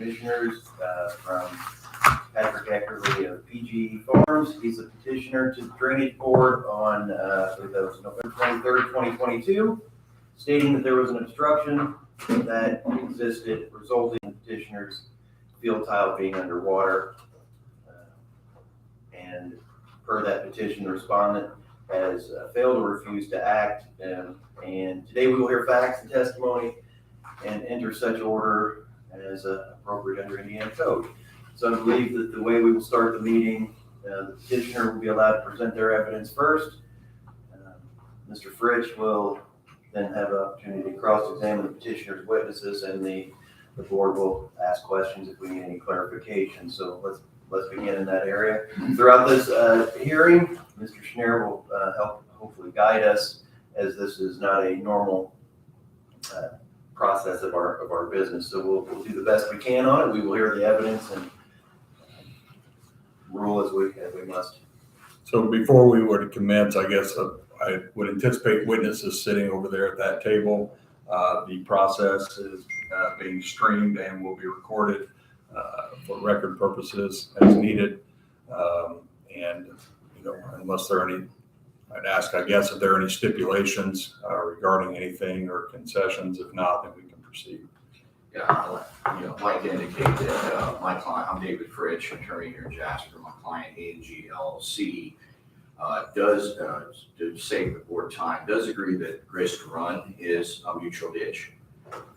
Commissioners from Patrick Eckerly of PG Farms. He's a petitioner to the Drainage Board on that was November 23rd, 2022, stating that there was an obstruction that existed resulting in petitioner's field tile being underwater. And per that petition, the respondent has failed or refused to act. And today we will hear facts and testimony and enter such order as appropriate under Indiana code. So I believe that the way we will start the meeting, the petitioner will be allowed to present their evidence first. Mr. Fritsch will then have an opportunity to cross-examine the petitioner's witnesses, and the board will ask questions if we need any clarification. So let's begin in that area. Throughout this hearing, Mr. Schneider will help hopefully guide us, as this is not a normal process of our business. So we'll do the best we can on it. We will hear the evidence and rule as we must. So before we were to commence, I guess I would anticipate witnesses sitting over there at that table. The process is being streamed and will be recorded for record purposes as needed. And unless there are any, I'd ask, I guess, if there are any stipulations regarding anything or concessions. If not, then we can proceed. Yeah, I'd like to indicate that my client, I'm David Fritsch, attorney here in Jasper. My client, A&G LLC, does, to save the board time, does agree that Grist Run is a mutual ditch,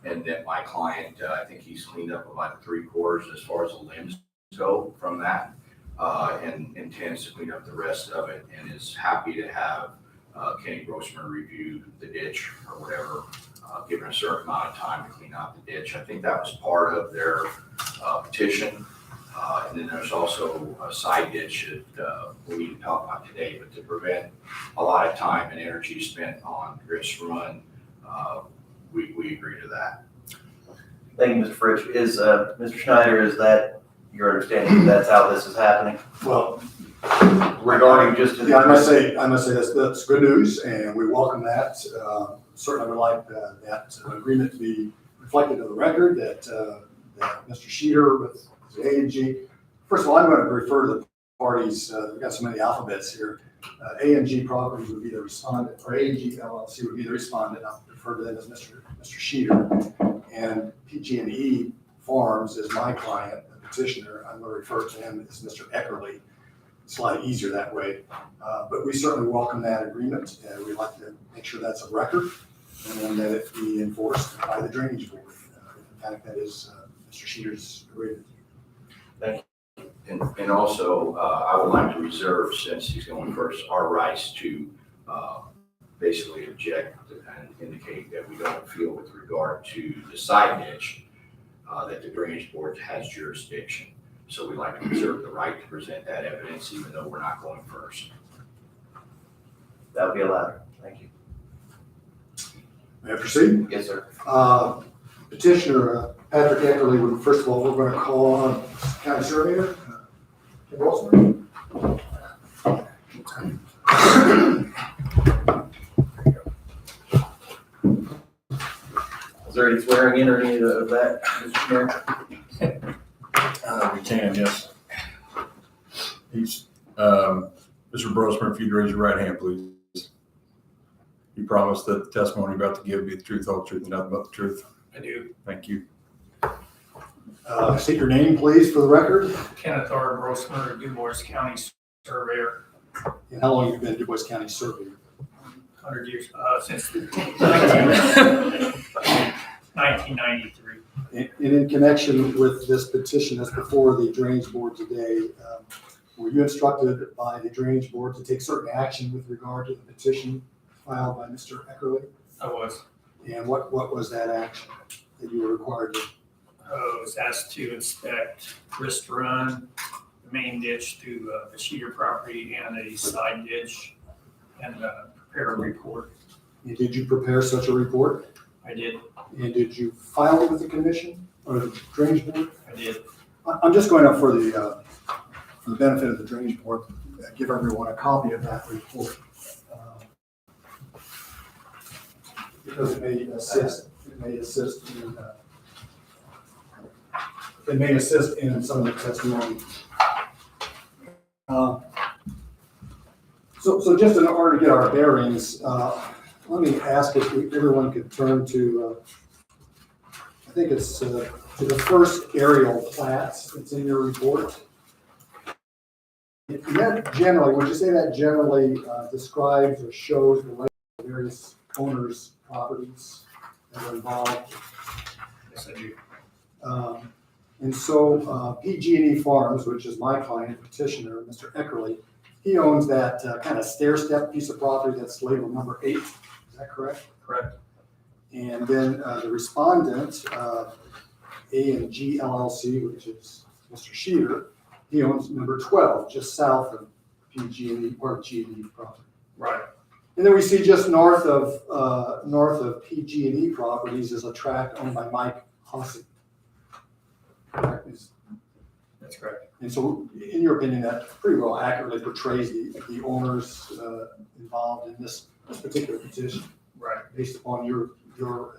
and that my client, I think he's cleaned up about 3/4 as far as the limbs go from that, and intends to clean up the rest of it, and is happy to have Kenny Grossman review the ditch or whatever, given a certain amount of time to clean out the ditch. I think that was part of their petition. And then there's also a side ditch that we need to talk about today, but to prevent a lot of time and energy spent on Grist Run, we agree to that. Thank you, Mr. Fritsch. Is Mr. Schneider, is that your understanding that's how this is happening? Well, regarding just to yeah, I must say that's good news, and we welcome that. Certainly would like that agreement to be reflected in the record, that Mr. Sheeter with A&G. First of all, I'm going to refer to the parties. We've got so many alphabets here. A&G Properties would be the respondent, or A&G LLC would be the respondent. I'll refer to them as Mr. Sheeter. And PG&E Farms is my client, the petitioner. I'm going to refer to him as Mr. Eckerly. It's a lot easier that way. But we certainly welcome that agreement. We'd like to make sure that's a record and that it be enforced by the Drainage Board. In fact, that is Mr. Sheeter's agreement. Thank you. And also, I would like to reserve, since he's going first, our rights to basically object and indicate that we don't feel with regard to the side ditch that the Drainage Board has jurisdiction. So we'd like to reserve the right to present that evidence, even though we're not going first. That would be allowed. Thank you. May I proceed? Yes, sir. Petitioner Patrick Eckerly would, first of all, we're going to call on County Surveyor Kim Grossman. Is there any swearing in or any of that, Mr. Chairman? We can, yes. He's, Mr. Grossman, if you'd raise your right hand, please. You promise that the testimony you're about to give will be the truth, all the truth, and nothing but the truth? I do. Thank you. State your name, please, for the record. Kenneth R. Grossman, Du Bois County Surveyor. And how long have you been Du Bois County Surveyor? 100 years, since 1993. And in connection with this petition that's before the Drainage Board today, were you instructed by the Drainage Board to take certain action with regard to the petition filed by Mr. Eckerly? I was. And what was that action that you were required to? I was asked to inspect Grist Run, the main ditch to the Sheeter property, and a side ditch, and prepare a report. And did you prepare such a report? I did. And did you file it with the commission or the Drainage Board? I did. I'm just going up for the benefit of the Drainage Board, give everyone a copy of that report. Because it may assist in that may assist in some of the testimony. So just in order to get our bearings, let me ask if everyone could turn to, I think it's to the first aerial plats that's in your report. That generally, would you say that generally describes or shows the layout of various owners' properties that are involved? Yes, I do. And so PG&E Farms, which is my client petitioner, Mr. Eckerly, he owns that kind of stair-step piece of property that's labeled number 8. Is that correct? Correct. And then the respondent, A&G LLC, which is Mr. Sheeter, he owns number 12, just south of PG&E or G&E property. Right. And then we see just north of PG&E properties is a tract owned by Mike Hossey. Correct? That's correct. And so, in your opinion, that pretty well accurately portrays the owners involved in this particular petition, Right. based upon your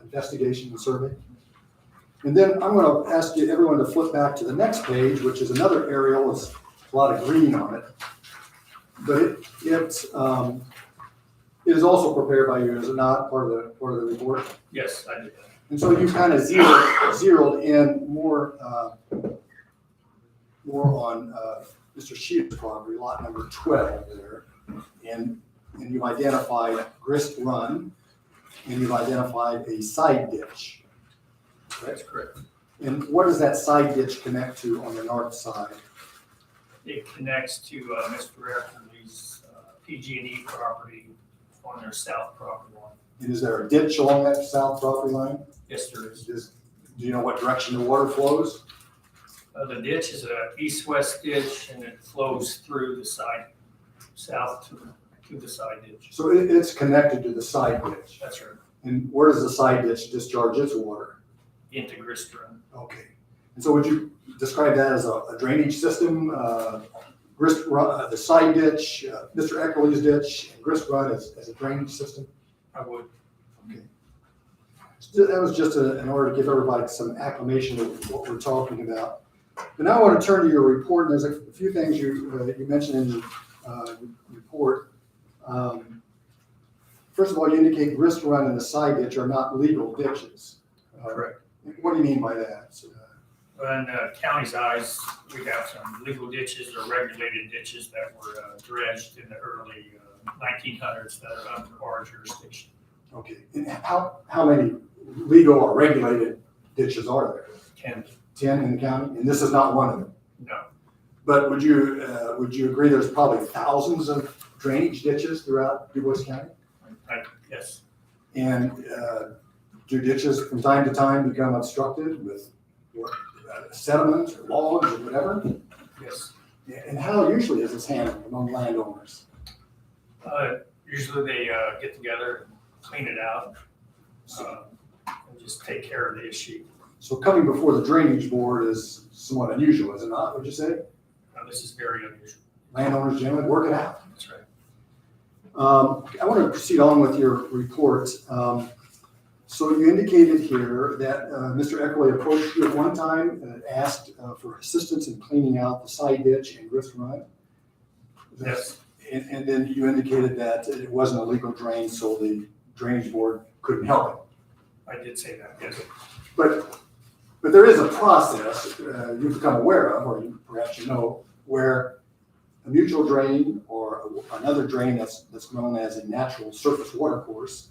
investigation and survey. And then I'm going to ask everyone to flip back to the next page, which is another aerial with a lot of green on it. But it is also prepared by you, is it not, part of the report? Yes, I did. And so you kind of zeroed in more on Mr. Sheeter's property, lot number 12 there. And you've identified Grist Run, and you've identified a side ditch. That's correct. And what does that side ditch connect to on the north side? It connects to Mr. Eckerly's PG&E property on their south property line. And is there a ditch along that south property line? Yes, there is. Do you know what direction the water flows? The ditch is a east-west ditch, and it flows through the side, south to the side ditch. So it's connected to the side ditch. That's right. And where does the side ditch discharge its water? Into Grist Run. Okay. And so would you describe that as a drainage system? Grist Run, the side ditch, Mr. Eckerly's ditch, and Grist Run as a drainage system? I would. Okay. So that was just in order to give everybody some acclimation of what we're talking about. But now I want to turn to your report, and there's a few things you mentioned in the report. First of all, you indicate Grist Run and the side ditch are not legal ditches. Correct. What do you mean by that? In the county's eyes, we have some legal ditches or regulated ditches that were dredged in the early 1900s that are under our jurisdiction. Okay. And how many legal or regulated ditches are there? 10. 10 in the county, and this is not one of them. No. But would you agree there's probably thousands of drainage ditches throughout DuBois County? Yes. And do ditches from time to time become obstructed with sediment or logs or whatever? Yes. And how usually is this handled among landowners? Usually they get together and clean it out and just take care of the issue. So coming before the drainage board is somewhat unusual, is it not, would you say? This is very unusual. Landowners generally work it out. That's right. I want to proceed on with your report. So you indicated here that Mr. Eckerly approached you at one time and asked for assistance in cleaning out the side ditch and Grist Run. Yes. And then you indicated that it wasn't a legal drain, so the drainage board couldn't help it. I did say that, yes. But there is a process you've become aware of, or perhaps you know, where a mutual drain or another drain that's known as a natural surface water course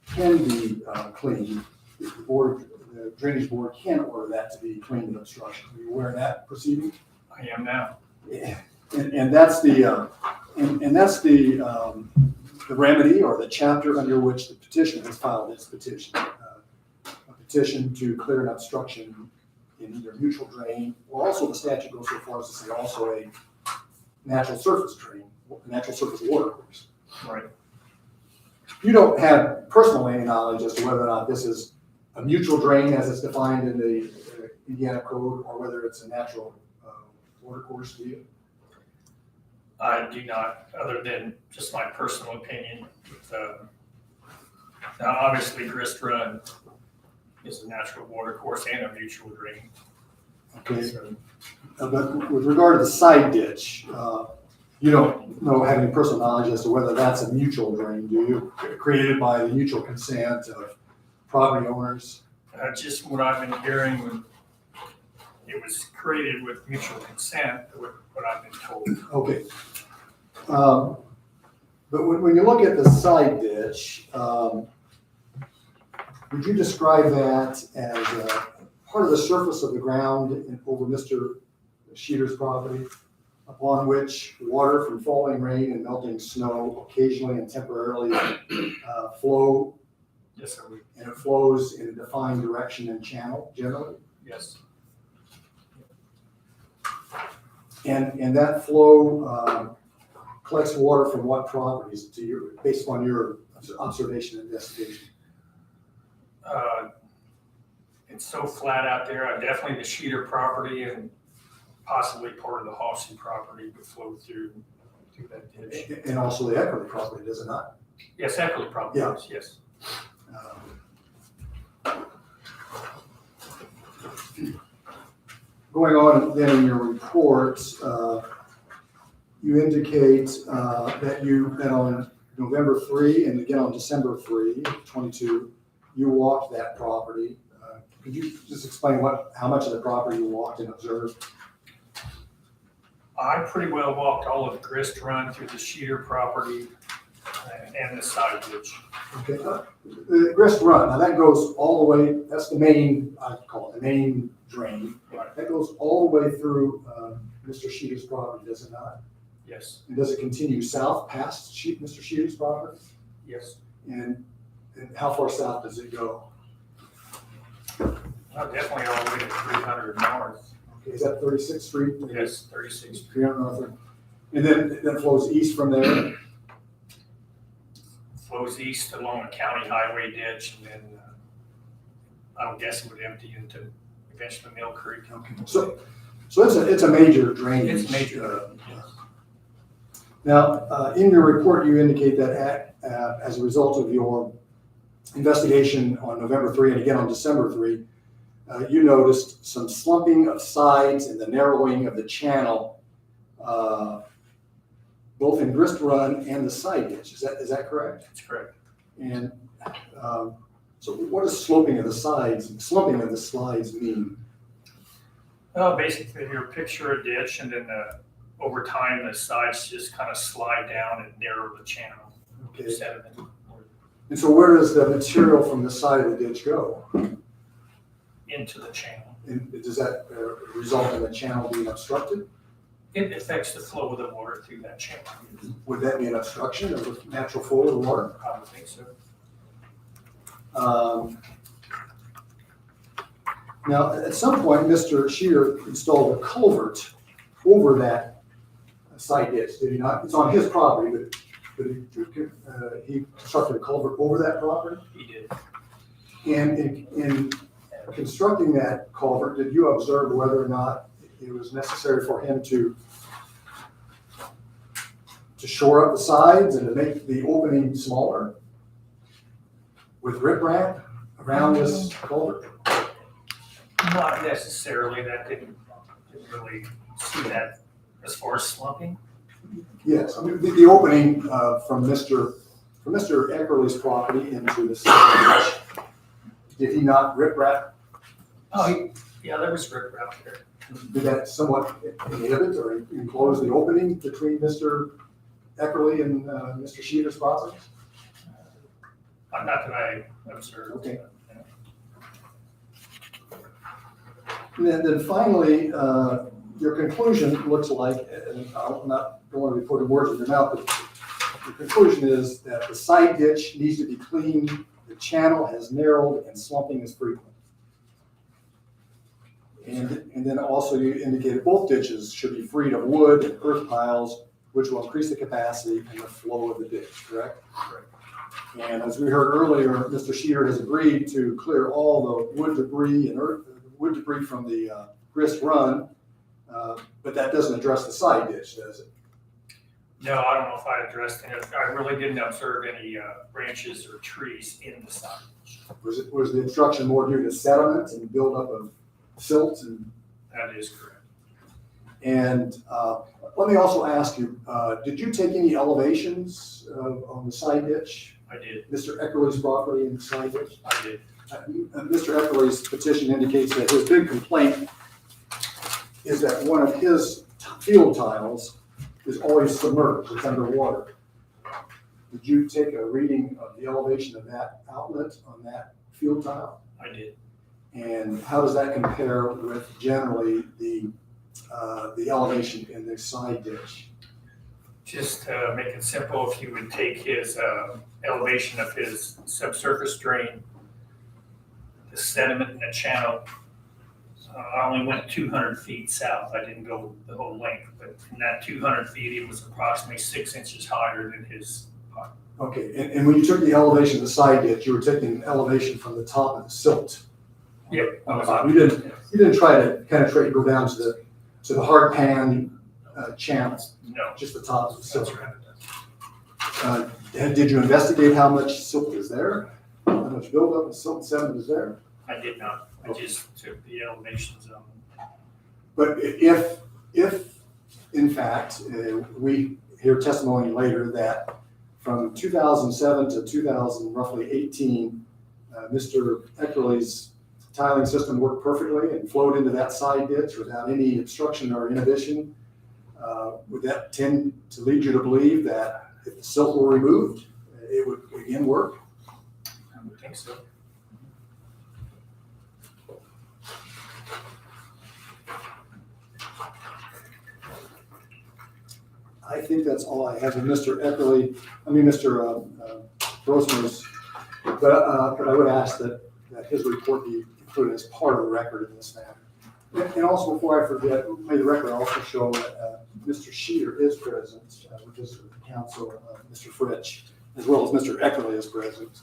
can be cleaned. The drainage board can order that to be cleaned of obstruction. Are you aware of that proceeding? I am now. Yeah. And that's the remedy or the chapter under which the petition has filed its petition. A petition to clear an obstruction in either mutual drain, or also the statute goes so far as to say also a natural surface drain, natural surface water course. Right. You don't have personal any knowledge as to whether or not this is a mutual drain as it's defined in the Indiana code, or whether it's a natural water course, do you? I do not, other than just my personal opinion. Now, obviously, Grist Run is a natural water course and a mutual drain. Okay, So, but with regard to the side ditch, you don't have any personal knowledge as to whether that's a mutual drain, do you? Created by the mutual consent of property owners? just what I've been hearing, it was created with mutual consent, what I've been told. Okay. But when you look at the side ditch, would you describe that as part of the surface of the ground over Mr. Sheeter's property, upon which water from falling rain and melting snow occasionally and temporarily flow, Yes, sir. and it flows in a defined direction and channel generally? Yes. And that flow collects water from what properties based on your observation and investigation? It's so flat out there, definitely the Sheeter property and possibly part of the Halsey property would flow through that ditch. And also the Eckerly property, does it not? Yes, Eckerly property, Yeah. yes. Going on then in your report, you indicate that on November 3 and again on December 3, 22, you walked that property. Could you just explain how much of the property you walked and observed? I pretty well walked all of Grist Run through the Sheeter property and the side ditch. Okay, the Grist Run, now that goes all the way, that's the main, I call it the main drain. Right. That goes all the way through Mr. Sheeter's property, does it not? Yes, And does it continue south past Mr. Sheeter's property? yes. And how far south does it go? Definitely all the way to 300 north. Okay, is that 36th Street? Yes, 36. 300 north. And then it flows east from there? Flows east along a county highway ditch, and then I would guess it would empty into eventually Mill Creek. Okay. So it's a major drainage. It's major. Now, in your report, you indicate that as a result of your investigation on November 3 and again on December 3, you noticed some slumping of sides and the narrowing of the channel, both in Grist Run and the side ditch. Is that correct? That's correct. And so what does slumping of the slides mean? Basically, you picture a ditch, and then over time, the sides just kind of slide down and narrow the channel. Okay. Sediment. And so where does the material from the side of the ditch go? Into the channel. And does that result in the channel being obstructed? It affects the flow of the water through that channel. Would that be an obstruction of the natural flow of the water? I would think so. Now, at some point, Mr. Sheeter installed a culvert over that side ditch, did he not? It's on his property, but he constructed a culvert over that property? He did. And in constructing that culvert, did you observe whether or not it was necessary for him to shore up the sides and to make the opening smaller with riprap around this culvert? Not necessarily. That didn't really see that as far as slumping. Yes, I mean, the opening from Mr. Eckerly's property into the side ditch, did he not riprap? Oh, yeah, there was riprap there. Did that somewhat inhibit or enclose the opening between Mr. Eckerly and Mr. Sheeter's property? Not that I observed. Okay. And then finally, your conclusion looks like, and don't want to be putting words in your mouth, but the conclusion is that the side ditch needs to be cleaned, the channel has narrowed, and slumping is frequent. And then also you indicated both ditches should be freed of wood and earth piles, which will increase the capacity and the flow of the ditch, correct? Correct. And as we heard earlier, Mr. Sheeter has agreed to clear all the wood debris from the Grist Run, but that doesn't address the side ditch, does it? No, I don't know if I addressed it. I really didn't observe any branches or trees in the side. Was the obstruction more due to sediment and buildup of silt and That is correct. And let me also ask you, did you take any elevations on the side ditch? I did. Mr. Eckerly's property in the side ditch? I did. Mr. Eckerly's petition indicates that his big complaint is that one of his field tiles is always submerged, it's underwater. Did you take a reading of the elevation of that outlet on that field tile? I did. And how does that compare with generally the elevation in the side ditch? Just to make it simple, if you would take his elevation of his subsurface drain, the sediment in the channel, I only went 200 feet south. I didn't go the whole length, but in that 200 feet, it was approximately 6 inches higher than his pipe. Okay, and when you took the elevation of the side ditch, you were taking elevation from the top of the silt. Yep. You didn't try to penetrate, go down to the hard pan channel, No. just the top of the silt. That's right. Did you investigate how much silt is there? How much buildup of silt and sediment is there? I did not. I just took the elevations of them. But if in fact, we hear testimony later that from 2007 to roughly 18, Mr. Eckerly's tiling system worked perfectly and flowed into that side ditch without any obstruction or inhibition, would that tend to lead you to believe that if the silt were removed, it would again work? I would think so. I think that's all I have of Mr. Mr. Grossman's, but I would ask that his report be included as part of the record in this matter. And also, before I forget, may the record also show that Mr. Sheeter is present, which is the counsel, Mr. Fritsch, as well as Mr. Eckerly is present.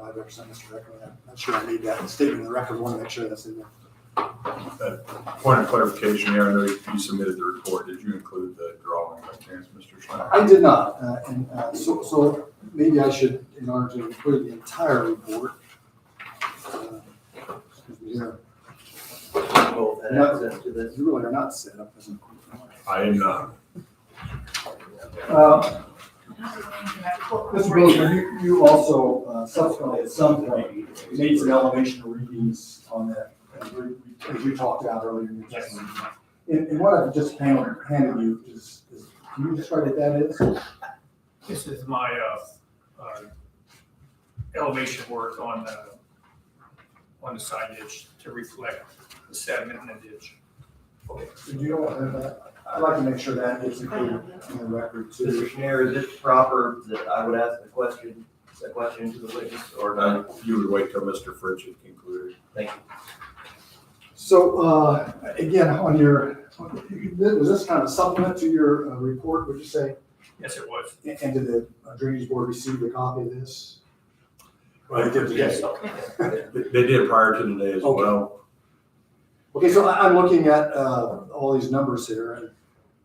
I represent Mr. Eckerly. I'm not sure I need that statement in the record. I want to make sure that's in there. Point of clarification here, I know you submitted the report. Did you include the drawing by chance, Mr. Schneider? I did not, so maybe I should, in order to include the entire report. Excuse me here. Both had access to this. You really are not set up as a. I am not. Mr. Roseman, you also subsequently at some point made some elevation readings on that, as you talked about earlier in your testimony. And what I've just handed you is, can you describe what that is? This is my elevation work on the side ditch to reflect the sediment in the ditch. Okay. So do you know, I'd like to make sure that is included in the record too. Mr. Schneider, is it proper that I would ask a question to the witness or not? You would wait till Mr. Fritsch had concluded. Thank you. So, again, on your, was this kind of a supplement to your report, would you say? Yes, it was. And did the drainage board receive a copy of this? Right. They did today. They did prior to today as Okay. well. Okay, so I'm looking at all these numbers here,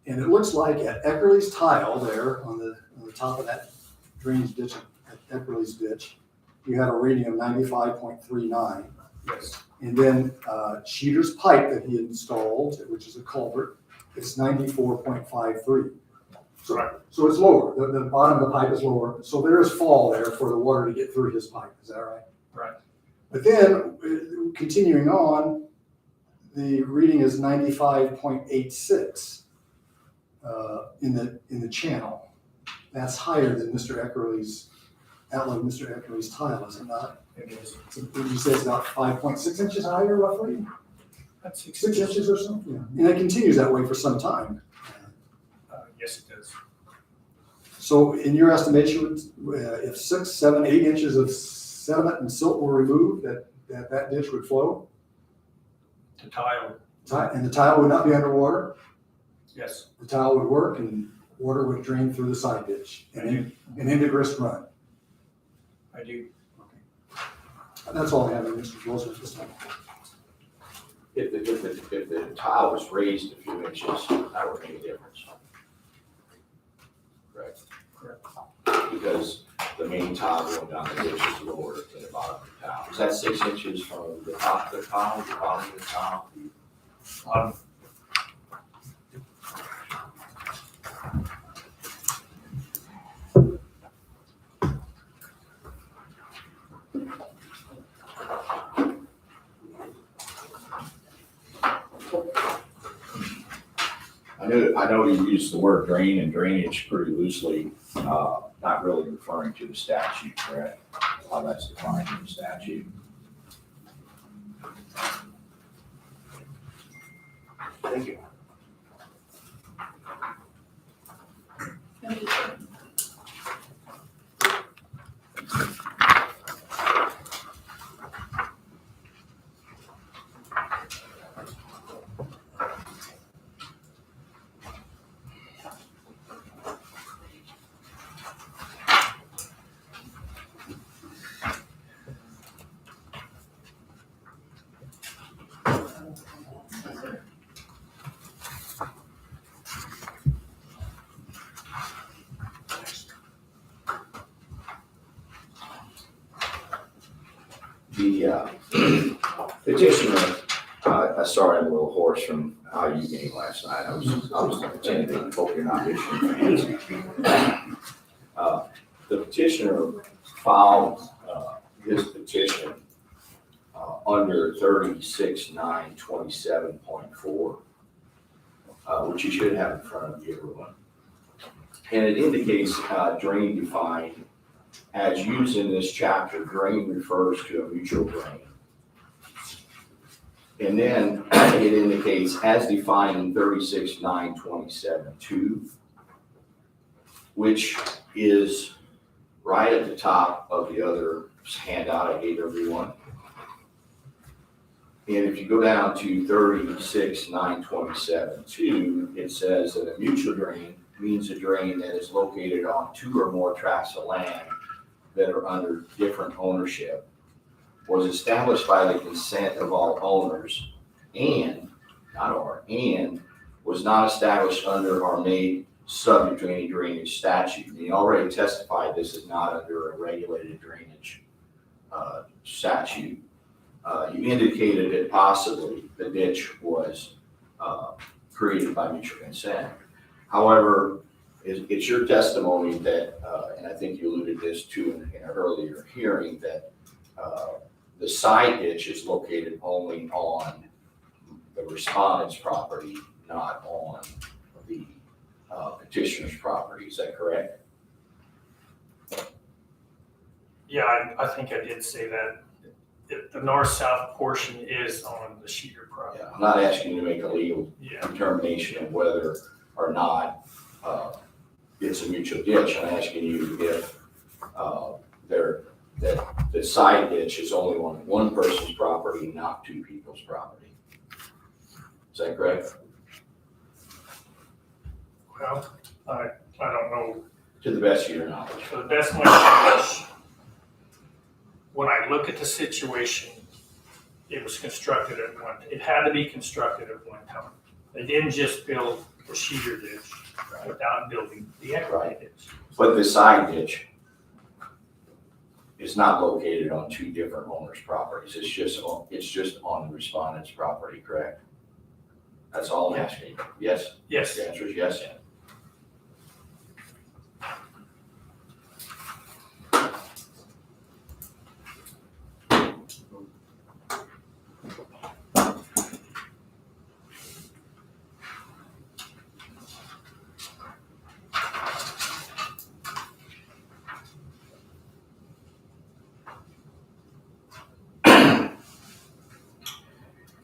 and it looks like at Eckerly's tile there on the top of that drainage ditch at Eckerly's ditch, you had a reading of 95.39. Yes. And then Sheeter's pipe that he installed, which is a culvert, it's 94.53. Right. So it's lower, the bottom of the pipe is lower, so there is fall there for the water to get through his pipe, is that right? Right. But then, continuing on, the reading is 95.86 in the channel. That's higher than Mr. Eckerly's, outlet of Mr. Eckerly's tile, is it not? It is. So would you say it's about 5.6 inches higher roughly? That's 6 inches or so? Yeah. And it continues that way for some time. Yes, it does. So in your estimation, if 6, 7, 8 inches of sediment and silt were removed, that ditch would flow? The tile, And the tile would not be underwater? yes. The tile would work and water would drain through the side ditch and into Grist Run. I do. That's all I have, Mr. Wilson, at this time. If the tile was raised a few inches, that would make a difference. Correct? Correct. Because the main tile going down the ditch is lower than the bottom of the tile. Is that 6 inches from the top of the tile, the bottom of the tile? I know you use the word drain and drainage pretty loosely, not really referring to the statute, correct? How that's defined in the statute. Thank you. The petitioner, sorry, I'm a little hoarse from how you came last night. I was attending, hope you're not itching fans. The petitioner filed his petition under 36-927.4, which you should have in front of you, everyone. And it indicates drain defined as used in this chapter. Drain refers to a mutual drain. And then it indicates as defined in 36-927.2, which is right at the top of the other handout I gave everyone. And if you go down to 36-927.2, it says that a mutual drain means a drain that is located on two or more tracts of land that are under different ownership, was established by the consent of all owners, and was not established under or made subject to any drainage statute. And you already testified this is not under a regulated drainage statute. You indicated that possibly the ditch was created by mutual consent. However, it's your testimony that, and I think you alluded this to in an earlier hearing, that the side ditch is located only on the respondent's property, not on the petitioner's property. Is that correct? Yeah, I think I did say that. The north-south portion is on the Sheeter property. Yeah, I'm not asking you to make a legal Yeah, determination of whether or not it's a mutual ditch. I'm asking you if that the side ditch is only on one person's property, not two people's property. Is that correct? well, I don't know. To the best of your knowledge. To the best of my knowledge, when I look at the situation, it was constructed it had to be constructed at one time. They didn't just build the Sheeter ditch without building the Eckerly ditch. But the side ditch is not located on two different owners' properties. It's just on the respondent's property, correct? That's all I'm asking. Yes? Yes, The answer is yes.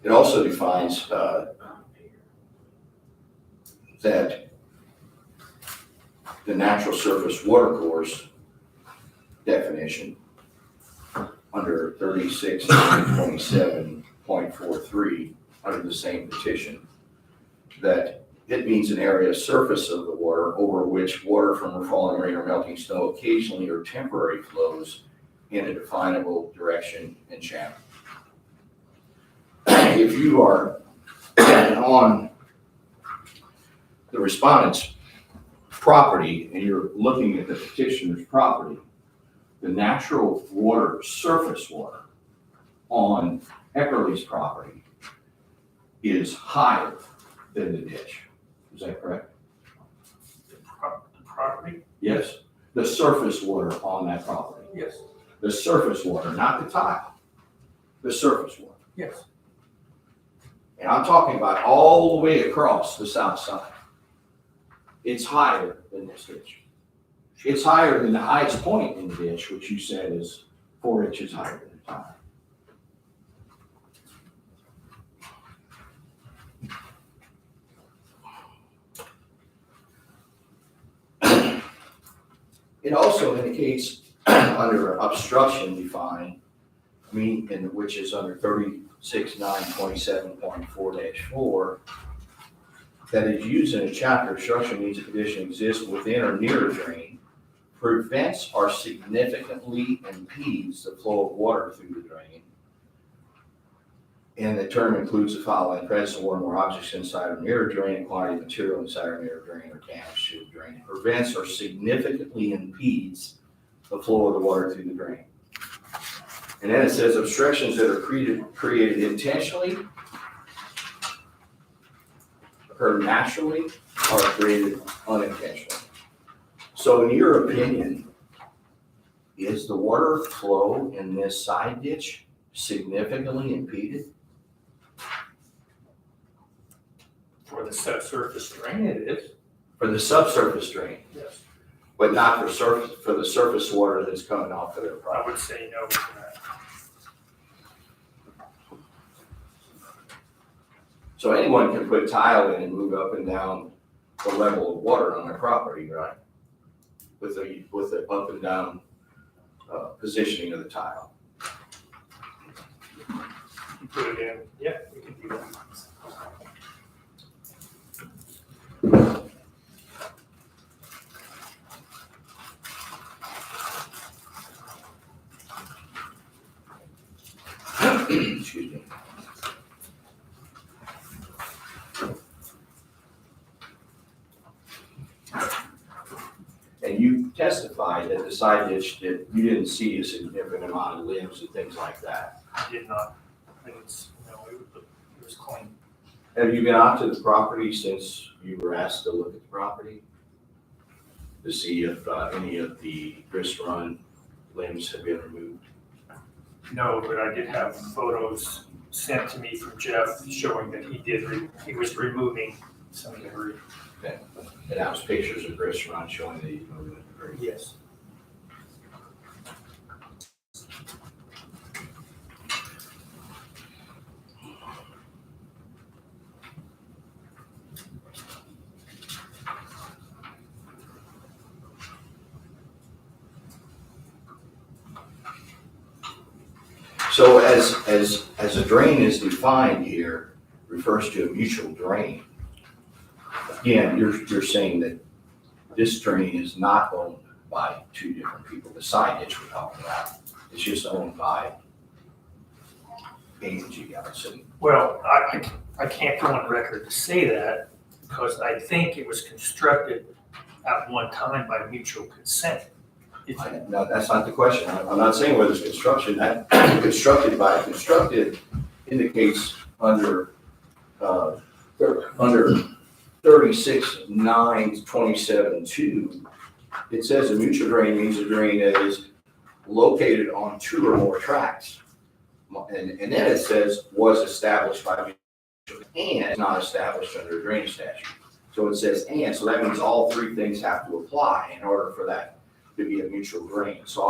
It also defines that the natural surface water course definition under 36-27.43 under the same petition, that it means an area surface of the water over which water from falling rain or melting snow occasionally or temporarily flows in a definable direction and channel. If you are on the respondent's property and you're looking at the petitioner's property, the natural water, surface water on Eckerly's property is higher than the ditch. Is that correct? the property, Yes. The surface water on that property. yes, The surface water, not the tile. The surface water. yes. And I'm talking about all the way across the south side. it's higher than this ditch. It's higher than the highest point in the ditch, which you said is 4 inches higher than the tile. It also indicates under obstruction defined, which is under 36.927.4-4, that is used in a chapter, obstruction means a condition exists within or near a drain, prevents or significantly impedes the flow of water through the drain. And the term includes the following: presence of one or more objects inside or near a drain, quantity of material inside or near a drain, or damage to the drain. It prevents or significantly impedes the flow of the water through the drain. And then it says obstructions that are created intentionally, occur naturally, or are created unintentionally. So in your opinion, is the water flow in this side ditch significantly impeded? For the subsurface drain, it is. For the subsurface drain, Yes. but not for the surface water that's coming off of their I property? would say no to that. So anyone can put tile in and move up and down the level of water on their property, right? With the up and down positioning of the tile. You put it in, yeah, we can do that. Excuse me. And you testified that the side ditch, that you didn't see a significant amount of limbs and things like that. I did not, it was clean. Have you been out to the property since you were asked to look at the property? To see if any of the grist run limbs have been removed? No, but I did have photos sent to me from Jeff showing that he was removing some debris. And that was pictures of grist run showing that he's moving the debris. Yes. So as a drain is defined here, refers to a mutual drain. Again, you're saying that this drain is not owned by two different people. The side ditch we're talking about, it's just owned by A&G, I would say. Well, I can't go on record to say that because I think it was constructed at one time by mutual consent. No, that's not the question. I'm not saying whether it's construction. That constructed indicates under 36.927.2, it says a mutual drain means a drain that is located on two or more tracts. And then it says was established by mutual and not established under a drainage statute. So it says and, so that means all three things have to apply in order for that to be a mutual drain. So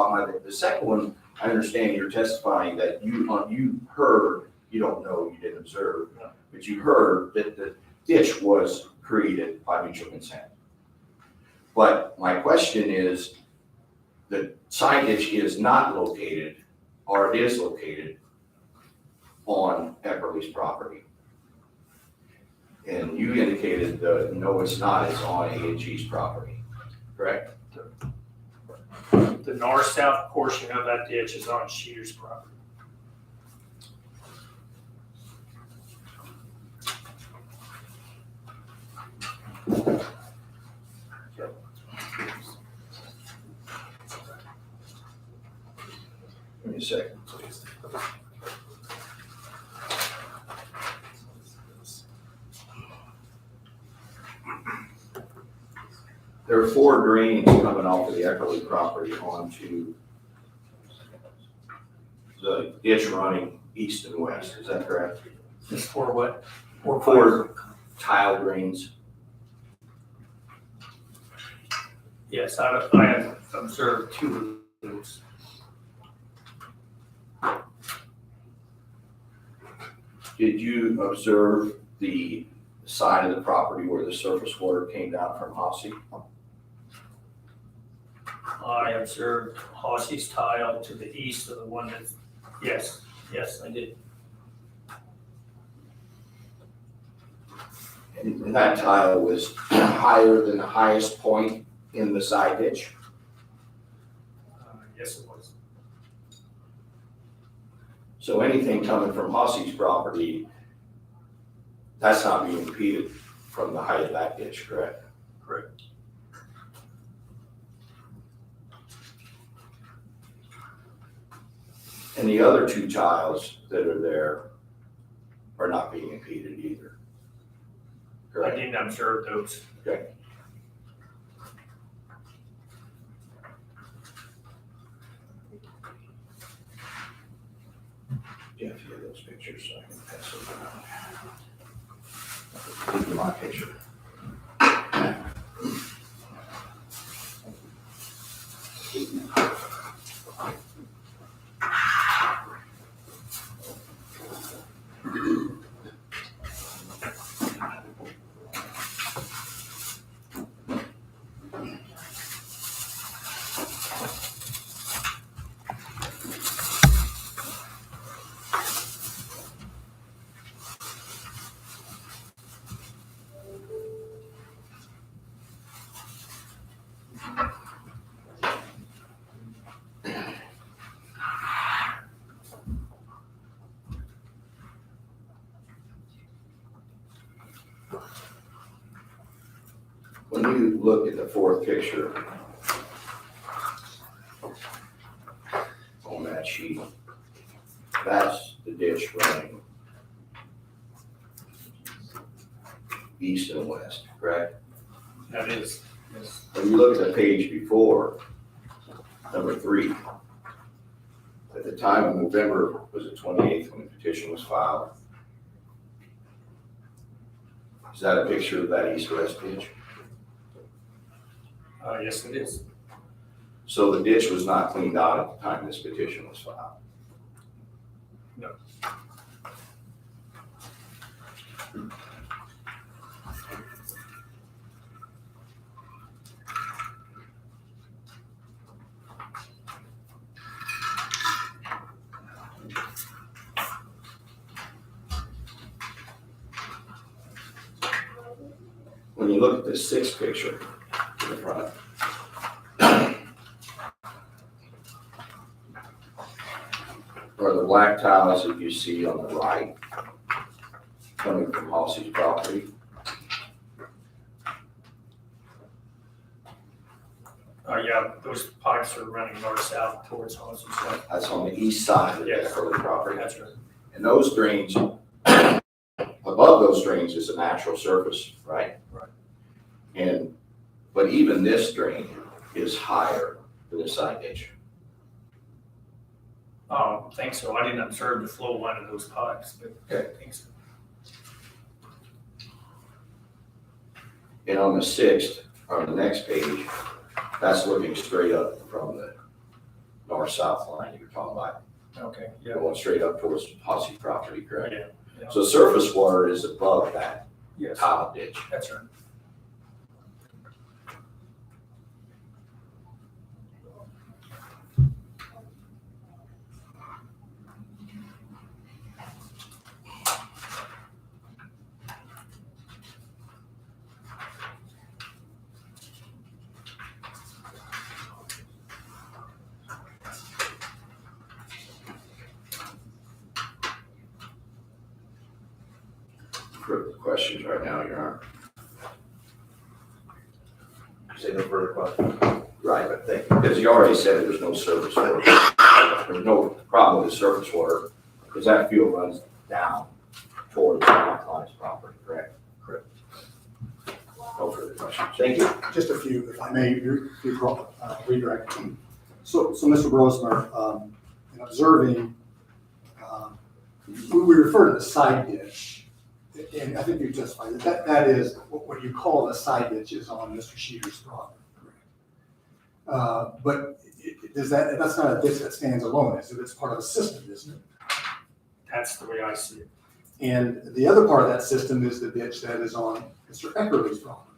the second one, I understand you're testifying that you heard, you don't know, you didn't observe, but you heard that the ditch was created by mutual consent. But my question is, the side ditch is not located, or it is located on Epperly's property. And you indicated no, it's not, it's on A&G's property, correct? The north-south portion of that ditch is on Sheeter's property. Give me a second, please. There are 4 drains coming off of the Eckerly property onto the ditch running east and west, is that correct? It's for what? 4 tile drains. Yes, I have observed two of those. Did you observe the side of the property where the surface water came down from Hossie? I observed Hossie's tile to the east of the one that, yes, I did. And that tile was higher than the highest point in the side ditch? Yes, it was. So anything coming from Hossie's property, that's not being impeded from the height of that ditch, correct? Correct. And the other two tiles that are there are not being impeded either, I correct? didn't observe those. Okay. Jeff, you have those pictures so I can pass those around. These are my picture. When you look at the fourth picture on that sheet, that's the ditch running east and west, correct? That is, yes. When you look at the page before, number 3, at the time of November, was it 28th when the petition was filed? Is that a picture of that east-west ditch? Yes, it is. So the ditch was not cleaned out at the time this petition was filed? No. When you look at the sixth picture in the front, are the black tiles that you see on the right coming from Hossie's property? Yeah, those pipes are running north-south towards Hossie's side. That's on the east side of Yes. that early property. That's right. And those drains, above those drains is a natural surface, right? Right. And, but even this drain is higher than the side ditch. I think so. I didn't observe the flow line of those pipes, but Okay. I think so. And on the sixth, on the next page, that's looking straight up from the north-south line you were talking about, Okay, yeah. going straight up towards Hossie's property, correct? Yeah, So surface water is above that yes, tile ditch. that's right. Further questions right now, Your Honor? Say no further questions. Right, but thank you, because you already said there's no surface water. There's no problem with the surface water, because that field runs down towards my client's property, correct? Correct. No further questions. Thank you. Just a few, if I may, redirect. So Mr. Brosmer, in observing, we refer to the side ditch, and I think you justified that is what you call the side ditch is on Mr. Sheeter's property, correct? But that's not a ditch that stands alone, is it? It's part of a system, isn't it? That's the way I see it. And the other part of that system is the ditch that is on Mr. Eckerly's property.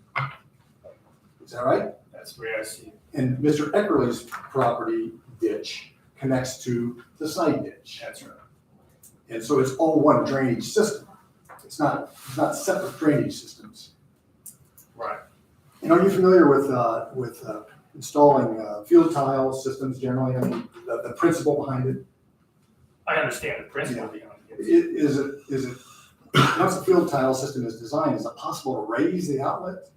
Is that right? That's the way I see it. And Mr. Eckerly's property ditch connects to the side ditch. That's right. And so it's all one drainage system. It's not separate drainage systems. Right. And are you familiar with installing field tile systems generally? I mean, the principle behind it? I understand the principle behind it. Is it, once a field tile system is designed, is it possible to raise the outlet?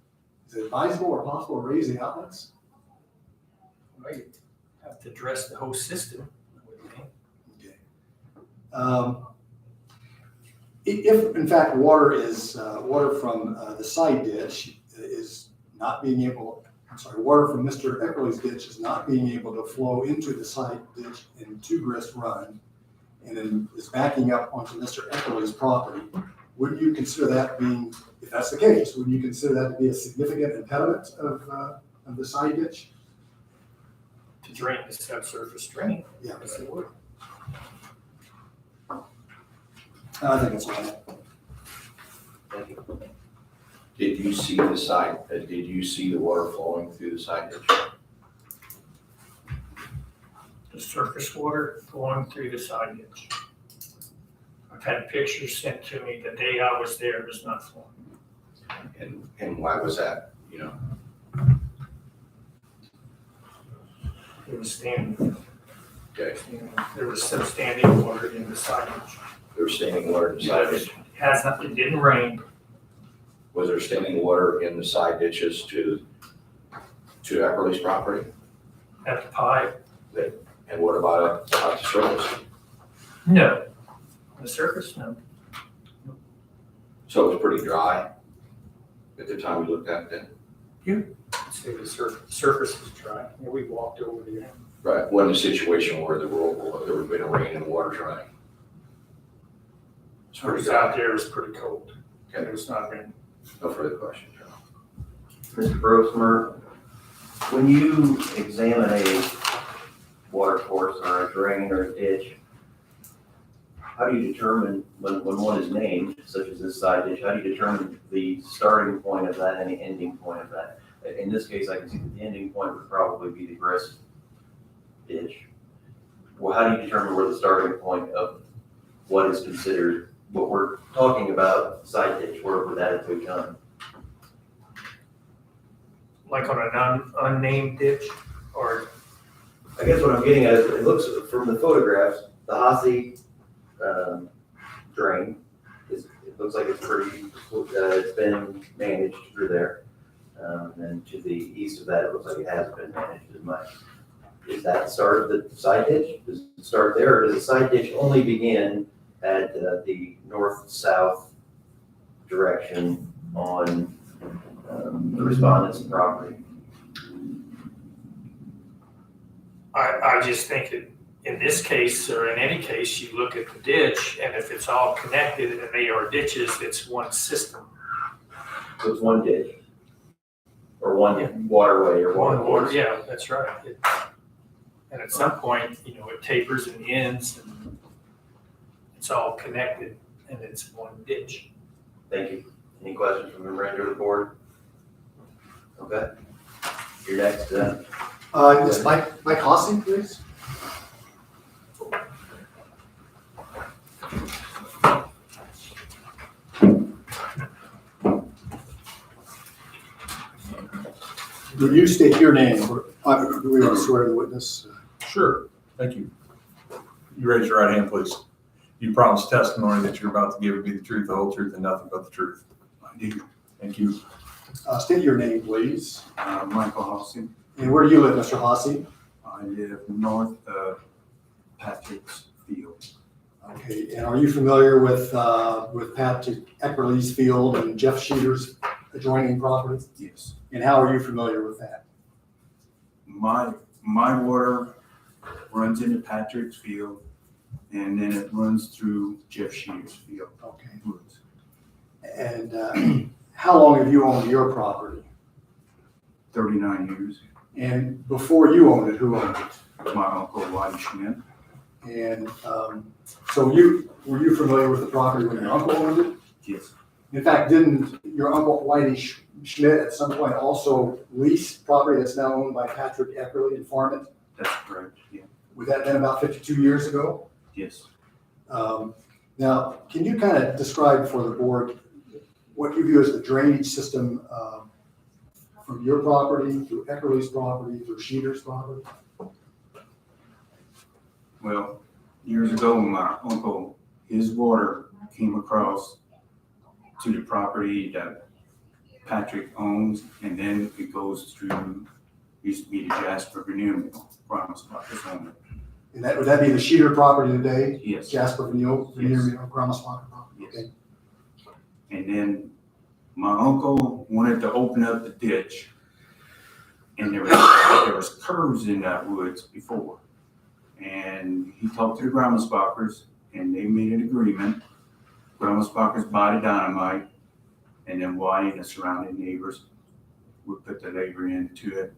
Is it advisable or possible to raise the outlets? Well, you have to address the whole system. I would think. Okay. If in fact water from the side ditch is not being able, water from Mr. Eckerly's ditch is not being able to flow into the side ditch in Two Grist Run, and then is backing up onto Mr. Eckerly's property, wouldn't you consider that being, if that's the case, wouldn't you consider that to be a significant impediment of the side ditch? To drain the subsurface drain. Yeah. Yes, it would. I think it's fine. Thank you. Did you see the water flowing through the side ditch? The surface water flowing through the side ditch. I've had pictures sent to me the day I was there, it was not flowing. And why was that, you know? It was standing. Okay, There was some standing water in the side ditch. there was standing water in the side ditch. It didn't rain. Was there standing water in the side ditches to Eckerly's property? At the pipe. And what about the surface? No. The surface, no. So it was pretty dry at the time we looked at it? I'd say the surface is dry. Yeah, we walked over there. Right, wasn't a situation where there would been a rain and water's running. It's It pretty was out dry. there, it was pretty cold. Okay. It was not raining. No further questions, Joe. Mr. Brosmer, when you examine a water course or a drain or a ditch, how do you determine when one is named, such as this side ditch, how do you determine the starting point of that and the ending point of that? In this case, I can see that the ending point would probably be the Grist ditch. Well, how do you determine where the starting point of what is considered, what we're talking about, side ditch, where would that have begun? Like on an unnamed ditch or, I guess what I'm getting at is, it looks from the photographs, the Hossie drain it looks like it's pretty, it's been managed through there. And to the east of that, it looks like it hasn't been managed as much. Is that the start of the side ditch? Does it start there, or does the side ditch only begin at the north-south direction on the respondent's property? I just think that in this case, or in any case, you look at the ditch, and if it's all connected and they are ditches, it's one system. So it's one ditch, or one waterway, or One water, course. yeah, that's right. And at some point, it tapers and ends, and it's all connected, and it's one ditch. Thank you. Any questions from the remainder of the board? Okay. Your next, Yes, Mike Hossie, please. Would you state your name? Do we want to swear the witness? Sure, thank you. You raise your right hand, please. You promise testimony that you're about to give will be the truth, the whole truth, and nothing but the truth. I do. Thank you. State your name, please. Michael Hossie. And where do you live, Mr. Hossie? I live north of Patrick's Field. Okay, and are you familiar with Patrick Eckerly's field and Jeff Sheeter's adjoining property? Yes. And how are you familiar with that? My water runs into Patrick's Field, and then it runs through Jeff Shear's field. Okay. Woods. And how long have you owned your property? 39 years. And before you owned it, who owned it? My uncle Whitey Schmidt. And so were you familiar with the property when your uncle owned it? Yes, In fact, didn't your uncle Whitey Schmidt at some point also lease property that's now owned by Patrick Eckerly and farm it? that's correct. Yeah, Would that have been about 52 years ago? yes. Now, can you kind of describe for the board what you view as the drainage system from your property through Eckerly's property through Sheeter's property? Well, years ago, my uncle, his water came across to the property that Patrick owns, and then it goes through, used to be the Jasper Veneer Mill, Brahmas Parker's owner. And would that be the Sheeter property today? Yes. Jasper Veneer, Grandma's property? Yes. Okay. And then my uncle wanted to open up the ditch, and there was curves in that woods before. And he talked to the Grandma's and they made an agreement. Grandma's buy the dynamite, and then Whitey and the surrounding neighbors would put the labor into it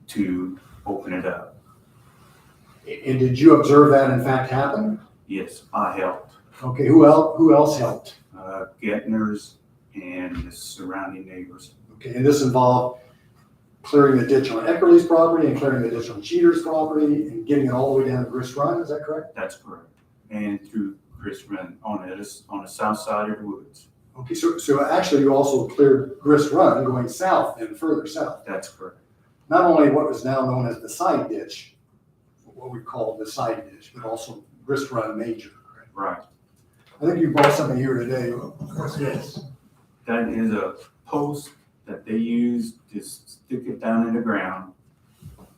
to open it up. And did you observe that in fact happen? Yes, I helped. Okay, who else helped? Gettner's and the surrounding neighbors. Okay, and this involved clearing the ditch on Eckerly's property and clearing the ditch on Cheater's property and getting it all the way down to Grist Run, is that correct? That's correct. And through Chris Run on the south side of the woods. Okay, so actually you also cleared Grist Run going south and further south. That's correct. Not only what was now known as the side ditch, what we call the side ditch, but also Grist Run Major. Right. I think you brought something here today. What's this? That is a post that they use to stick it down in the ground.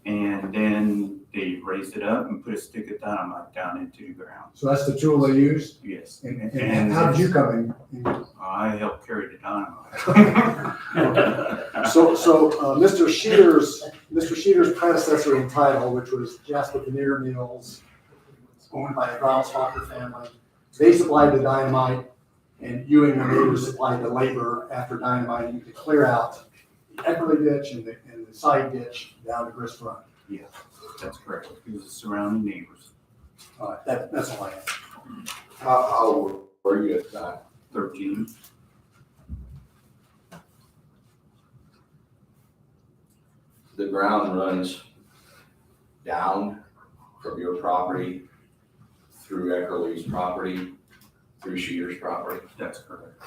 And then they raised it up and put a stick of dynamite down into the ground. So that's the tool they used? Yes. And how did you come in? I helped carry the dynamite. So Mr. Sheeter's predecessor in title, which was Jasper Veneer Mills, owned by the Gromsbacher family, they supplied the dynamite, and you and your neighbors supplied the labor after dynamiting to clear out the Eckerly ditch and the side ditch down to Grist Run. Yeah, that's correct. It was the surrounding neighbors. All right, that's all I have. How old were you at the time? 13. The ground runs down from your property through Eckerly's property, through Sheeter's property. That's correct.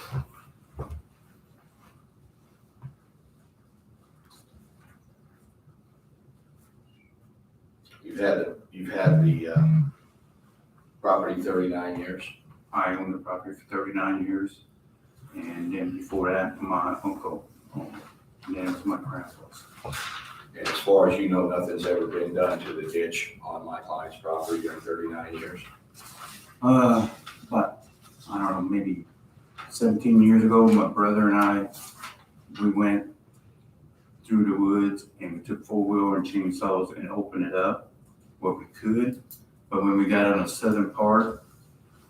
You've had the property 39 years. I owned the property for 39 years. And then before that, my uncle owned it. And then it was my grandpa's. And as far as you know, nothing's ever been done to the ditch on my client's property during 39 years. But I don't know, maybe 17 years ago, my brother and I, we went through the woods and we took 4-wheeler and chainsaws and opened it up what we could. But when we got on the southern part,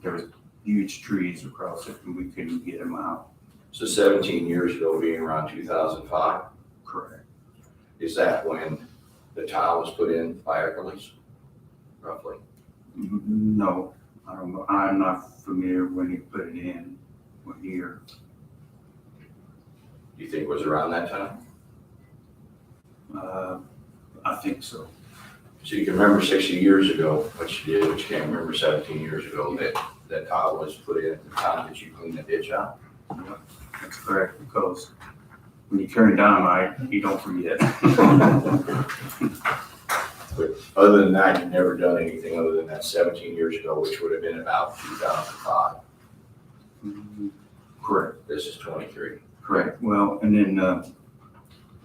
there was huge trees across it and we couldn't get them out. So 17 years ago, being around 2005, Correct. is that when the tile was put in by Eckerly's, roughly? No, I don't know. I'm not familiar when he put it in, what year. Do you think it was around that time? I think so. So you can remember 60 years ago what you did, but you can't remember 17 years ago that tile was put in at the time that you cleaned the ditch out? Yep, that's correct, because when you carry dynamite, you don't forget. But other than that, you've never done anything other than that 17 years ago, which would have been about 2005. Correct. This is 23. Correct. Well, and then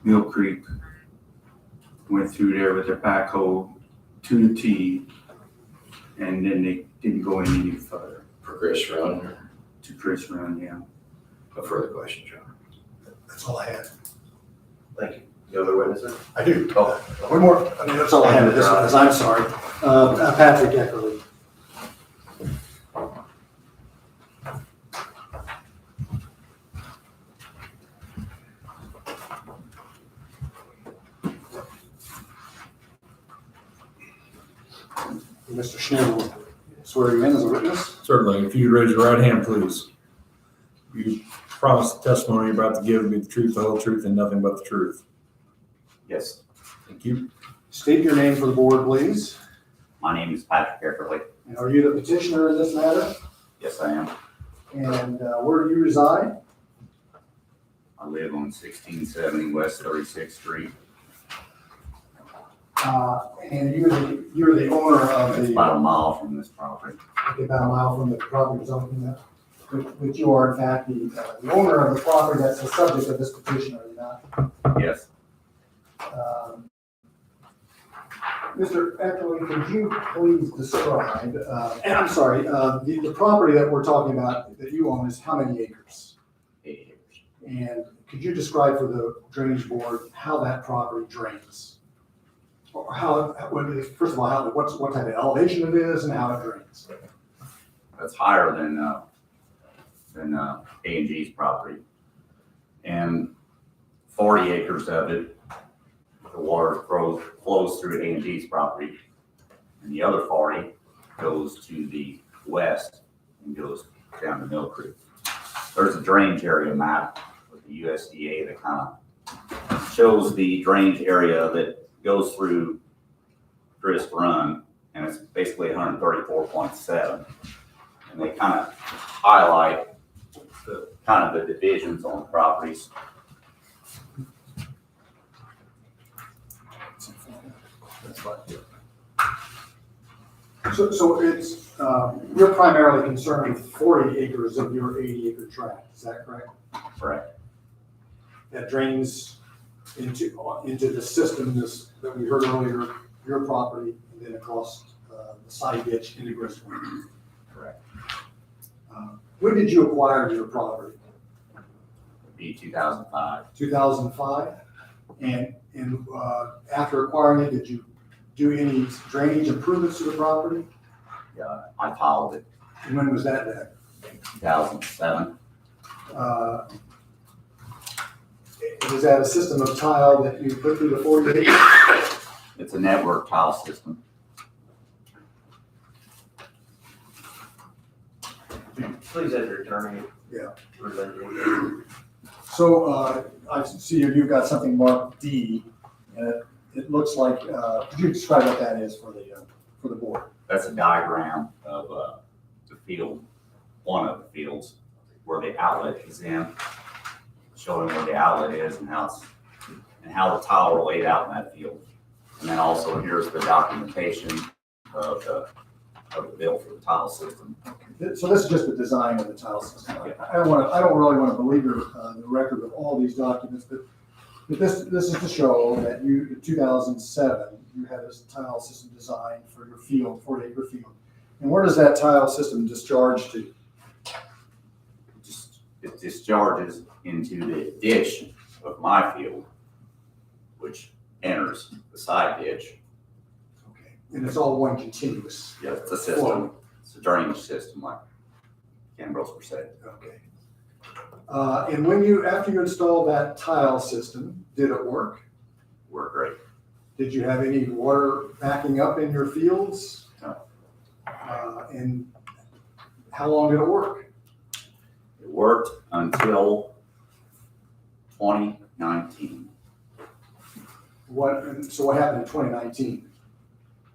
Mill Creek went through there with their backhoe to the T, and then they didn't go any further For Chris Run, to Chris Run, yeah. no further questions, John. That's all I had. Thank you. The other witnesses? I do. Oh. One more, I mean, that's all I have at this one, is I'm sorry. Patrick Eckerly. Mr. Schneider will swear you in as a witness. Certainly, if you'd raise your right hand, please. You promise the testimony you're about to give will be the truth, the whole truth, and nothing but the truth. Yes, Thank you. State your name for the board, please. my name is Patrick Eckerly. And are you the petitioner in this matter? Yes, I am. And where do you reside? I live on 1670 West 36th Street. And you're the owner of It's the, about a mile from this property. about a mile from the property zone, but you are in fact the owner of the property that's the subject of this petition, are you not? Yes, Mr. Eckerly, could you please describe, and I'm sorry, the property that we're talking about that you own is how many acres? 8 acres. And could you describe for the drainage board how that property drains? Or first of all, what type of elevation it is and how it drains? That's higher than A&G's property. And 40 acres of it, the water flows through A&G's property. And the other 40 goes to the west and goes down to Mill Creek. There's a drainage area map with the USDA that kind of shows the drainage area that goes through Grist Run, and it's basically 134.7. And they kind of highlight the divisions on the properties. So it's, you're primarily concerned with 40 acres of your 80-acre tract, is that correct? Correct. That drains into the system that we heard earlier, your property, and then across the side ditch into Grist Run. Correct. When did you acquire your property? Would be 2005. 2005? And after acquiring it, did you do any drainage improvements to the property? I tiled it And when was that done? in 2007. Is that a system of tile that you put through the 40 acres? It's a network tile system. Please have your attorney. Yeah. Present it. So I see you've got something marked D, and it looks like, could you describe what that is for the board? That's a diagram of the field, one of the fields, where the outlet is in, showing where the outlet is and how the tile are laid out in that field. And then also here's the documentation of the bill for the tile system. So this is just the design of the tile system. I don't really want to believe the record of all these documents, but this is to show that in 2007, you had this tile system designed for your field, 40-acre field. And where does that tile system discharge to? It discharges into the ditch of my field, which enters the side ditch. Okay. And it's all one continuous. Yeah, it's a system, it's a drainage system, like Ken Brosper said. Okay. And after you installed that tile system, did it work? We're great. Did you have any water backing up in your fields? No. And how long did it work? It worked until 2019. So what happened in 2019?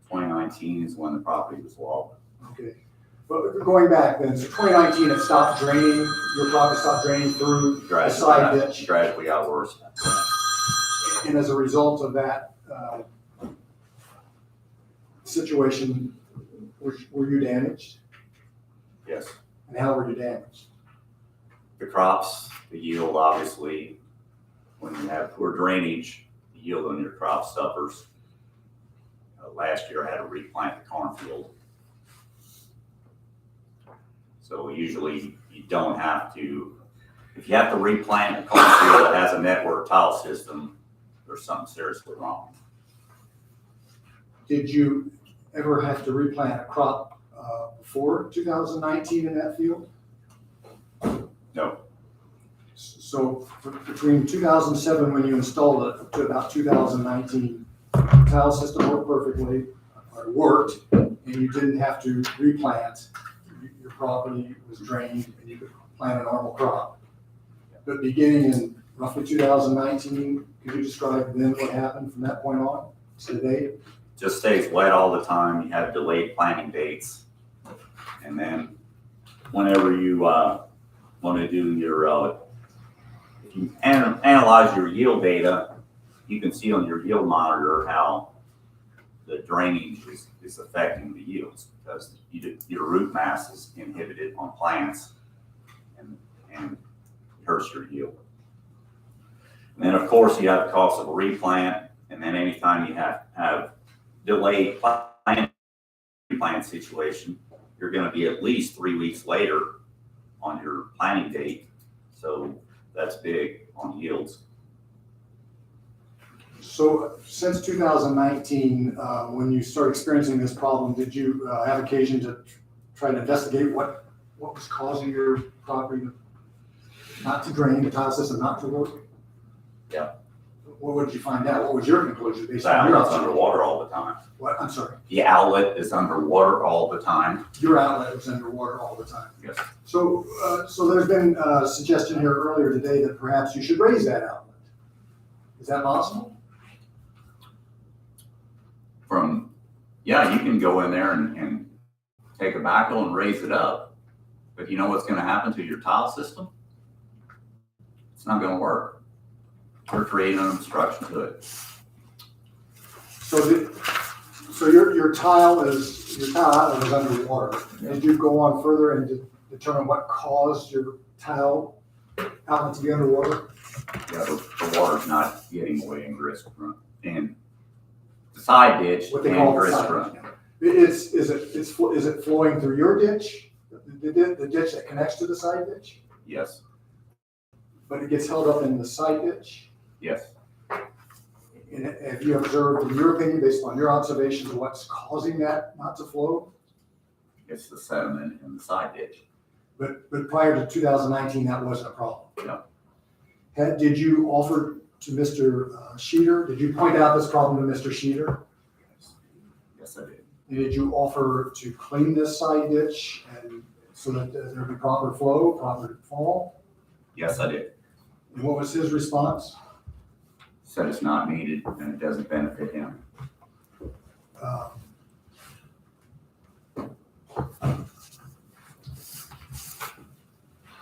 2019 is when the property was logged. Okay. But going back then, so 2019, it stopped draining, your property stopped draining through the side ditch. Gradually got worse. And as a result of that situation, were you damaged? Yes. And how were you damaged? The crops, the yield, obviously, when you have poor drainage, the yield on your crop suffers. Last year I had to replant the cornfield. So usually you don't have to, if you have to replant a cornfield that has a network tile system, there's something seriously wrong. Did you ever have to replant a crop before 2019 in that field? No. So between 2007, when you installed it, to about 2019, tile system worked perfectly. worked, and you didn't have to replant, your property was drained, and you could plant a normal crop. But beginning in roughly 2019, could you describe then what happened from that point on to today? Just stays wet all the time. You have delayed planting dates. And then whenever you want to do your, if you analyze your yield data, you can see on your yield monitor how the drainage is affecting the yields, because your root mass is inhibited on plants and hurts your yield. And then, of course, you have the cost of a replant, and then anytime you have delayed replant situation, you're going to be at least 3 weeks later on your planting date. So that's big on yields. So since 2019, when you started experiencing this problem, did you have occasion to try to investigate what was causing your property not to drain, the tile system not to work? Yeah. What did you find out? What was your conclusion based The on your outlet's observation? underwater all the time. What, I'm sorry, The outlet is underwater all the time. your outlet was underwater all the time. Yes. So there's been a suggestion here earlier today that perhaps you should raise that outlet. Is that possible? Yeah, you can go in there and take a backhoe and raise it up. But you know what's going to happen to your tile system? It's not going to work. You're creating an obstruction to it. So your tile outlet is underwater. Did you go on further and determine what caused your tile outlet to be underwater? Yeah, the water's not getting away in grist run. And the side ditch What they and call the grist side run. ditch. Is it flowing through your ditch? The ditch that connects to the side ditch? Yes, But it gets held up in the side ditch? yes. And have you observed, in your opinion, based on your observations, what's causing that not to flow? It's the sediment in the side ditch. But prior to 2019, that wasn't a problem? No. Did you offer to Mr. Sheeter, did you point out this problem to Mr. Sheeter? Yes, I did. And did you offer to clean this side ditch and so that there be proper flow, proper fall? Yes, I did. And what was his response? Said it's not needed and it doesn't benefit him.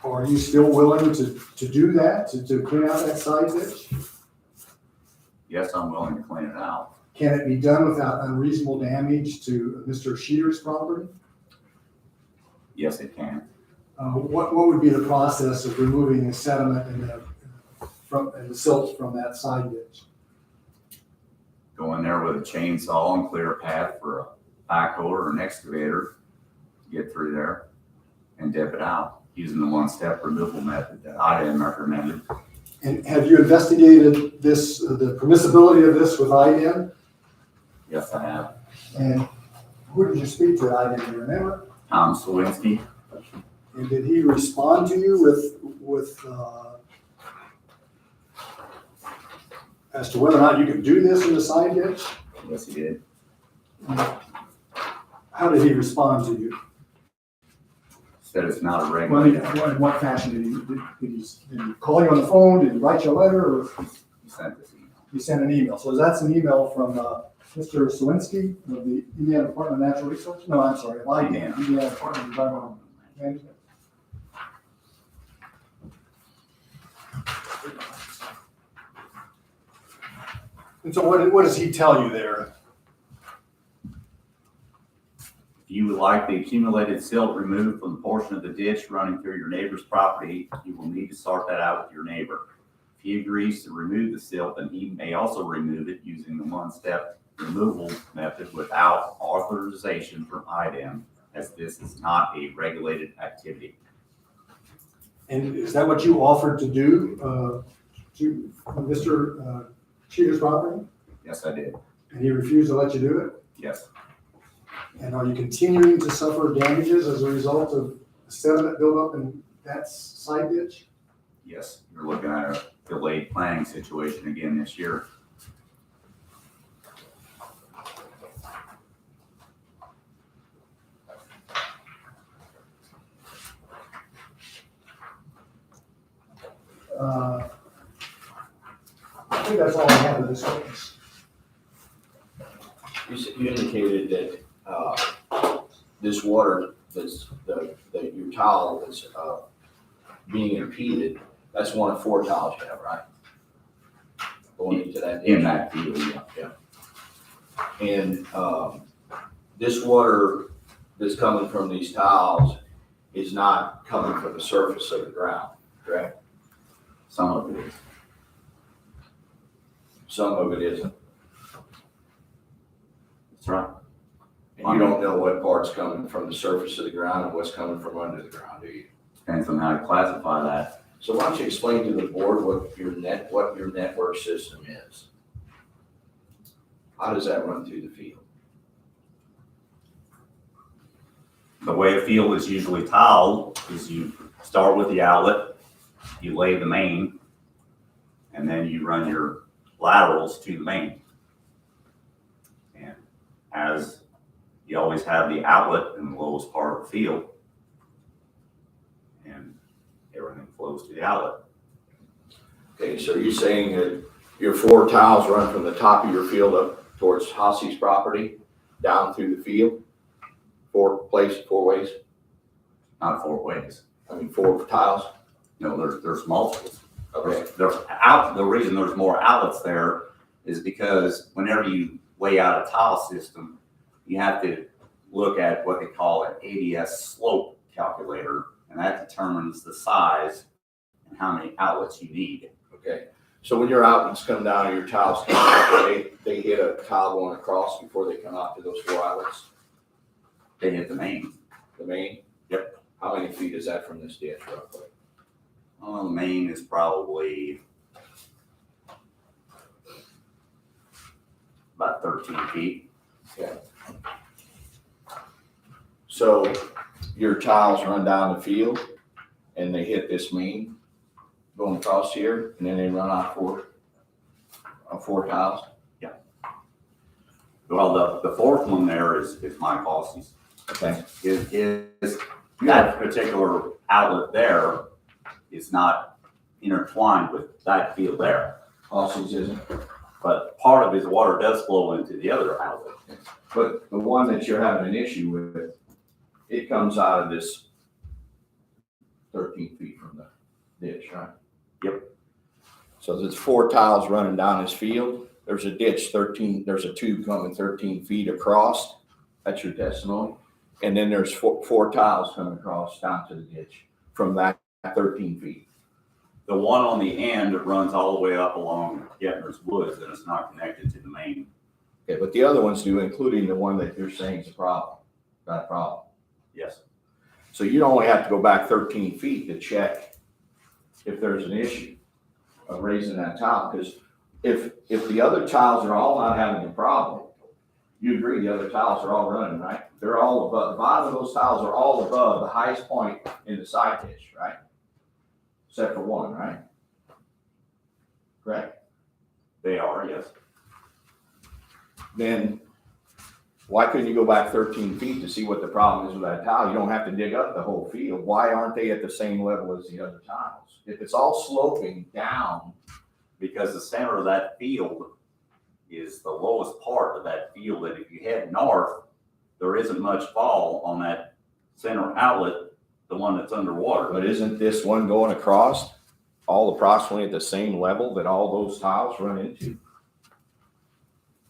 Are you still willing to do that, to clean out that side ditch? Yes, I'm willing to clean it out. Can it be done without unreasonable damage to Mr. Sheeter's property? Yes, it can. What would be the process of removing the sediment and the silt from that side ditch? Go in there with a chainsaw and clear a path for a backhoe or an excavator to get through there and dip it out using the one-step removal method that IDEM recommended. And have you investigated this, the permissibility of this with IDEM? Yes, I have. And who did you speak to at IDEM, do you remember? Tom Slawinski, And did he respond to you with as to whether or not you can do this in the side ditch? yes, he did. How did he respond to you? Said it's not a Well, regulated. in what fashion did he call you on the phone? Did he write you a letter, or He sent this email. he sent an email? So that's an email from Mr. Sawinski of the Indiana Department of Natural Resources? No, I'm sorry, of IDEM, Indiana Department of Environmental Management. And so what does he tell you there? If you would like the accumulated silt removed from the portion of the ditch running through your neighbor's property, you will need to sort that out with your neighbor. If he agrees to remove the silt, then he may also remove it using the one-step removal method without authorization from IDEM, as this is not a regulated activity. And is that what you offered to do to Mr. Cheater's property? Yes, I did. And he refused to let you do it? Yes, And are you continuing to suffer damages as a result of sediment buildup in that side ditch? yes. You're looking at a delayed planning situation again this year. I think that's all I have in this case. You indicated that, this water, your tile that's, being impeded, that's one of 4 tiles you have, right? Going into that. In that field, Yeah. And, this water that's coming from these tiles is not coming from the surface of the ground, correct? some of it is. Some of it isn't. That's right. And you don't know what part's coming from the surface of the ground and what's coming from under the ground, do you? Depends on how you classify that. So why don't you explain to the board what your network system is? How does that run through the field? The way a field is usually tiled is you start with the outlet, you lay the main, and then you run your laterals to the main. And as you always have the outlet in the lowest part of the field, and everything flows to the outlet. Okay, so you're saying that your 4 tiles run from the top of your field up towards Hosse's property, down through the field? 4 ways? Not 4 ways. I mean, 4 tiles? No, there's multiples. Okay, The reason there's more outlets there is because whenever you lay out a tile system, you have to look at what they call an ADS slope calculator, and that determines the size and how many outlets you need. okay. So when your outlets come down, your tiles come out, they hit a tile going across before they come out to those 4 outlets, They hit the main. the main? Yep. How many feet is that from this ditch roughly? Well, the main is probably about 13 feet. So your tiles run down the field and they hit this main going across here, and then they run out 4 tiles? Well, the 4th one there is Mike Hosse's. Okay. Is that particular outlet there is not intertwined with that field there. Hosse's isn't? But part of his water does flow into the other outlet. But the one that you're having an issue with, it comes out of this 13 feet from the ditch, right? Yep. So there's 4 tiles running down this field. There's a ditch 13, there's a tube coming 13 feet across. That's your testimony. And then there's 4 tiles coming across down to the ditch from that 13 feet. The one on the end runs all the way up along Getner's Woods, and it's not connected to the main. Okay, but the other ones do, including the one that you're saying is a problem, got a problem. Yes. So you only have to go back 13 feet to check if there's an issue of raising that tile, because if the other tiles are all not having a problem, you agree the other tiles are all running, right? They're all above, the bottom of those tiles are all above the highest point in the side ditch, right? Except for one, right? Correct? They are, yes. Then why couldn't you go back 13 feet to see what the problem is with that tile? You don't have to dig up the whole field. Why aren't they at the same level as the other tiles? If it's all sloping down, Because the center of that field is the lowest part of that field, and if you head north, there isn't much fall on that center outlet, the one that's underwater. but isn't this one going across all approximately at the same level that all those tiles run into?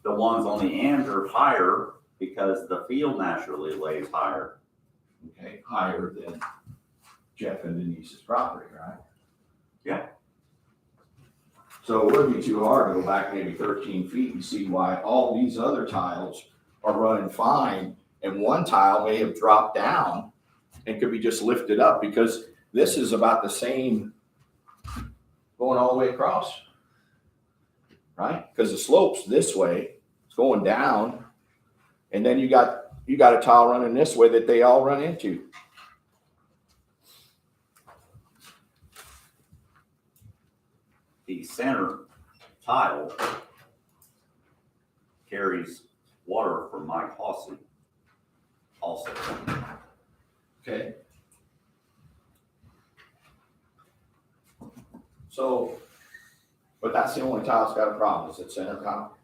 The ones on the end are higher because the field naturally lays higher. Okay, higher than Jeff and Denise's property, right? Yeah. So it wouldn't be too hard to go back maybe 13 feet and see why all these other tiles are running fine, and one tile may have dropped down and could be just lifted up, because this is about the same going all the way across, right? Because the slope's this way, it's going down, and then you got a tile running this way that they all run into. The center tile carries water from Mike Hosse also. Okay. So, but that's the only tile that's got a problem, is it center tile?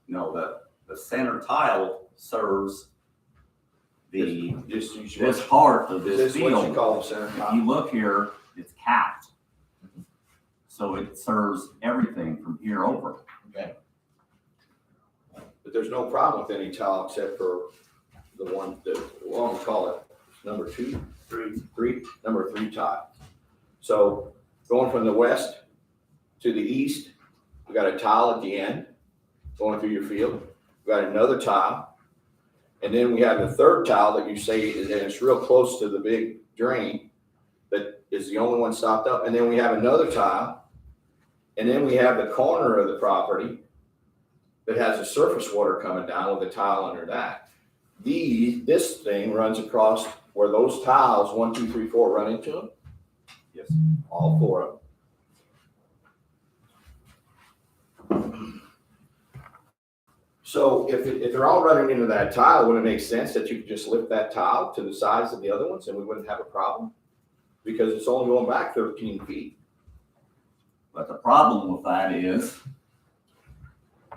No, the center tile serves the, this part of this This is what you field. call the center If tile? you look here, it's capped. So it serves everything from here over. Okay. But there's no problem with any tile except for the one that, well, we call it number two, number three tile. So going from the west to the east, we got a tile at the end going through your field. We got another tile. And then we have the third tile that you say, and it's real close to the big drain, that is the only one stopped up. And then we have another tile. And then we have the corner of the property that has the surface water coming down with a tile under that. This thing runs across where those tiles, 1, 2, 3, 4, run into them. Yes. All four of them. So if they're all running into that tile, wouldn't it make sense that you could just lift that tile to the size of the other ones and we wouldn't have a problem? Because it's only going back 13 feet. But the problem with that is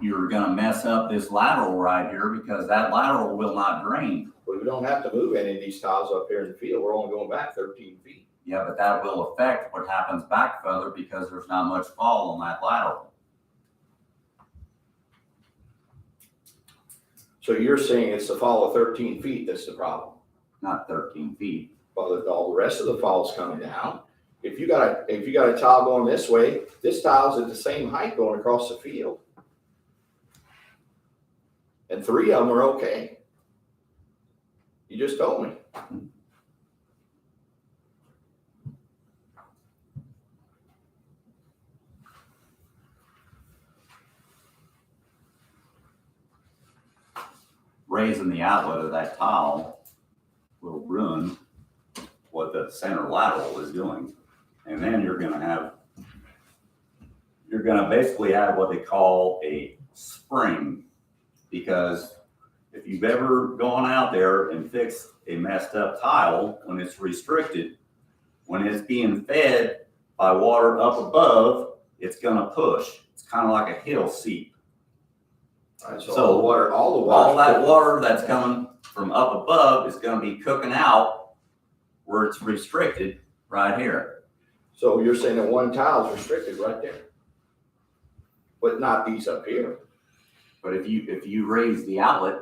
you're gonna mess up this lateral right here because that lateral will not drain. But we don't have to move any of these tiles up here in the field. We're only going back 13 feet. Yeah, but that will affect what happens back further because there's not much fall on that lateral. So you're saying it's the fall of 13 feet that's the problem? Not 13 feet. Well, all the rest of the fall's coming down. If you got a tile going this way, this tile's at the same height going across the field. And 3 of them are okay. You just told me. Raising the outlet of that tile will ruin what the center lateral is doing. And then you're gonna basically have what they call a spring. Because if you've ever gone out there and fixed a messed up tile when it's restricted, when it's being fed by water up above, it's gonna push. It's kind of like a hill seep. All right, So all that water that's coming from up above is gonna be cooking out where it's restricted right here. So you're saying that one tile's restricted right there, but not these up here. But if you raise the outlet,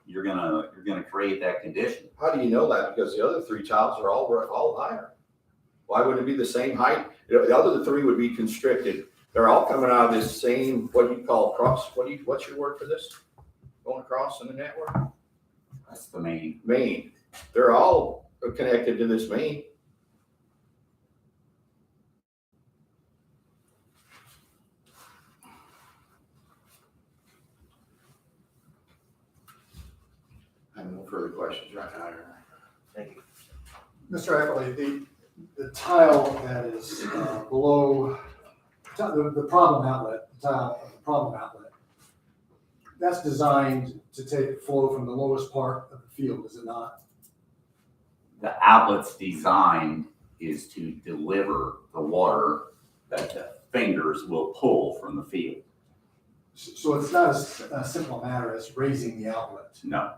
you're gonna create that condition. How do you know that? Because the other 3 tiles are all higher. Why wouldn't it be the same height? The other 3 would be constricted. They're all coming out of this same, what you call cross, what's your word for this? Going across in the network? That's the main. Main. They're all connected to this main. I have no further questions right now. Thank you. Mr. Ackley, the tile that is below, the problem outlet, that's designed to take flow from the lowest part of the field, is it not? The outlet's design is to deliver the water that the fingers will pull from the field. So it's not a simple matter as raising the outlet. No,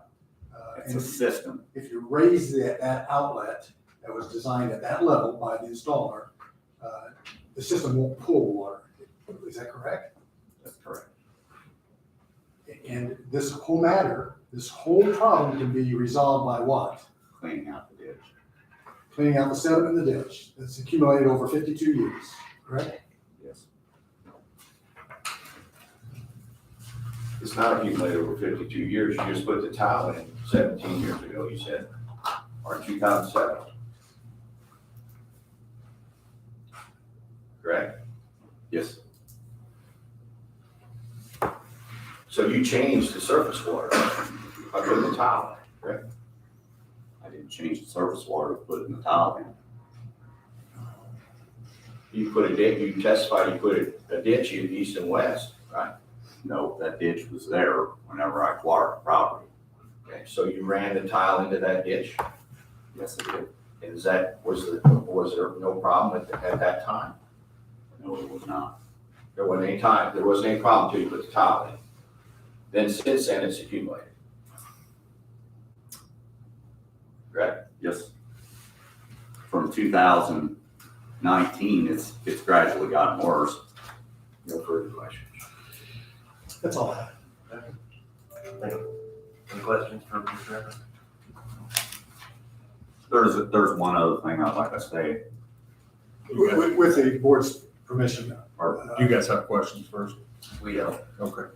it's a And system. if you raise that outlet that was designed at that level by the installer, the system won't pull water. Is that correct? That's correct. And this whole problem can be resolved by what? Cleaning out the ditch. Cleaning out the sediment in the ditch that's accumulated over 52 years, correct? Yes. It's not accumulated over 52 years. You just put the tile in 17 years ago, you said, or 2007. Correct? Yes. So you changed the surface water by putting the tile in, correct? I didn't change the surface water, put it in the tile in. You put a ditch, you testified you put a ditch in east and west, right? No, that ditch was there whenever I acquired the property. Okay, so you ran the tile into that ditch, Yes, I did. and was there no problem at that time? No, it was not. There wasn't any time, there wasn't any problem until you put the tile in. Then since then, it's accumulated. Correct? Yes. From 2019, it's gradually gotten worse. No further questions. That's all I have. Any questions for Mr. Evans? There's one other thing I'd like to say. With the board's permission, Or do you guys have questions first? We don't. Okay.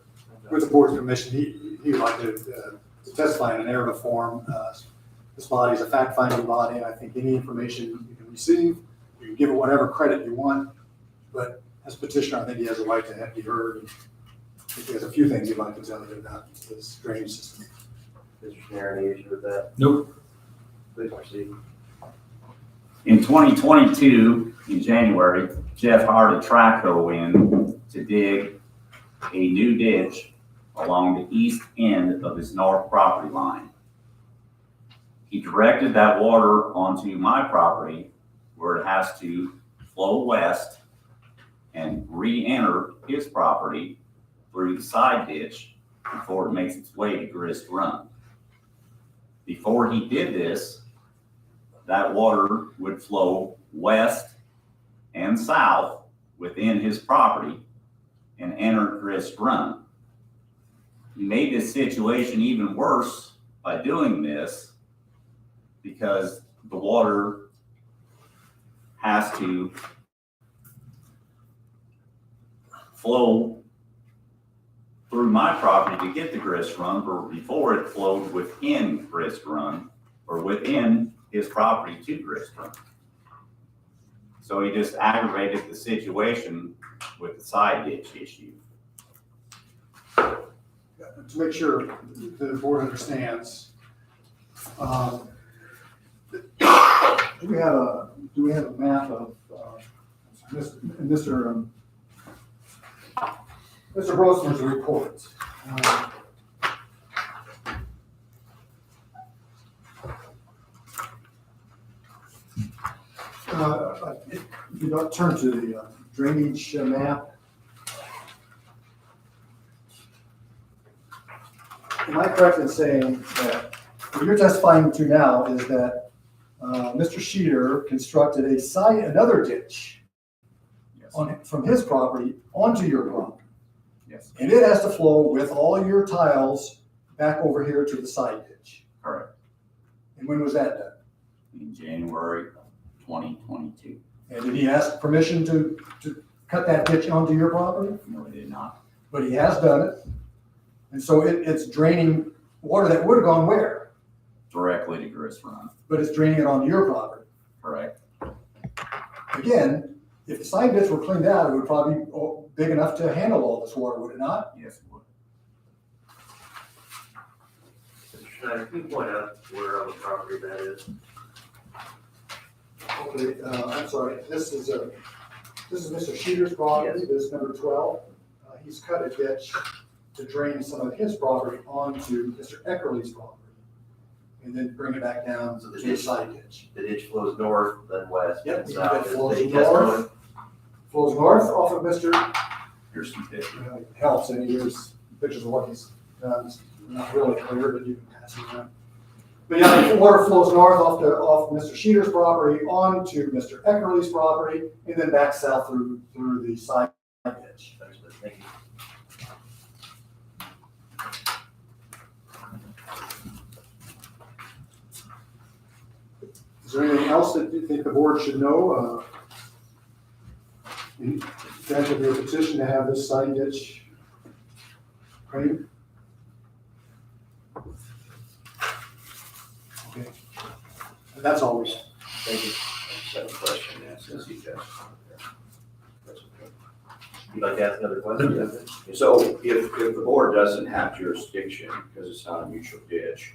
with the board's permission, he would like to testify in a narrative form. This body is a fact-finding body, and I think any information you can receive, you can give it whatever credit you want, but as petitioner, I think he has a right to be heard. And I think he has a few things he'd like to tell you about this drainage system. Mr. Schneider, any issue with that? Nope. Please proceed. In 2022, in January, Jeff hired a track hoe in to dig a new ditch along the east end of his north property line. He directed that water onto my property where it has to flow west and re-enter his property through the side ditch before it makes its way to Grist Run. Before he did this, that water would flow west and south within his property and enter Grist Run. He made this situation even worse by doing this because the water has to flow through my property to get to Grist Run, but before it flowed within Grist Run or within his property to Grist Run. So he just aggravated the situation with the side ditch issue. To make sure the board understands, do we have a map of Mr. Grossman's report? If you don't turn to the drainage map. Am I correct in saying that what you're testifying to now is that Mr. Sheeter constructed another ditch Yes. from his property onto your property? Yes. And it has to flow with all your tiles back over here to the side ditch. Correct. And when was that done? In January 2022. And did he ask permission to cut that ditch onto your property? No, it did not. But he has done it. And so it's draining water that would have gone where? Directly to Grist Run. But it's draining it onto your property. Correct. Again, if the side ditch were cleaned out, it would probably be big enough to handle all this water, would it not? Yes, it would. Mr. Schneider, can you point out where on the property that is? Okay, I'm sorry, this is Mr. Sheeter's property, this is number 12. He's cut a ditch to drain some of his property onto Mr. Eckerly's property, and then bring it back down So to the the ditch- side ditch. The ditch flows north, then west, Yep, then it south. flows Is the north. testimony? Flows north off of Mr. Here's some pictures. It helps, and here's pictures of what he's done. It's not really clear, but you can pass it around. But yeah, the water flows north off Mr. Sheeter's property onto Mr. Eckerly's property, and then back south through the side ditch. Understood. Thank you. Is there anything else that you think the board should know? In terms of your petition to have this side ditch cleaned? Okay. And that's all we have. Thank you. Second question, since he just. That's okay. You'd like to ask another question? So if the board doesn't have jurisdiction because it's not a mutual ditch,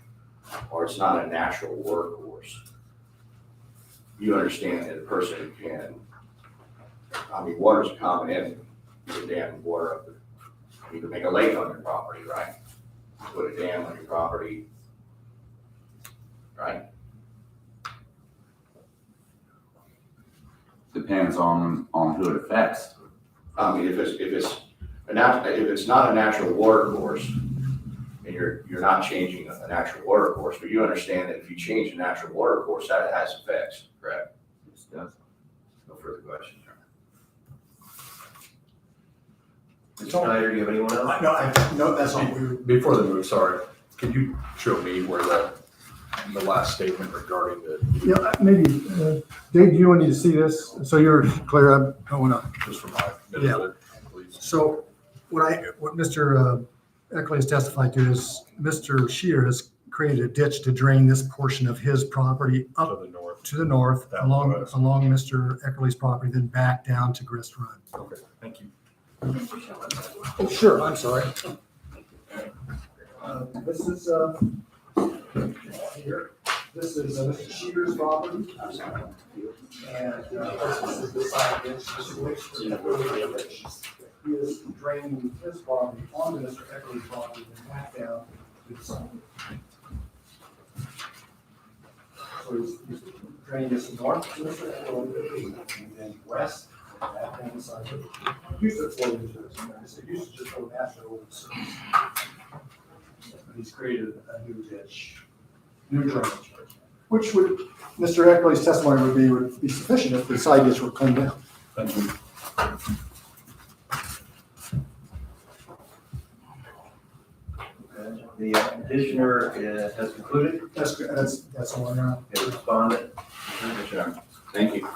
or it's not a natural workhorse, you understand that a person can, water's a common enemy. You can dam water up, you can make a lake on your property, right? Put a dam on your property, right? Depends on who it affects. I mean, if it's not a natural water course, and you're not changing a natural water course, but you understand that if you change a natural water course, that has effects, correct? Yes, it does. No further questions. Mr. Schneider, do you have anyone else? No, that's all we were. Before the move, sorry, could you show me where the last statement regarding the, Yeah, maybe, Dave, do you want me to see this? So you're clear, I want to. just for my benefit, please? So what Mr. Eckley has testified to is Mr. Shear has created a ditch to drain this portion of his property To up the north. to the north, That along was- Mr. Eckley's property, then back down to Grist Run. Okay, thank you. Oh, sure, I'm sorry. This is, here, this is Mr. Shear's property. And this is the side ditch, which he is draining his property onto Mr. Eckley's property and back down to the side. So he's draining this north to Mr. Eckley and then west, back down the side. Used to flow into this, it used to just go naturally over the surface. But he's created a new ditch, new drainage, which would, Mr. Eckley's testimony would be sufficient if the side ditch were cleaned out. Thank you. The petitioner has concluded. That's all I got. Okay, respondent. Thank you.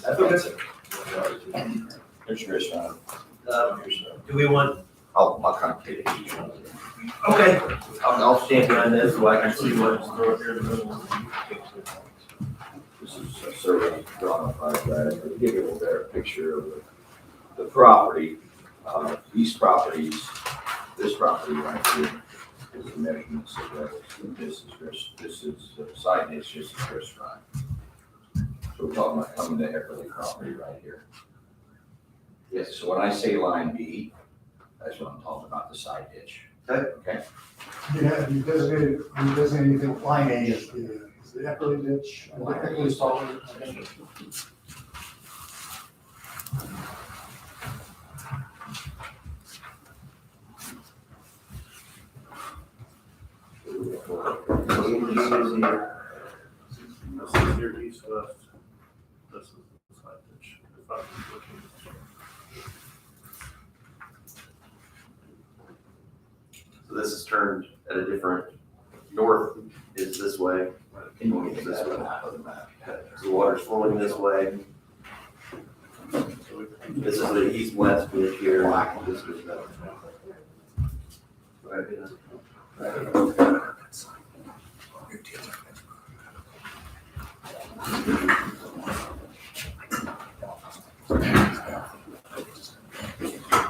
That's okay. There's your restaurant. Do we want, I'll kind of take it each one. okay, I'll stand behind this so I can see what's thrown here in the middle. This is a survey drawn up by Brad, to give you a little better picture of the property. These properties, this property right here is the measurements of that. This is the side ditch, this is Chris Ryan. So we're talking about coming to Eckerly property right here. Yes, so when I say line B, that's what I'm talking about, the side ditch. Okay? You designated anything, line A is the Eckley ditch, Eckley's property. This is your east west. This is the side ditch. If I was looking. So this is turned at a different, north is this way. Can you get that on the map? The water's flowing this way. This is the east-west ditch here. This is the. Right, yeah.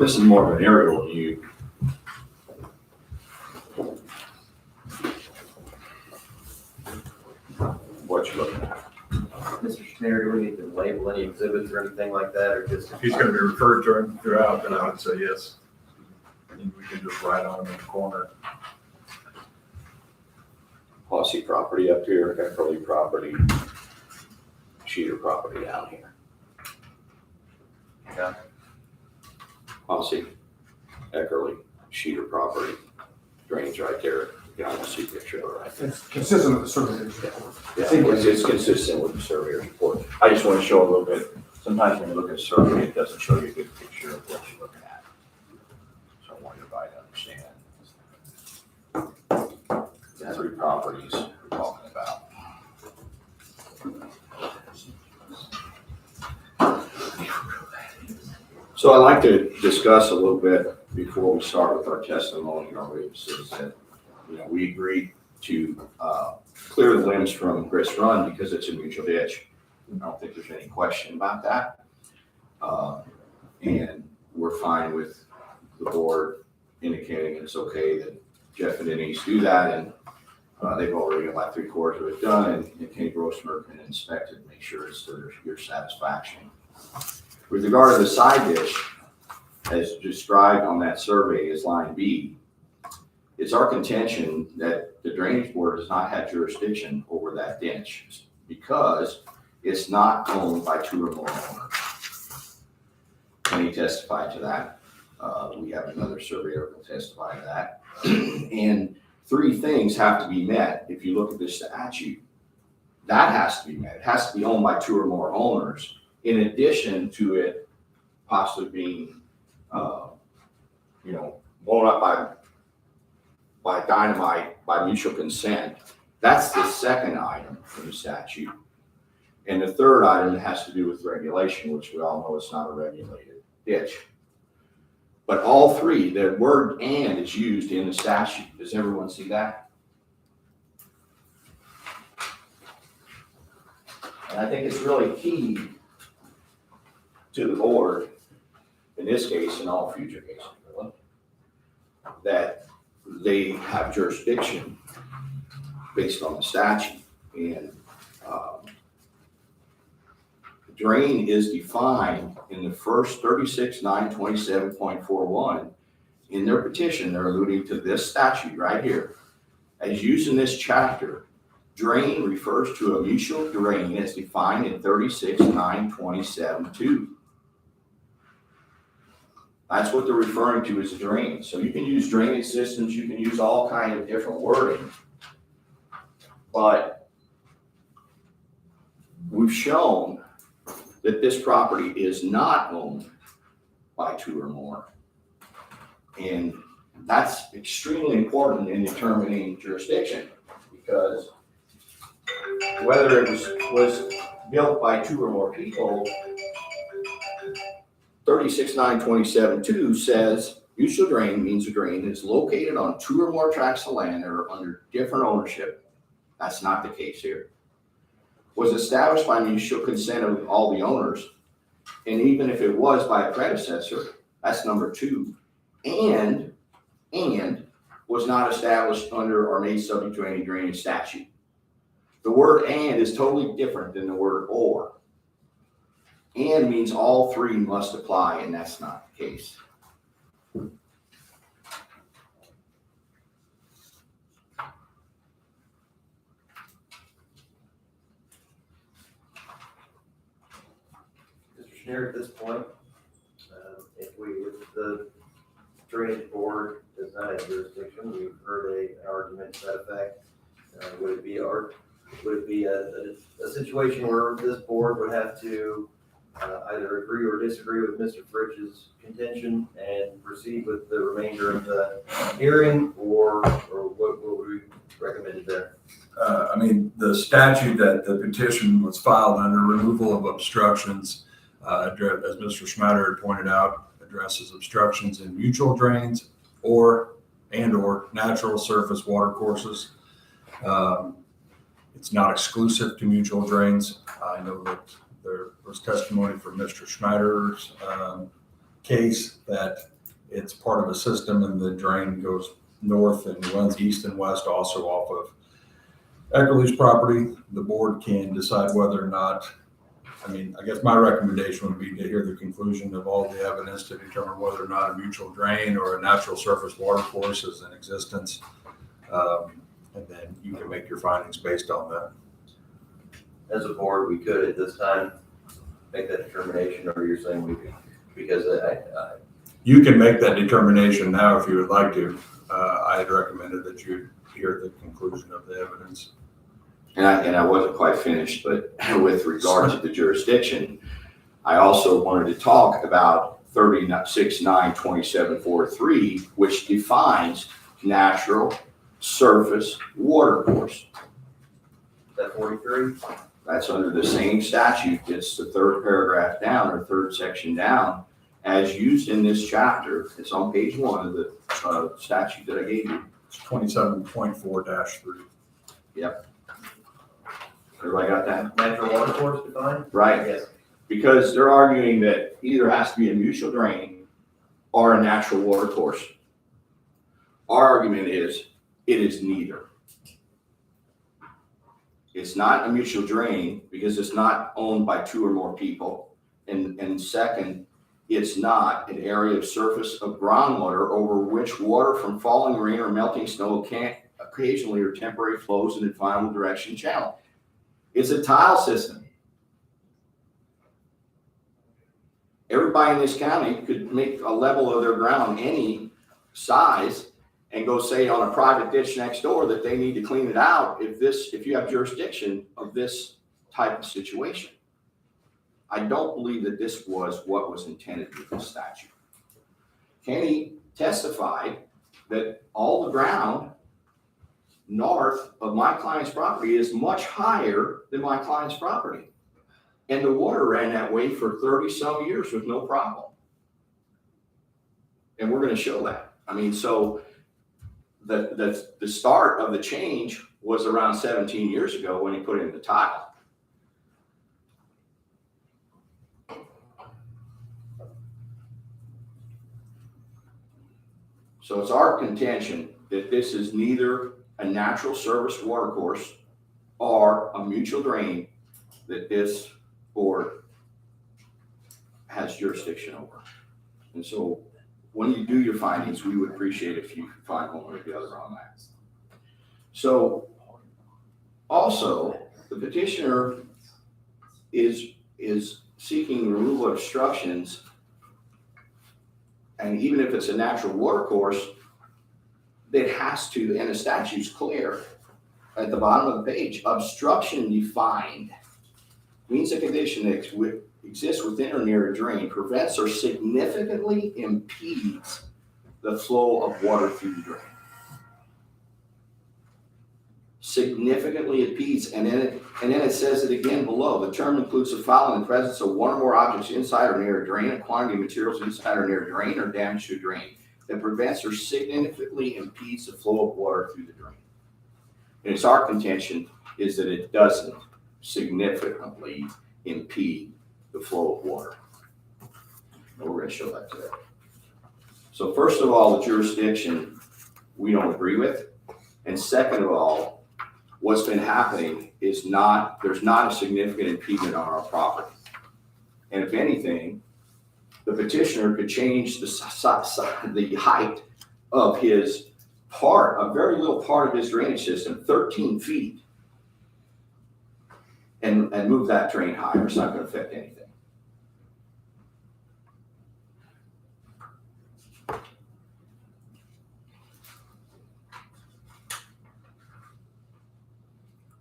This is more of an aerial view. What you're looking at. Mr. Schneider, do we need to label any exhibits or anything like that, or just? If he's gonna be referred to him throughout, then I would say yes. And we can just write on him in the corner. Posse property up here, Eckerly property, Sheeter property down here. Yeah. Posse, Eckerly, Sheeter property, drainage right there. You can almost see a picture of it right there. It's consistent with the surveyor's report. Yeah, it's consistent with the surveyor's report. I just want to show a little bit, sometimes when you look at a survey, it doesn't show you a good picture of what you're looking at. So I want everybody to understand. The three properties we're talking about. So I'd like to discuss a little bit before we start with our testimony and our witnesses that, we agreed to clear the limbs from Grist Run because it's a mutual ditch. I don't think there's any question about that. And we're fine with the board indicating it's okay that Jeff and Denise do that, and they've already got like 3/4 of it done, and Kenny Grossmer can inspect it and make sure it's to your satisfaction. With regard to the side ditch, as described on that survey as line B, it's our contention that the drainage board does not have jurisdiction over that ditch because it's not owned by 2 or more owners. Kenny testified to that. We have another surveyor who will testify to that. And 3 things have to be met. If you look at the statute, that has to be met. It has to be owned by 2 or more owners, in addition to it possibly being, blown up by dynamite by mutual consent. That's the second item in the statute. And the third item has to do with regulation, which we all know is not a regulated ditch. But all 3, the word "and" is used in the statute. Does everyone see that? And I think it's really key to the board, in this case and all future cases, really, that they have jurisdiction based on the statute. And drain is defined in the first 36.927.41. In their petition, they're alluding to this statute right here. As used in this chapter, drain refers to a mutual drain as defined in 36.927.2. That's what they're referring to as a drain. So you can use drainage systems, you can use all kinds of different wording. But we've shown that this property is not owned by 2 or more. And that's extremely important in determining jurisdiction, because whether it was built by 2 or more people, 36.927.2 says mutual drain means a drain is located on 2 or more tracts of land that are under different ownership. That's not the case here. Was established by mutual consent of all the owners, and even if it was by a predecessor, that's number 2, and was not established under or made subject to any drainage statute. The word "and" is totally different than the word "or." And means all 3 must apply, and that's not the case. Mr. Schneer, at this point, if the drainage board does not have jurisdiction, we've heard an argument to that effect. Would it be a situation where this board would have to either agree or disagree with Mr. Fritch's contention and proceed with the remainder of the hearing, or what would we recommend there? The statute that the petition was filed under, removal of obstructions, as Mr. Schmatter had pointed out, addresses obstructions in mutual drains or natural surface water courses. It's not exclusive to mutual drains. I know that there was testimony from Mr. Schmatter's case that it's part of a system, and the drain goes north and runs east and west also off of Eckerly's property. The board can decide whether or not, I guess my recommendation would be to hear the conclusion of all the evidence to determine whether or not a mutual drain or a natural surface water course is in existence. And then you can make your findings based on that. As a board, we could at this time make that determination, or you're saying we could, because You can make that determination now if you would like to. I had recommended that you hear the conclusion of the evidence. And I wasn't quite finished, but with regard to the jurisdiction, I also wanted to talk about 36.927.43, which defines natural surface water course. that 43? That's under the same statute. It's the 3rd paragraph down, or 3rd section down, as used in this chapter. It's on page 1 of the statute that I gave you. It's 27.4-3. Yep. Everybody got that? Natural water course defined? Right. Yes. Because they're arguing that either has to be a mutual drain or a natural water course. Our argument is, it is neither. It's not a mutual drain because it's not owned by two or more people. And second, it's not an area of surface of groundwater over which water from falling rain or melting snow can occasionally or temporarily flows in a final direction channel. It's a tile system. Everybody in this county could make a level of their ground any size and go say on a private ditch next door that they need to clean it out if you have jurisdiction of this type of situation. I don't believe that this was what was intended with this statute. Kenny testified that all the ground north of my client's property is much higher than my client's property. And the water ran that way for 30-some years with no problem. And we're going to show that. I mean, so the start of the change was around 17 years ago when he put in the tile. So it's our contention that this is neither a natural service watercourse or a mutual drain that this board has jurisdiction over. And so when you do your findings, we would appreciate if you could find one or the other on that. So also, the petitioner is seeking removal of obstructions, and even if it's a natural watercourse, it has to, and the statute's clear at the bottom of the page, obstruction defined means a condition that exists within or near a drain, prevents or significantly impedes the flow of water through the drain. Significantly impedes, and then it says it again below. The term includes the following: the presence of one or more objects inside or near a drain, a quantity of materials inside or near a drain, or damage to a drain that prevents or significantly impedes the flow of water through the drain. And it's our contention is that it doesn't significantly impede the flow of water. And we're going to show that today. So first of all, the jurisdiction we don't agree with. And second of all, what's been happening is there's not a significant impediment on our property. And if anything, the petitioner could change the height of his part, a very little part of his drainage system, 13 feet, and move that drain higher. It's not going to affect anything.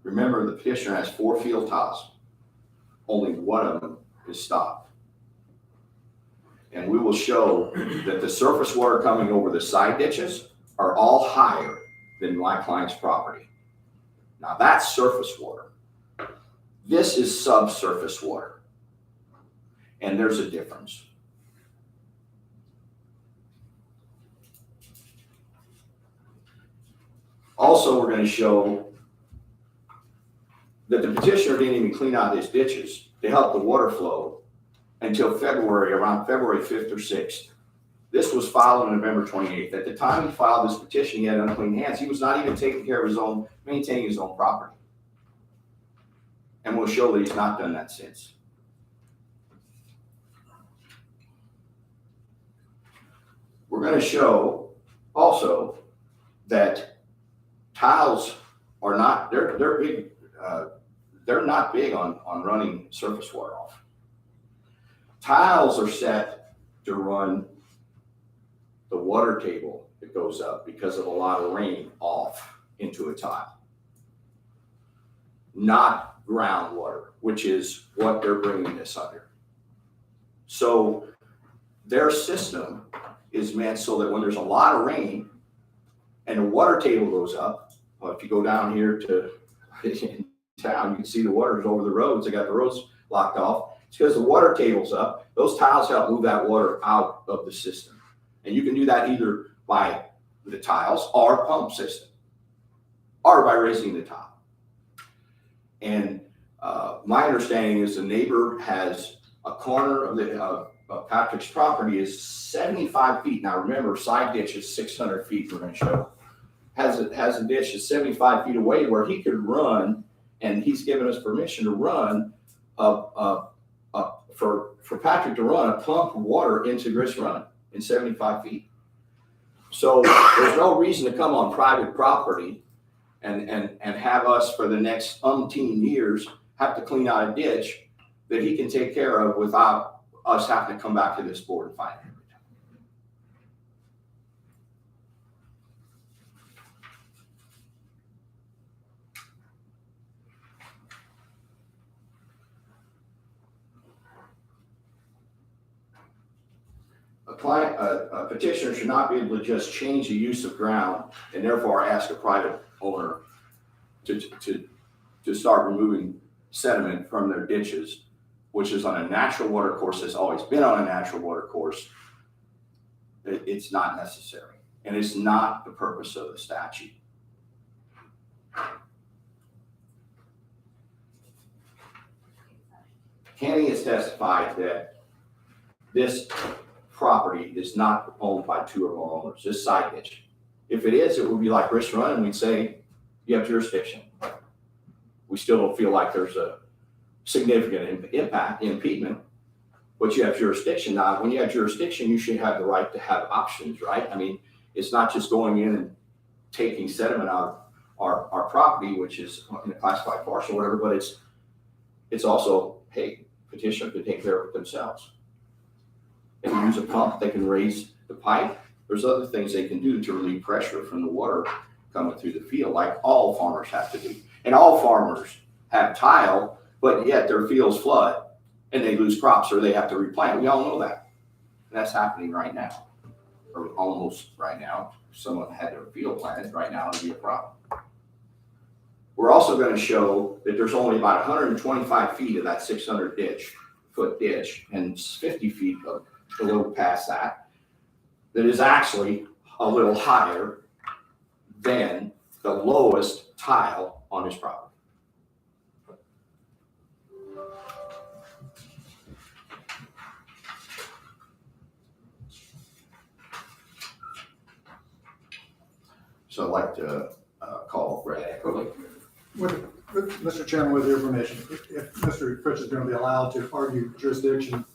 Remember, the petitioner has 4 field tiles. Only one of them is stopped. And we will show that the surface water coming over the side ditches are all higher than my client's property. Now that's surface water. This is subsurface water. And there's a difference. Also, we're going to show that the petitioner didn't even clean out his ditches to help the water flow until around February 5th or 6th. This was filed on November 28th. At the time he filed this petition, he had unclean hands. He was not even taking care of maintaining his own property. And we'll show that he's not done that since. We're going to show also that tiles are not, they're big, they're not big on running surface water off. Tiles are set to run the water table that goes up because of a lot of rain off into a tile. Not groundwater, which is what they're bringing this under. So their system is meant so that when there's a lot of rain and the water table goes up, well, if you go down here to town, you can see the water's over the roads. They got the roads blocked off. It's because the water table's up. Those tiles help move that water out of the system. And you can do that either by the tiles or pump system or by raising the tile. And my understanding is the neighbor has a corner of Patrick's property is 75 feet. Now remember, side ditch is 600 feet, we're gonna show. Has a ditch that's 75 feet away where he could run, and he's given us permission to run for Patrick to run a pump of water into Grist Run in 75 feet. So there's no reason to come on private property and have us for the next umpteen years have to clean out a ditch that he can take care of without us having to come back to this board and find it. A petitioner should not be able to just change the use of ground and therefore ask a private owner to start removing sediment from their ditches, which is on a natural water course, has always been on a natural water course. It's not necessary, and it's not the purpose of the statute. Kenny has testified that this property is not owned by two or more owners, this side ditch. If it is, it would be like Grist Run, and we'd say, you have jurisdiction. We still don't feel like there's a significant impediment, but you have jurisdiction. Now, when you have jurisdiction, you should have the right to have options, right? I mean, it's not just going in and taking sediment out of our property, which is in a classified parcel or whatever, but it's also, hey, petitioner can take care of it themselves. They can use a pump, they can raise the pipe. There's other things they can do to relieve pressure from the water coming through the field, like all farmers have to do. And all farmers have tile, but yet their fields flood and they lose crops or they have to replant. We all know that. And that's happening right now, or almost right now. If someone had their field planted right now, it'd be a problem. We're also going to show that there's only about 125 feet of that 600-foot ditch and 50 feet of a little past that is actually a little higher than the lowest tile on his property. So I'd like to call Brad Eckerly. Mr. Chairman, with your permission, if Mr. Fritsch is going to be allowed to argue jurisdiction,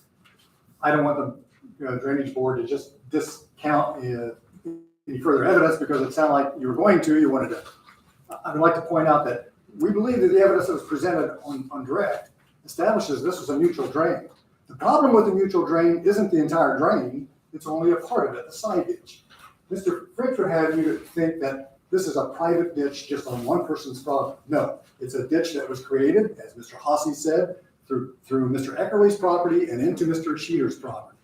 I don't want the Drainage Board to just discount any further evidence because it sounded like you were going to, you wanted to. I would like to point out that we believe that the evidence that was presented on direct establishes this was a mutual drain. The problem with the mutual drain isn't the entire drain, it's only a part of it, the side ditch. Mr. Fritsch would have you to think that this is a private ditch just on one person's property. No, it's a ditch that was created, as Mr. Hasse said, through Mr. Eckerly's property and into Mr. Sheeter's property.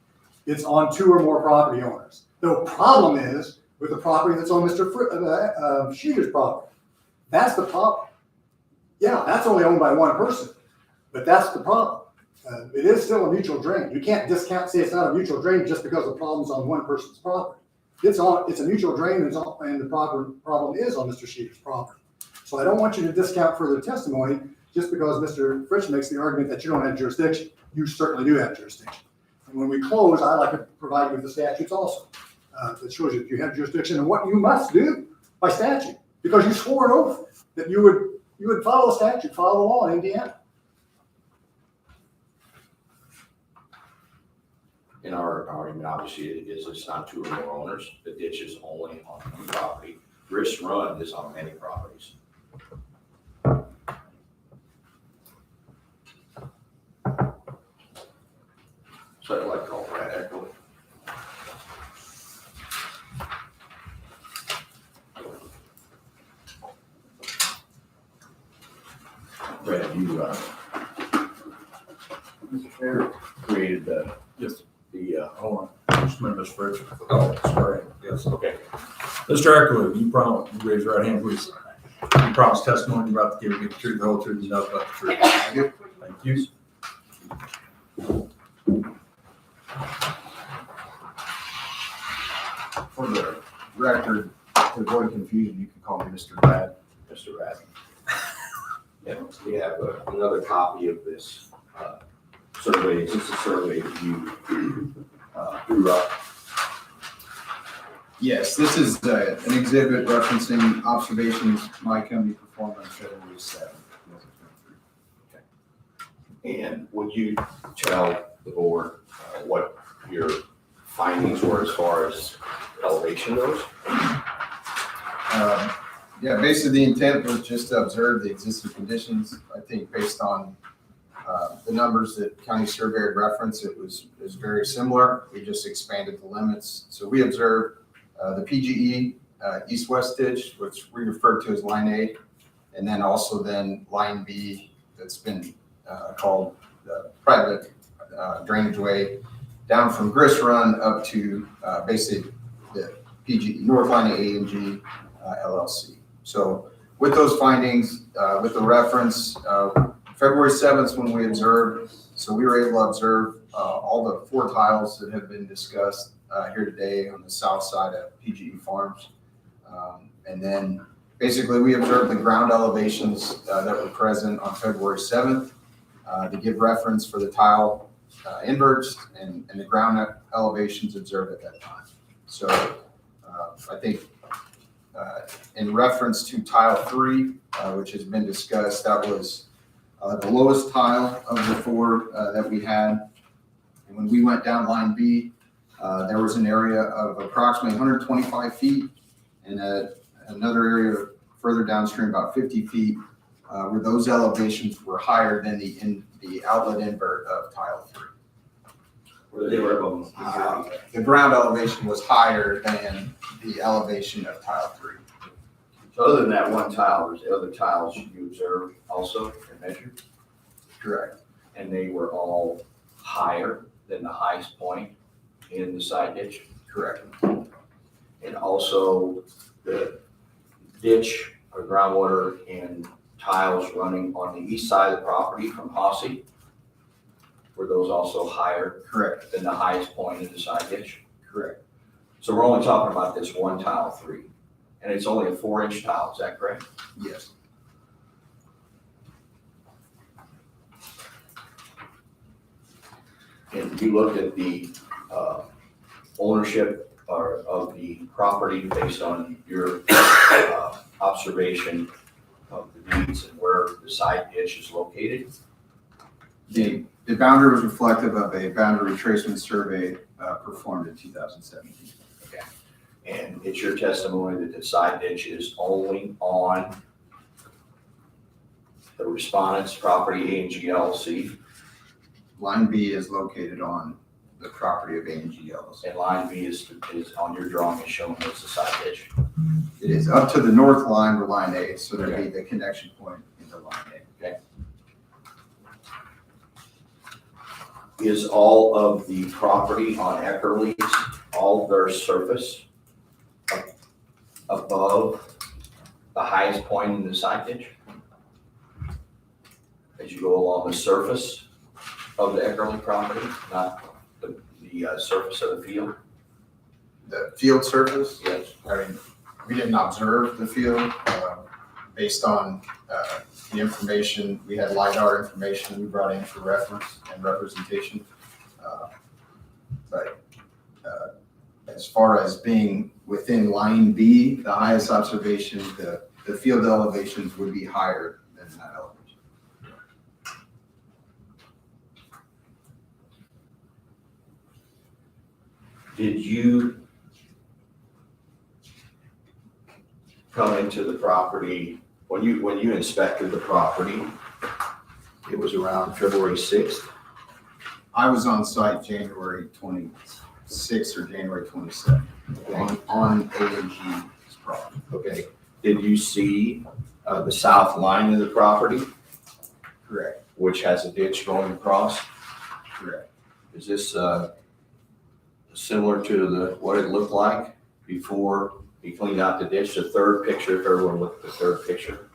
It's on two or more property owners. The problem is with the property that's on Mr. Sheeter's property. That's the problem. Yeah, that's only owned by one person, but that's the problem. It is still a mutual drain. You can't discount, say it's not a mutual drain just because the problem's on one person's property. It's a mutual drain and the problem is on Mr. Sheeter's property. So I don't want you to discount further testimony just because Mr. Fritsch makes the argument that you don't have jurisdiction. You certainly do have jurisdiction. And when we close, I like to provide you with the statutes also that shows you that you have jurisdiction and what you must do by statute, because you swore an oath that you would follow the statute, follow the law in Indiana. In our argument, obviously, it's not two or more owners. The ditch is only on one property. Grist Run is on many properties. So I'd like to call Brad Eckerly. Brad, you Mr. Chair. created the Hold on, just a minute, Mr. Fritsch. Oh, sorry, yes. okay. Mr. Eckerly, you promise, you raise your right hand, please. You promise testimony you're about to give, the truth, the whole truth, and nothing but the truth. Thank you. For the record, to avoid confusion, you can call me Mr. Brad. Mr. Radden. Yeah, we have another copy of this survey, is this a survey that you drew up? Yes, this is an exhibit referencing observations my company performed on February 7th. And would you tell the board what your findings were as far as elevation goes? Yeah, basically the intent was just to observe the existing conditions. I think based on the numbers that county surveyor referenced, it was very similar. We just expanded the limits. So we observed the PGE east-west ditch, which we refer to as line A, and then also then line B that's been called the private drainage way down from Grist Run up to basically the PGE, North Line of A and G LLC. So with those findings, with the reference, February 7th when we observed, so we were able to observe all the 4 tiles that have been discussed here today on the south side of PGE Farms. And then basically we observed the ground elevations that were present on February 7th to give reference for the tile inverts and the ground elevations observed at that time. So I think in reference to tile 3, which has been discussed, that was the lowest tile of the 4 that we had. And when we went down line B, there was an area of approximately 125 feet and another area further downstream about 50 feet where those elevations were higher than the outlet invert of tile 3. Where they were The ground elevation was higher than the elevation of tile 3. So other than that one tile, there's other tiles you observed also and measured, Correct. and they were all higher than the highest point in the side ditch? Correct. And also the ditch or groundwater and tiles running on the east side of the property from Hossey, were those also higher Correct. than the highest point in the side ditch? Correct. So we're only talking about this one tile 3, and it's only a 4-inch tile, is that correct? Yes. And you looked at the ownership of the property based on your observation of the needs and where the side ditch is located? The boundary was reflective of a boundary retracement survey performed in 2017. And it's your testimony that the side ditch is only on the respondent's property, A&G LLC, Line B is located on the property of A&G LLC. and line B is on your drawing is shown as the side ditch. It is up to the north line or line A, so there'd be the connection point into line A. Is all of the property on Eckerly's, all their surface above the highest point in the side ditch? As you go along the surface of the Eckerly property, not the surface of the field? The field surface, Yes. I mean, we didn't observe the field based on the information. We had LiDAR information we brought in for reference and representation. But as far as being within line B, the highest observation, the field elevations would be higher than that elevation. Did you come into the property, when you inspected the property, it was around February 6th? I was on site January 26th or January 27th on A&G's property. Okay. Did you see the south line of the property, Correct, which has a ditch going across? correct. Is this similar to what it looked like before he cleaned out the ditch? The third picture, if everyone looked at the third picture.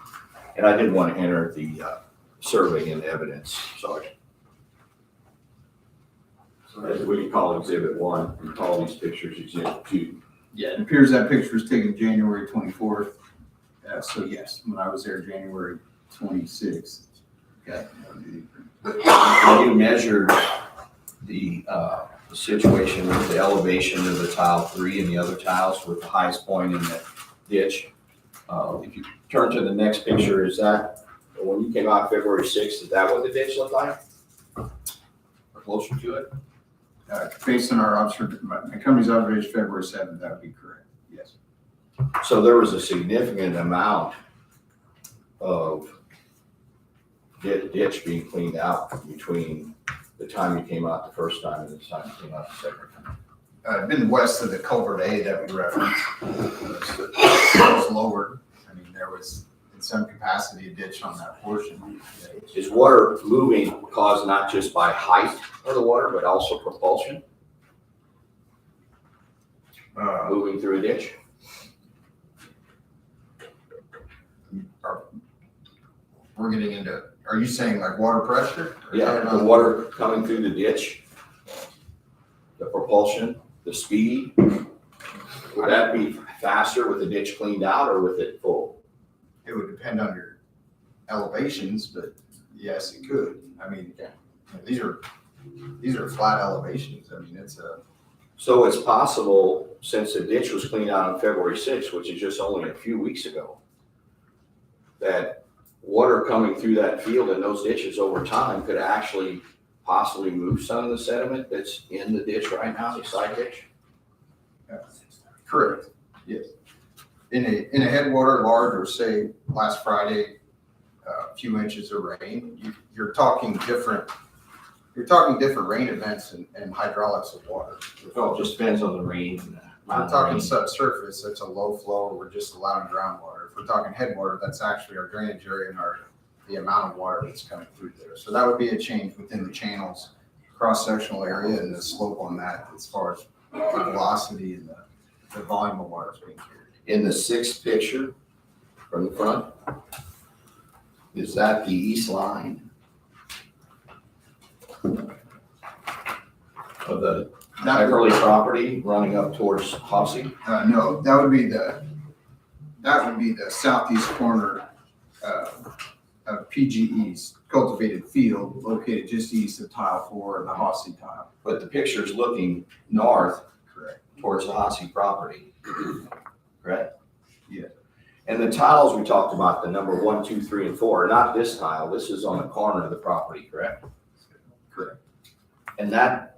And I didn't want to enter the survey into evidence, sorry. As we can call exhibit 1, and call these pictures exhibit 2. Yeah, it appears that picture was taken January 24th. So yes, when I was there January 26th. When you measured the situation with the elevation of the tile 3 and the other tiles with the highest point in the ditch, if you turn to the next picture, is that, when you came out February 6th, is that what the ditch looked like? Or closer to it? Based on our observation, my company's observation February 7th, that would be correct, yes. So there was a significant amount of ditch being cleaned out between the time you came out the first time and the time you came out the second time. Been west of the culvert A that we referenced, was lower. I mean, there was in some capacity a ditch on that portion. Is water moving caused not just by height of the water, but also propulsion moving through a ditch? We're getting into, are you saying like water pressure? Yeah, the water coming through the ditch, the propulsion, the speed. Would that be faster with the ditch cleaned out or with it full? It would depend on your elevations, but yes, it could. I mean, these are flat elevations. I mean, it's a. So it's possible, since the ditch was cleaned out on February 6th, which is just only a few weeks ago, that water coming through that field and those ditches over time could actually possibly move some of the sediment that's in the ditch right now, the side ditch? Correct, yes. In a headwater large, or say last Friday, a few inches of rain, you're talking different rain events and hydraulics of water. It just depends on the rain. If we're talking subsurface, that's a low flow, we're just allowing groundwater. If we're talking headwater, that's actually our drainage area and the amount of water that's coming through there. So that would be a change within the channels, cross-sectional area and the slope on that as far as the velocity and the volume of water that's being carried. In the 6th picture from the front, is that the east line of the Beverly property running up towards Hossy? No, that would be the southeast corner of PGE's cultivated field located just east of tile 4 and the Hossy tile. But the picture's looking north Correct. towards the Hossy property, correct? Yeah. And the tiles we talked about, the number 1, 2, 3, and 4, are not this tile. This is on the corner of the property, correct? Correct. And that,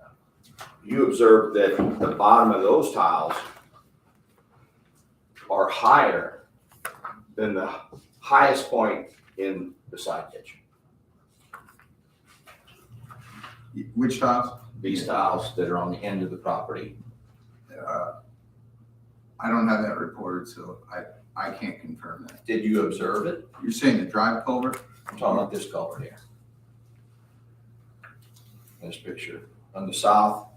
you observed that the bottom of those tiles are higher than the highest point in the side ditch. Which tiles? These tiles that are on the end of the property. I don't have that reported, so I can't confirm that. Did you observe it? You're saying the drive culvert? I'm talking about this culvert here. This picture, on the south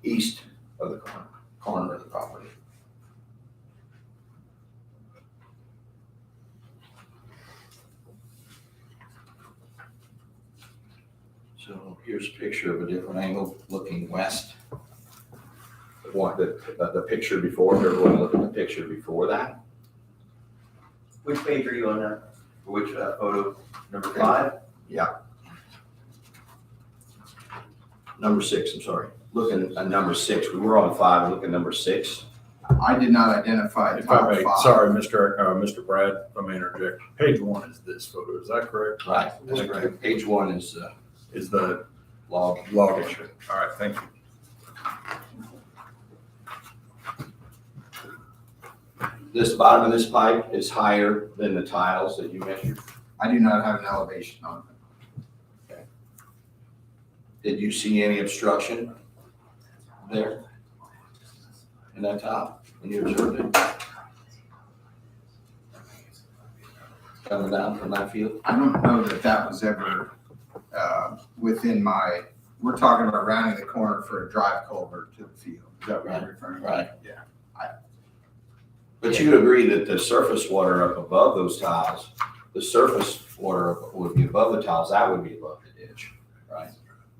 east of the corner of the property. So here's a picture of a different angle looking west. The picture before, everyone look at the picture before that. Which page are you on now? Which photo? Number 5? Number 6, I'm sorry. Looking at number 6, we were on 5, look at number 6. I did not identify If I tile may, 5. sorry, Mr. Brad, if I may interject. Page 1 is this photo, is that correct? Right. Page 1 is Is the log. log picture. All right, thank you. This bottom of this pipe is higher than the tiles that you measured. I do not have an elevation on it. Did you see any obstruction there in that tile when you observed it? Coming down from that field? I don't know that was ever within we're talking about rounding the corner for a drive culvert to the field. Is that what you're referring to? Right. Yeah. But you'd agree that the surface water up above those tiles, the surface water would be above the tiles, that would be above the ditch, right?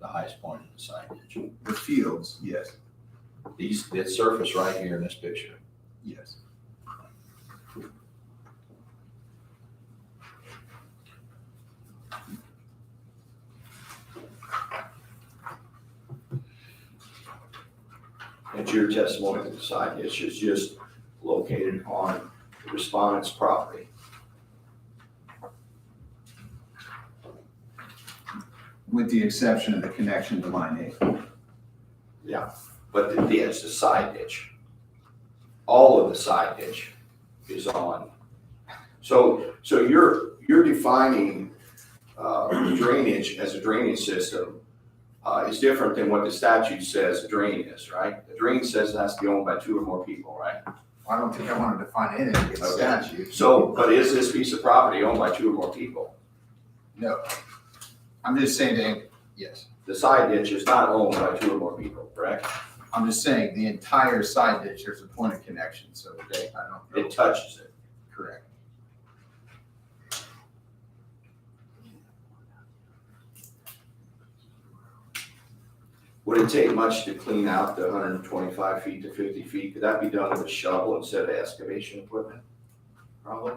The highest point of the side ditch. The fields, yes, This surface right here in this picture. yes. And your testimony that the side ditch is just located on the respondent's property. With the exception of the connection to line 8. Yeah, but the ditch, the side ditch, all of the side ditch is on. So you're defining drainage as a drainage system is different than what the statute says a drain is, right? The drain says it has to be owned by 2 or more people, right? I don't think I want to define anything in the statute. So, but is this piece of property owned by 2 or more people? No. I'm just saying, Dan, yes. The side ditch is not owned by 2 or more people, correct? I'm just saying the entire side ditch, there's a point of connection, so I don't know. It touches it. Correct. Would it take much to clean out the 125 feet to 50 feet? Could that be done with a shovel instead of excavation equipment? Probably.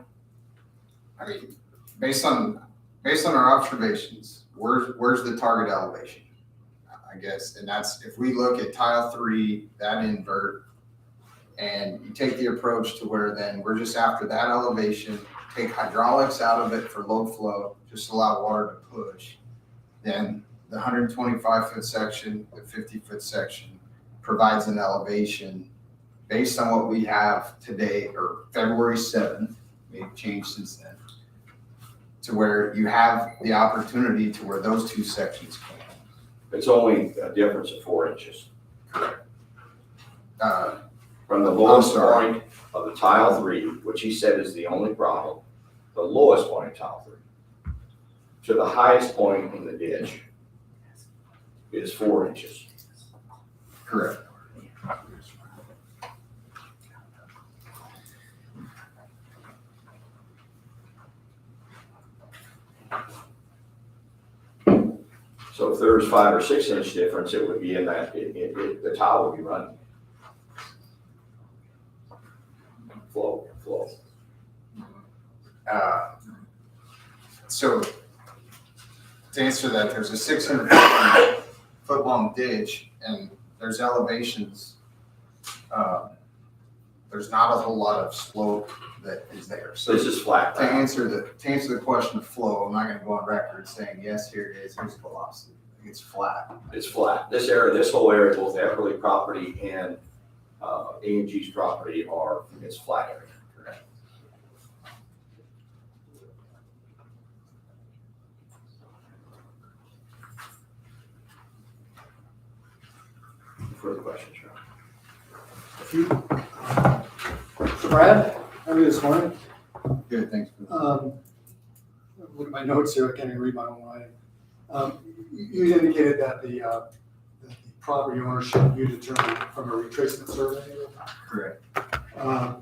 I mean, based on our observations, where's the target elevation? I guess, and that's, if we look at tile 3, that invert, and you take the approach to where then we're just after that elevation, take hydraulics out of it for low flow, just allow water to push, then the 125-foot section, the 50-foot section provides an elevation based on what we have today, or February 7th, may have changed since then, to where you have the opportunity to where those 2 sections can. It's only a difference of 4 inches. From the lowest point of the tile 3, which he said is the only problem, the lowest point of tile 3, to the highest point in the ditch is 4 inches. Correct. So if there's 5 or 6 inch difference, it would be in that, the tile would be running. Flow. So to answer that, there's a 600-foot long ditch, and there's elevations. There's not a whole lot of slope that is there. So This is flat to ground. answer the question of flow, I'm not going to go on record saying yes, here it is. Here's the velocity. It's flat. It's flat. This area, this whole area, both Epperly property and A&G's property it's flat area. Correct. Further questions, Sean? So Brad, how are you this morning? Good, thanks. Look at my notes here, I can't even read my own writing. You indicated that the property ownership you determined from a retracement survey. Correct. But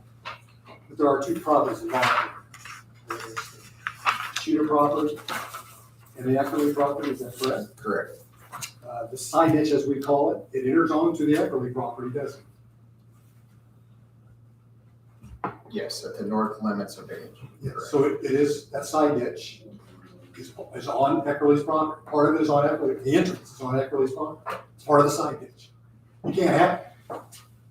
there are 2 properties involved. There's the Cheater property and the Eckerly property, is that correct? Correct. The side ditch, as we call it, it enters onto the Eckerly property, doesn't it? Yes, at the north limits of age. Yes, so it is, that side ditch is on Eckerly's property. Part of it is on Eckerly, the entrance is on Eckerly's property. It's part of the side ditch. You can't have,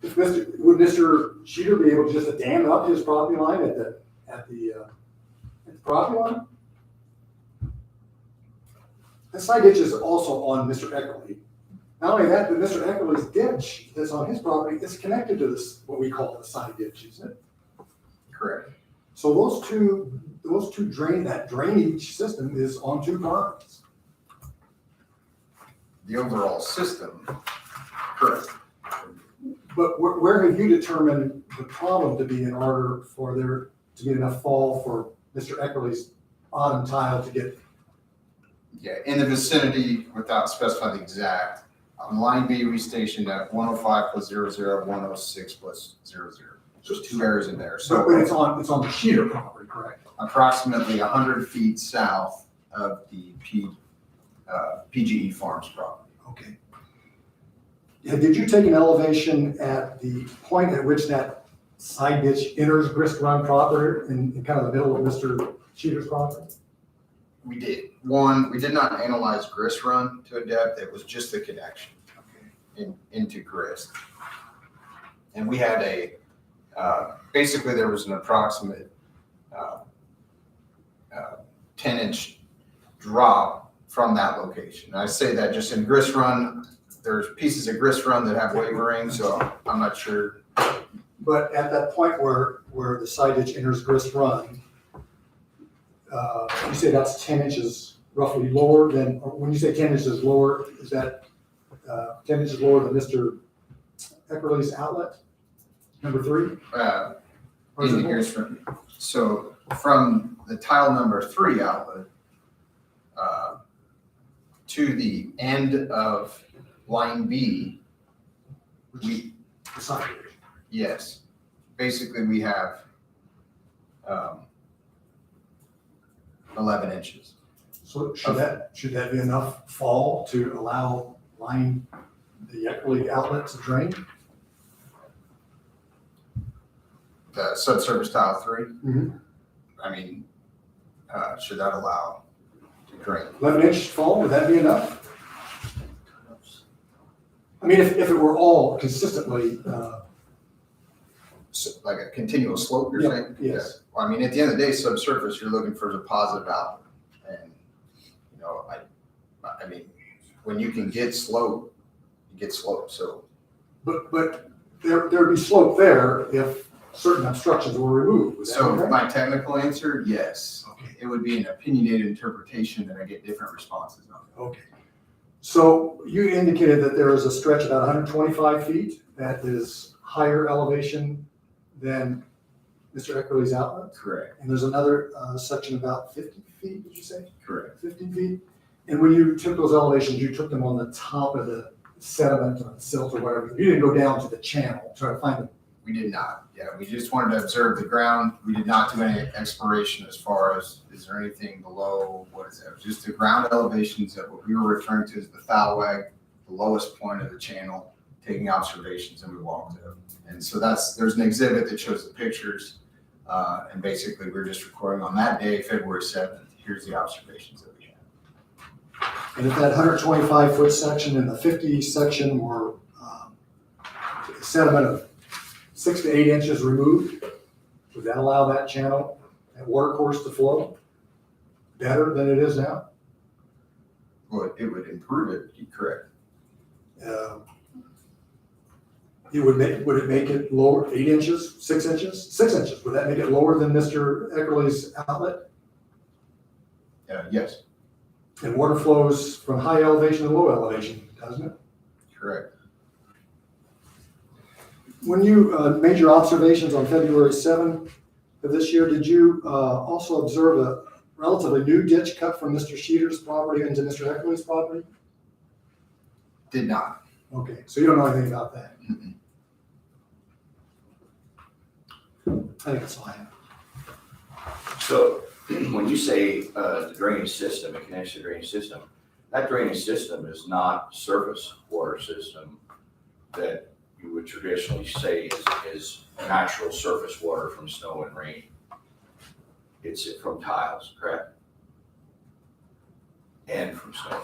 would Mr. Cheater be able to just dam up his property line at the property line? The side ditch is also on Mr. Eckerly. Not only that, but Mr. Eckerly's ditch that's on his property is connected to this, what we call the side ditch, isn't it? Correct. So those two that drainage system is on 2 properties. The overall system. Correct. But where have you determined the problem to be in order for there to be enough fall for Mr. Eckerly's bottom tile to get? Yeah, in the vicinity, without specifying the exact, on line B, we stationed at 105 plus 00, 106 plus 00. There's 2 areas in there. So it's on the Cheater property, correct? Approximately 100 feet south of the PGE Farms property. Okay. Yeah, did you take an elevation at the point at which that side ditch enters Grist Run property in kind of the middle of Mr. Cheater's property? We did. One, we did not analyze Grist Run to a depth. It was just the connection into Grist. And we had basically there was an approximate 10-inch drop from that location. And I say that just in Grist Run, there's pieces of Grist Run that have wavering, so I'm not sure. But at that point where the side ditch enters Grist Run, you say that's 10 inches roughly lower than, or when you say 10 inches lower, is that 10 inches lower than Mr. Eckerly's outlet, number 3? Or is In it the more? Grist Run. So from the tile number 3 outlet to the end of line B, we, The side ditch. yes, basically we have 11 inches. So should that be enough fall to allow the Eckerly outlet to drain? The subsurface tile 3, Mhm. I mean, should that allow to drain? 11-inch fall, would that be enough? I mean, if it were all consistently, So, like a continual slope, you're Yeah, saying? yes. Well, I mean, at the end of the day, subsurface, you're looking for the positive outlet. And, you know, I mean, when you can get slope, you get slope, so. but there'd be slope there if certain obstructions were removed. Would that So be right? my technical answer, yes. Okay. It would be an opinionated interpretation that I get different responses on. Okay. So you indicated that there is a stretch about 125 feet that is higher elevation than Mr. Eckerly's outlet? Correct, And there's another section about 50 feet, did you say? correct. 50 feet? And when you took those elevations, you took them on the top of the sediment or the silt or whatever. You didn't go down to the channel, try to find them. We did not, yeah, we just wanted to observe the ground. We did not do any exploration as far as, is there anything below, what is that? It was just the ground elevations that what we were referring to as the foul wag, the lowest point of the channel, taking observations, and we walked it. And so there's an exhibit that shows the pictures, and basically we're just recording on that day, February 7th, here's the observations that we had. And if that 125-foot section and the 50 section were sediment of 6 to 8 inches removed, would that allow that channel, that water course to flow better than it is now? Well, it would improve it, you're correct. Would it make it lower, 8 inches, 6 inches? 6 inches, would that make it lower than Mr. Eckerly's outlet? Yes, And water flows from high elevation to low elevation, doesn't it? correct. When you made your observations on February 7th of this year, did you also observe a relatively new ditch cut from Mr. Sheeter's property into Mr. Eckerly's property? Did not. Okay, so you don't know anything about that? Mm-mm. I think that's all I have. So when you say the drainage system, it connects to the drainage system, that drainage system is not surface water system that you would traditionally say is natural surface water from snow and rain. It's from tiles, correct? And from snow.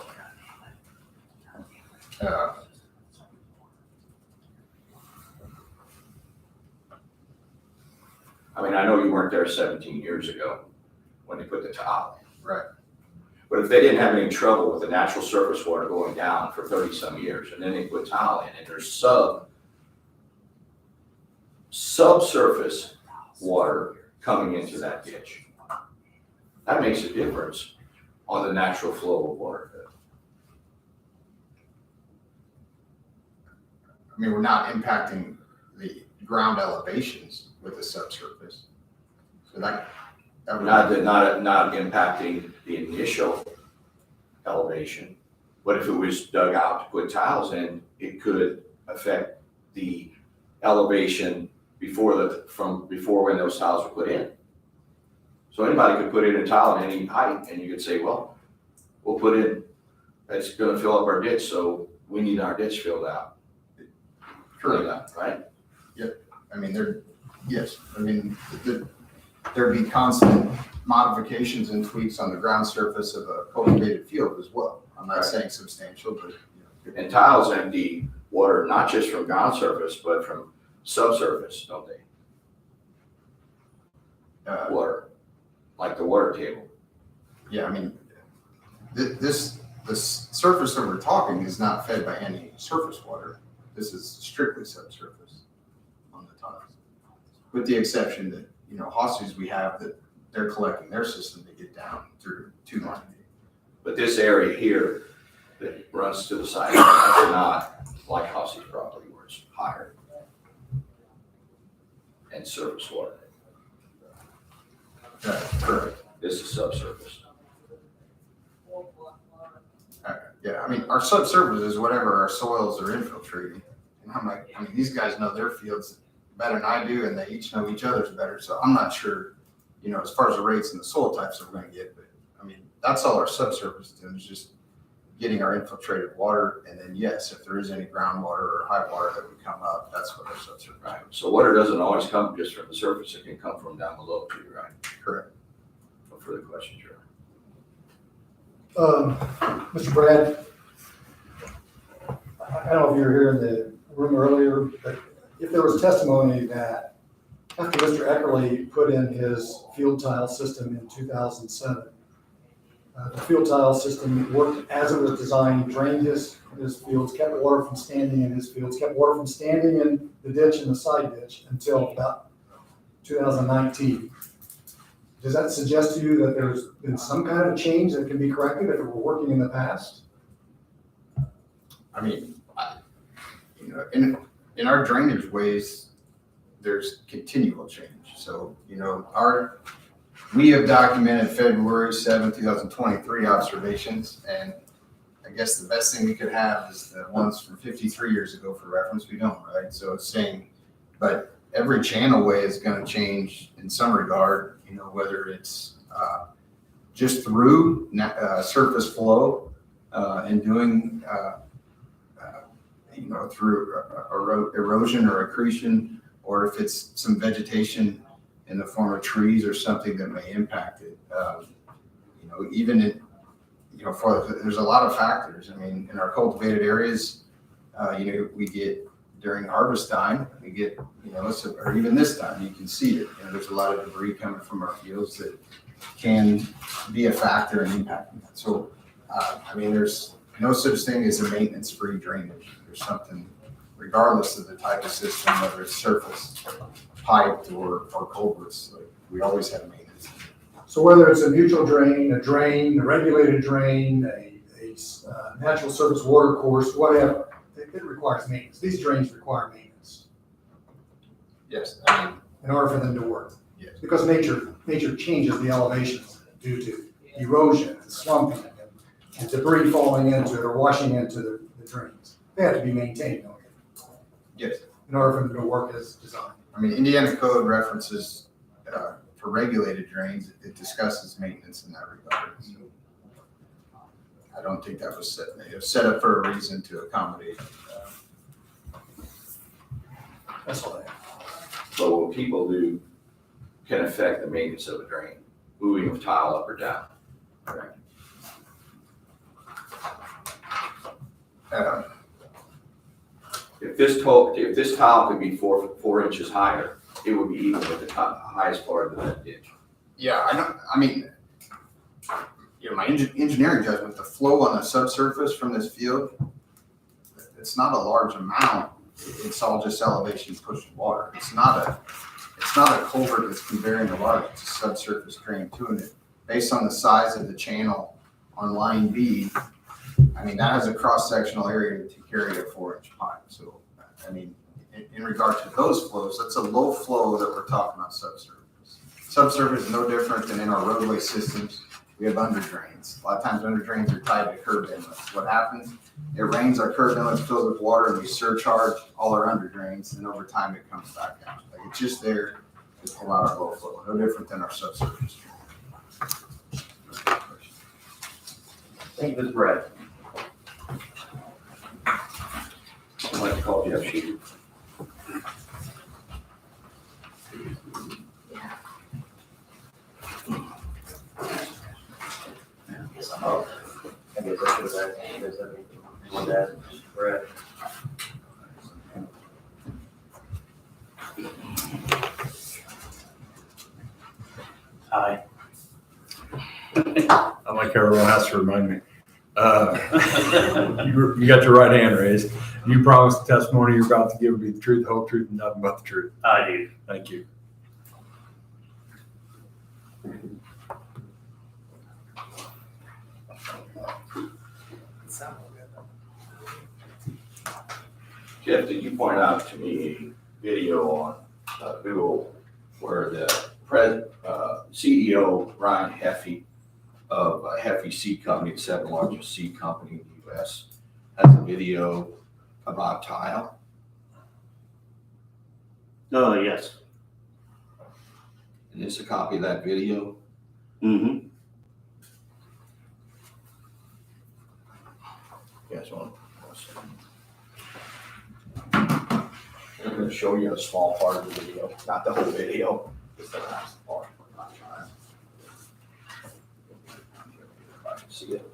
I mean, I know you weren't there 17 years ago when they put the tile in. Right. But if they didn't have any trouble with the natural surface water going down for 30-some years, and then they put tile in, and there's subsurface water coming into that ditch, that makes a difference on the natural flow of water. I mean, we're not impacting the ground elevations with the subsurface. So that would Not impacting the initial elevation, but if it was dug out to put tiles in, it could affect the elevation before when those tiles were put in. So anybody could put in a tile in any height, and you could say, well, we'll put in, it's gonna fill up our ditch, so we need our ditch filled out. Right? I mean, yes, I mean, there'd be constant modifications and tweaks on the ground surface of a cultivated field as well. I'm not Right. saying substantial, but, And tiles empty water, not just from ground surface, but from subsurface, don't they? Water, like the water table. Yeah, I mean, the surface that we're talking is not fed by any surface water. This is strictly subsurface on the tiles. With the exception that, Hosties we have that they're collecting their system to get down through to line. But this area here that runs to the side, that's not like Hossy's property where it's higher and surface water. Correct. This is subsurface. Yeah, I mean, our subsurface is whatever our soils are infiltrating. And I'm like, these guys know their fields better than I do, and they each know each other's better. So I'm not sure, as far as the rates and the soil types that we're going to get. But that's all our subsurface is, is just getting our infiltrated water. And then, yes, if there is any groundwater or high water that would come up, that's what our subsurface is. Right. So water doesn't always come just from the surface. It can come from down below too, right? Correct. No further questions, Your Mr. Brad, I don't know if you were here in the room earlier, but if there was testimony that after Mr. Eckerly put in his field tile system in 2007, the field tile system worked as it was designed, drained his fields, kept water from standing in his fields, kept water from standing in the ditch and the side ditch until about 2019. Does that suggest to you that there's been some kind of change that can be corrected if it were working in the past? In our drainage ways, there's continual change. So, we have documented February 7, 2023 observations, and I guess the best thing we could have is the ones from 53 years ago for reference. We don't, right? So it's saying, but every channel way is going to change in some regard, whether it's just through surface flow and doing, through erosion or accretion, or if it's some vegetation in the form of trees or something that may impact it. There's a lot of factors. In our cultivated areas, we get during harvest time, we get, or even this time, you can see it. There's a lot of debris coming from our fields that can be a factor in impacting that. So, there's no such thing as a maintenance-free drainage. There's something, regardless of the type of system, whether it's surface, piped, or culverts, we always have maintenance. So whether it's a neutral drain, a regulated drain, a natural surface water course, whatever, it requires maintenance. These drains require maintenance Yes, in order for them to work. Yes. Because nature changes the elevations due to erosion and slumping and debris falling into it or washing into the drains. They have to be maintained, don't they? Yes. In order for them to work as designed. Indiana code references for regulated drains, it discusses maintenance in that regard. So I don't think that was it was set up for a reason to accommodate. That's all I have. But what people do can affect the maintenance of a drain, moving of tile up or down. Correct. If this tile could be 4 inches higher, it would be even with the highest part of that ditch. Yeah, my engineering judgment, the flow on the subsurface from this field, it's not a large amount. It's all just elevation pushing water. It's not a culvert that's conveying the water. It's a subsurface drain to it. Based on the size of the channel on line B, that has a cross-sectional area to carry a 4-inch pipe. So, in regard to those flows, that's a low flow that we're talking about subsurface. Subsurface is no different than in our roadway systems. We have under drains. A lot of times under drains are tied to curb inlets. What happens? It rains, our curb inlets filled with water, and we surcharge all our under drains, and over time it comes back out. It's just there to pull out our low flow. No different than our subsurface. Thank you, Ms. Brad. I'd like to call Jeff Sheeter. Oh, I guess I should have asked you guys anything you wanted to ask Brad. I'm like everyone has to remind me. You got your right hand raised. You promise the testimony you're about to give will be the truth, the whole truth, and nothing but the truth. I do. Thank you. Jeff, did you point out to me a video on Google where the CEO, Ryan Heffy, of Heffy Seed Company, the 7th largest seed company in the US, has a video about tile? Oh, yes. And it's a copy of that video? Mm-hmm. Yes, one second. I'm gonna show you a small part of the video, not the whole video, just the last part. I'm trying. If I can see it.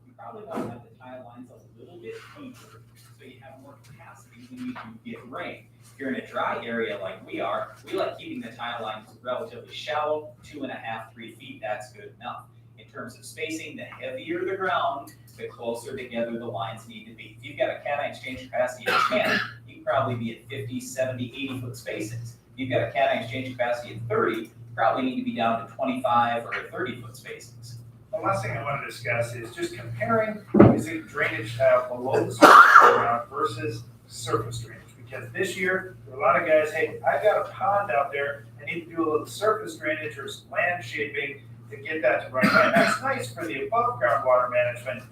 You probably want to have the tile lines a little bit deeper, so you have more capacity when you do get rain. If you're in a dry area like we are, we like keeping the tile lines relatively shallow, 2.5, 3 feet, that's good enough. In terms of spacing, the heavier the ground, the closer together the lines need to be. If you've got a cation exchange capacity of 10, you can probably be at 50, 70, 80 foot spacings. If you've got a cation exchange capacity of 30, you probably need to be down to 25 or 30 foot spacings. The last thing I want to discuss is just comparing using drainage below the surface ground versus surface drainage. Because this year, there are a lot of guys, hey, I've got a pond out there, I need to do a little surface drainage or some land shaping to get that to run. And that's nice for the above ground water management,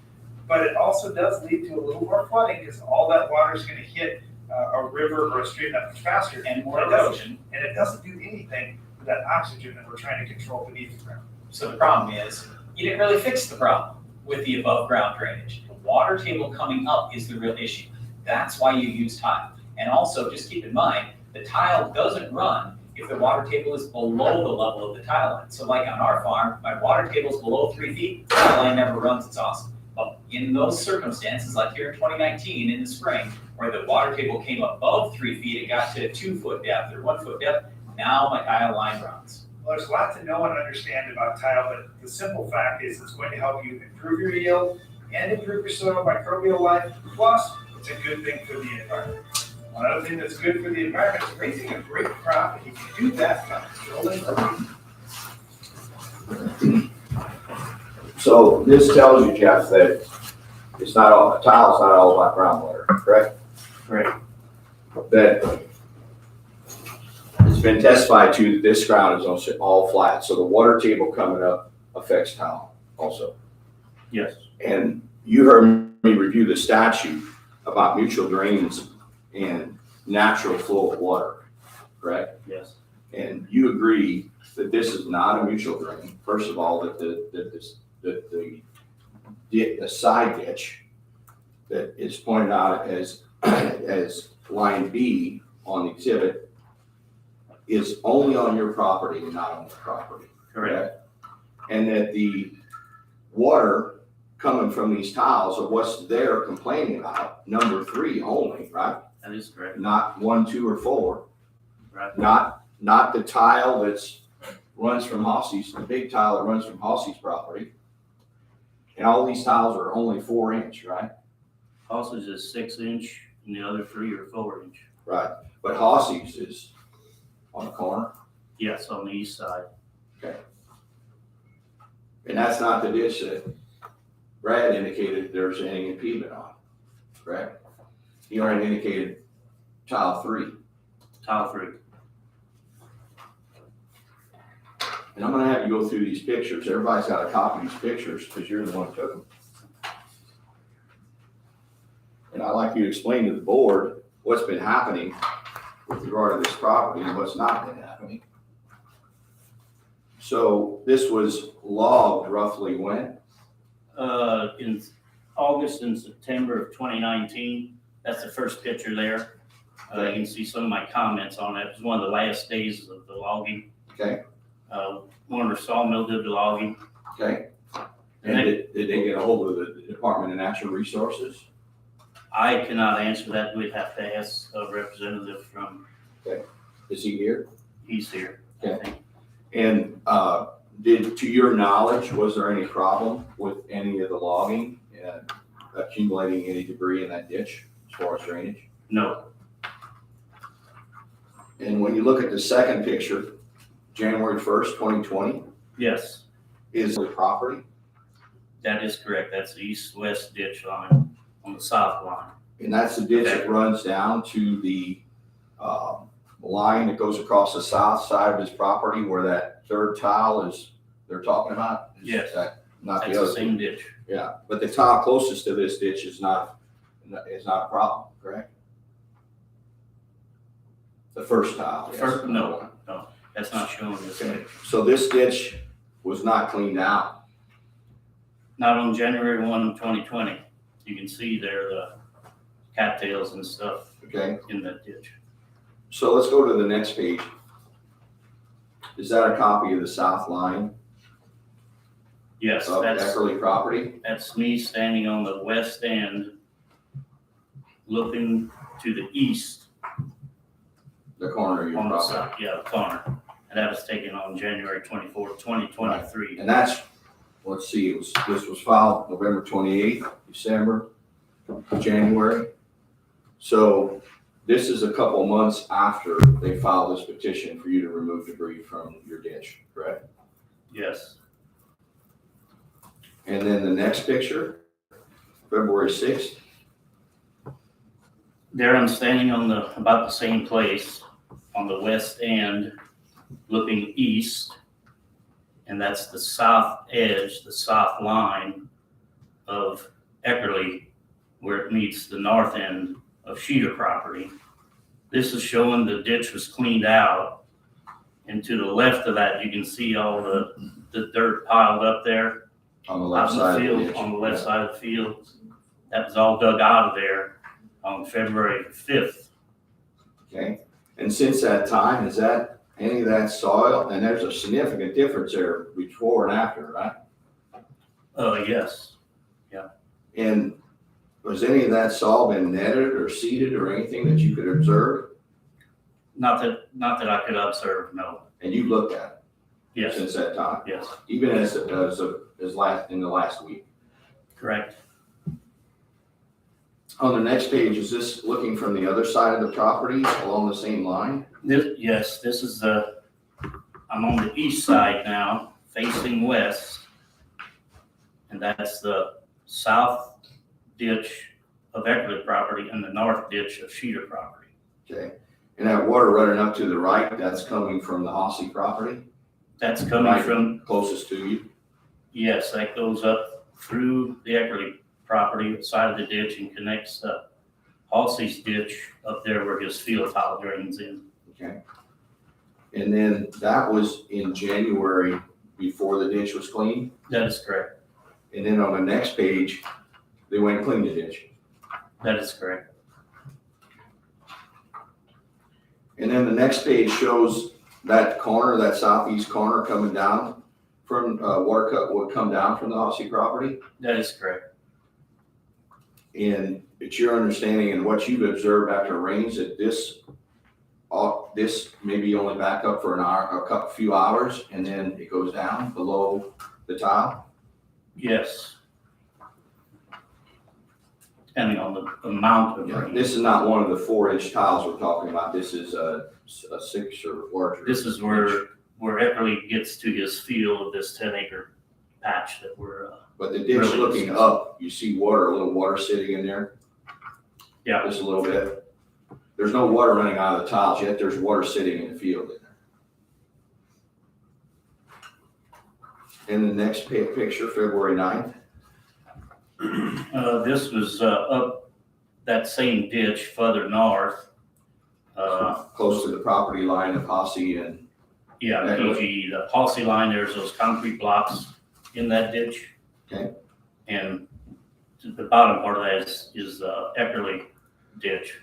but it also does lead to a little more flooding because all that water is going to hit a river or a stream that much faster. And more erosion. And it doesn't do anything for that oxygen that we're trying to control beneath the ground. So the problem is, you didn't really fix the problem with the above ground drainage. The water table coming up is the real issue. That's why you use tile. And also, just keep in mind, the tile doesn't run if the water table is below the level of the tile line. So like on our farm, my water table is below 3 feet, tile line never runs, it's awesome. But in those circumstances, like here in 2019 in the spring, where the water table came above 3 feet, it got to 2 foot depth or 1 foot depth, now my tile line runs. Well, there's a lot to know and understand about tile, but the simple fact is it's going to help you improve your yield and improve your soil microbial life. Plus, it's a good thing for the environment. One other thing that's good for the environment is raising a great crop, and you can do that by controlling erosion. So this tells you, Jeff, that it's not all, tile's not all about groundwater, correct? Right. That it's been testified to that this ground is also all flat, so the water table coming up affects tile also. Yes. And you heard me review the statute about mutual drains and natural flow of water, correct? Yes. And you agree that this is not a mutual drain, first of all, that the side ditch that is pointed out as line B on the exhibit is only on your property and not on the property. Correct. And that the water coming from these tiles are what's they're complaining about, number 3 only, right? That is correct. Not 1, 2, or 4. Right. Not the tile that's runs from Hosse's, the big tile that runs from Hosse's property. And all these tiles are only 4 inch, right? Hosses is 6 inch and the other 3 or 4 inch. Right. But Hosse's is on the corner. Yes, on the east side. Okay. And that's not the ditch that Brad indicated there's any impediment on, correct? He already indicated tile 3. Tile 3. And I'm gonna have you go through these pictures. Everybody's got a copy of these pictures because you're the one who took them. And I'd like you to explain to the board what's been happening with regard to this property and what's not been happening. So this was logged roughly when? In August and September of 2019. That's the first picture there. You can see some of my comments on it. It was one of the last days of the logging. Okay. former sawmill did the logging. Okay? And And did they get a hold of the Department of Natural Resources? I cannot answer that. We'd have to ask a representative from, Is he here? he's here, I think. And, to your knowledge, was there any problem with any of the logging and accumulating any debris in that ditch as far as drainage? No, And when you look at the second picture, January 1st, 2020, yes, is the property, that is correct. That's the east-west ditch line on the south line. and that's the ditch that runs down to the line that goes across the south side of his property where that third tile is, they're talking about? Is Yes. that not That's the the other? same ditch. Yeah, but the tile closest to this ditch is not a problem, correct? The first tile. yes. First, no, that's not shown in this Okay, picture. so this ditch was not cleaned out. Not on January 1, 2020. You can see there the cattails and stuff Okay, in that ditch. so let's go to the next page. Is that a copy of the south line Yes, of that's Eckerly property? me standing on the west end, looking to the east The corner of your on the property? side, yeah, the corner. And that was taken on January 24th, 2023. And that's, let's see, this was filed November 28th, December, January. So this is a couple months after they filed this petition for you to remove debris from your ditch, correct? Yes, And then the next picture, February 6th, there I'm standing on about the same place on the west end, looking east. And that's the south edge, the south line of Eckerly, where it meets the north end of Sheeter property. This is showing the ditch was cleaned out. And to the left of that, you can see all the dirt piled up there. on the Out left in the side of the field, ditch. on the left side of the field. That was all dug out of there on February 5th. Okay, and since that time, is that, any of that soil, and there's a significant difference there before and after, right? Yes, And was any of that soil been netted or seeded or anything that you could observe? not that I could observe, no. And you looked at it Yes, since that time, yes, even as in the last week? correct. On the next page, is this looking from the other side of the property along the same line? This is I'm on the east side now, facing west. And that's the south ditch of Eckerly property and the north ditch of Sheeter property. Okay, and that water running up to the right, that's coming from the Hossey property, That's coming Right. from, closest to you? yes, that goes up through the Eckerly property, side of the ditch, and connects Halsey's ditch up there where his field tile drains in. Okay. And then that was in January before the ditch was cleaned? That is correct. And then on the next page, they went and cleaned the ditch. That is correct. And then the next page shows that corner, that southeast corner coming down from, water cut would come down from the Hossey property. That is correct. And it's your understanding and what you've observed after rains that this maybe only back up for an hour, few hours, and then it goes down below the tile? Yes. Depending on the amount of Yeah, rain. this is not one of the 4-inch tiles we're talking about. This is a 6 or larger. This is where Eckerly gets to his field of this 10-acre patch that we're, But the ditch really looking discussing. up, you see water, a little water sitting in there, yeah, just a little bit. There's no water running out of the tiles yet. There's water sitting in the field in there. And the next picture, February 9th. this was up that same ditch further north. Close to the property line of Hossey and, Yeah, Eckerly. PG, the policy line, there's those concrete blocks in that ditch. Okay. And the bottom part of that is Eckerly ditch.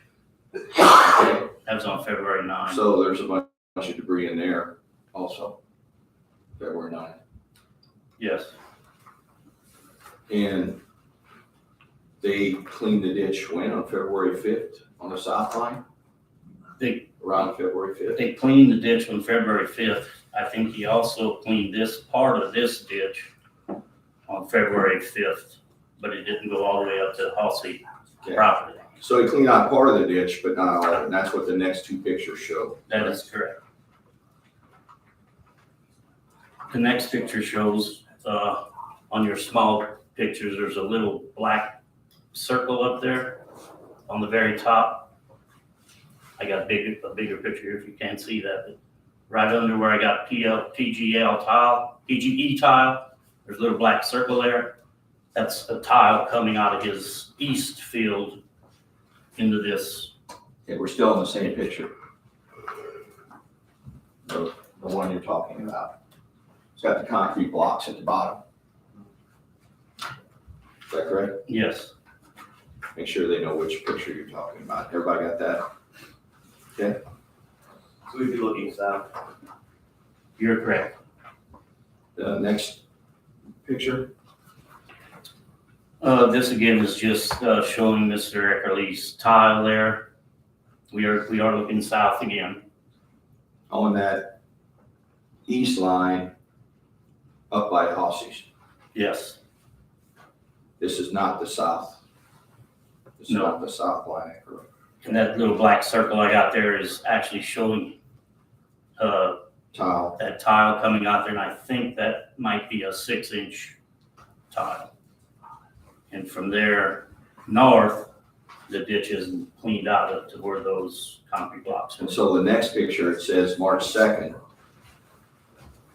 okay, That was on February 9th. so there's a bunch of debris in there also. February 9th. Yes, And they cleaned the ditch when, on February 5th, on the south line? They- Around February 5th? they cleaned the ditch on February 5th. I think he also cleaned this part of this ditch on February 5th, but it didn't go all the way up to the Halsey Okay. property. So he cleaned out part of the ditch, but not all of it, and that's what the next two pictures show. That is correct. The next picture shows, on your small pictures, there's a little black circle up there on the very top. I got a bigger picture here if you can't see that, but right under where I got PGE tile, there's a little black circle there. That's a tile coming out of his east field into this. Okay, we're still in the same picture. The one you're talking about. It's got the concrete blocks at the bottom. Is that correct? Yes, Make sure they know which picture you're talking about. Everybody got that? So we'd be looking south. you're correct. The next picture? This again is just showing Mr. Eckerly's tile there. We are looking south again. On that east line up by Hossey's. Yes, This is not the south. This is No. not the south line, correct? and that little black circle I got there is actually showing Tile. that tile coming out there, and I think that might be a 6-inch tile. And from there north, the ditch isn't cleaned out up to where those concrete blocks And are. so the next picture, it says March 2nd.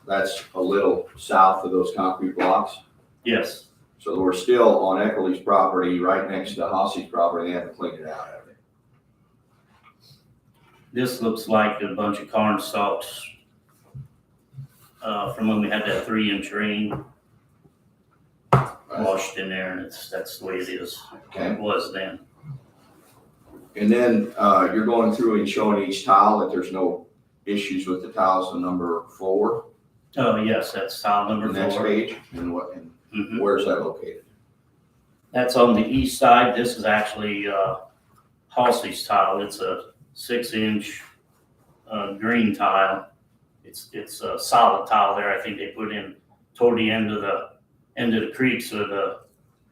That's a little south of those concrete blocks. Yes, So we're still on Eckerly's property, right next to Hossey's property. They haven't cleaned it out, have they? this looks like a bunch of corn stalks from when we had that 3-inch rain washed in there, and that's the way it is. Okay. It was then. And then you're going through and showing each tile that there's no issues with the tiles on number 4. Oh, yes, that's tile The number next 4. page, and what, and Mhm. where's that located? That's on the east side. This is actually Halsey's tile. It's a 6-inch green tile. It's a solid tile there. I think they put in toward the end of the creek so the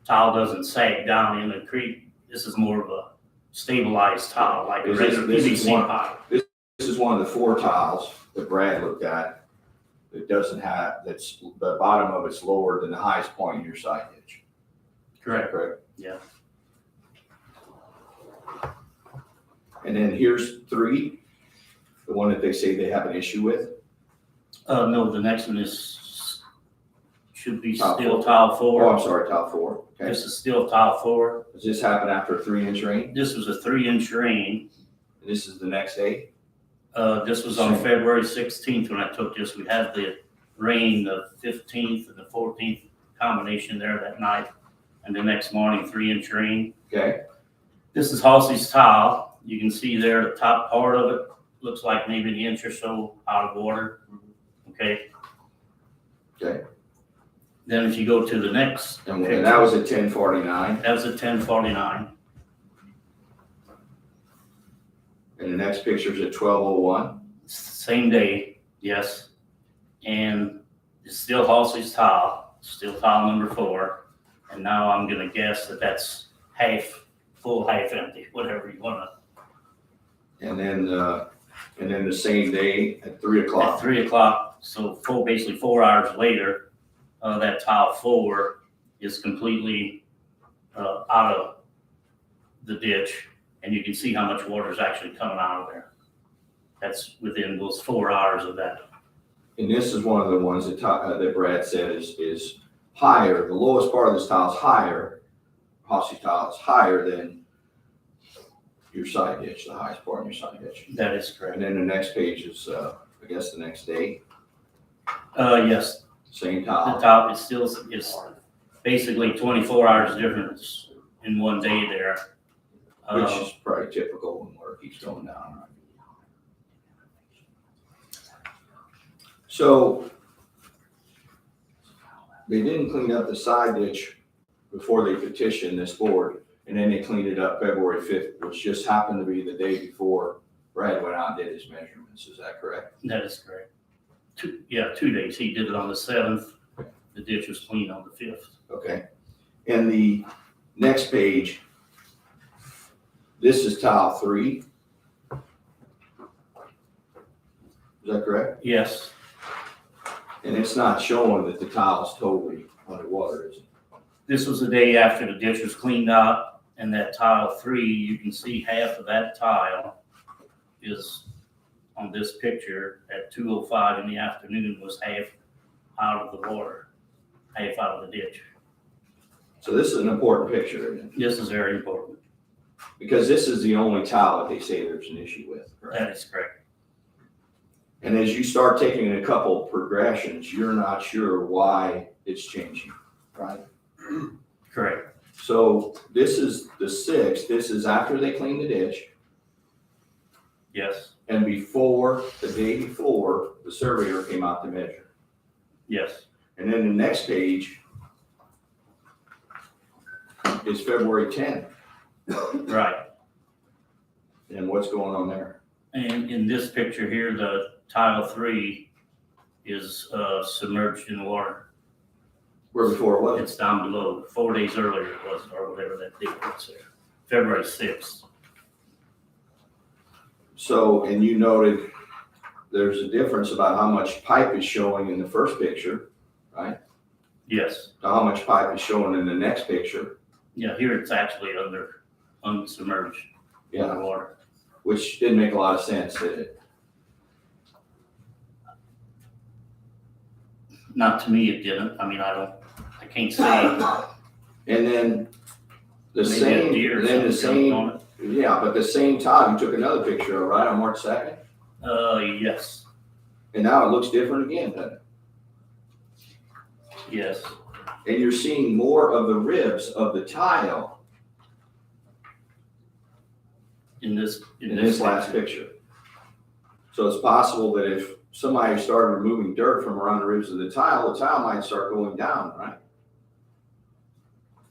tile doesn't sag down in the creek. This is more of a stabilized tile, like a Is this- regular this is PVC one- pipe. This is one of the 4 tiles that Brad looked at. That doesn't have, that's, the bottom of it's lower than the highest point in your side ditch. Correct. Correct? Yeah. And then here's 3, the one that they say they have an issue with. No, the next one should be Tile still 4. tile Oh, 4. I'm sorry, tile 4. Okay. This is still tile 4. Does this happen after a 3-inch rain? This was a 3-inch rain. This is the next day? This was on Same. February 16th when I took this. We had the rain the 15th and the 14th combination there that night. And the next morning, 3-inch rain. Okay, This is Halsey's tile. You can see there, the top part of it looks like maybe an inch or so out of water. Okay? Okay. Then if you go to the next and picture, that was at 10:49, that was at 10:49. and the next picture's at 12:01. Same day, yes. And it's still Halsey's tile, still tile number 4. And now I'm gonna guess that that's half full, half empty, whatever you wanna. And then the same day at 3 o'clock. At 3 o'clock, so basically 4 hours later, that tile 4 is completely out of the ditch. And you can see how much water is actually coming out of there. That's within those 4 hours of that. And this is one of the ones that Brad said is higher, the lowest part of this tile is higher, Hossey tile is higher than your side ditch, the highest part in your side ditch. That is correct. And then the next page is, I guess, the next day, Yes, same the tile. top is basically 24 hours difference in one day there. Which is probably typical when water keeps going down, right? So they didn't clean up the side ditch before they petitioned this board, and then they cleaned it up February 5th, which just happened to be the day before Brad went out and did his measurements. Is that correct? That is correct. 2 days. He did it on the 7th. The ditch was cleaned on the 5th. Okay. And the next page, this is tile 3. Is that correct? Yes, And it's not showing that the tile's totally underwater, is it? this was the day after the ditch was cleaned out, and that tile 3, you can see half of that tile is on this picture at 2:05 in the afternoon was half out of the water, half out of the ditch. So this is an important picture, isn't it? This is very important. Because this is the only tile that they say there's an issue with, correct? That is correct. And as you start taking a couple progressions, you're not sure why it's changing, right? Correct. So this is the 6th, this is after they clean the ditch, Yes, and before, the day before, the surveyor came out to measure. yes. And then the next page is February 10th, Right. and what's going on there? And in this picture here, the tile 3 is submerged in water. Where before it wasn't? It's down below. 4 days earlier it was, or whatever that date was there. February 6th. So, and you noted there's a difference about how much pipe is showing in the first picture, Yes. to how much pipe is showing in the next picture. Yeah, here it's actually unsubmerged Yeah, underwater. which didn't make a lot of sense, did it? Not to me, it didn't. I mean, I can't say. And then the Maybe a same, deer or then the something jumped on same, yeah, but the same time, you took another picture, right, on March 2nd? Yes, And now it looks different again, doesn't it? yes. And you're seeing more of the ribs of the tile In this last picture. So it's possible that if somebody started removing dirt from around the ribs of the tile might start going down, right?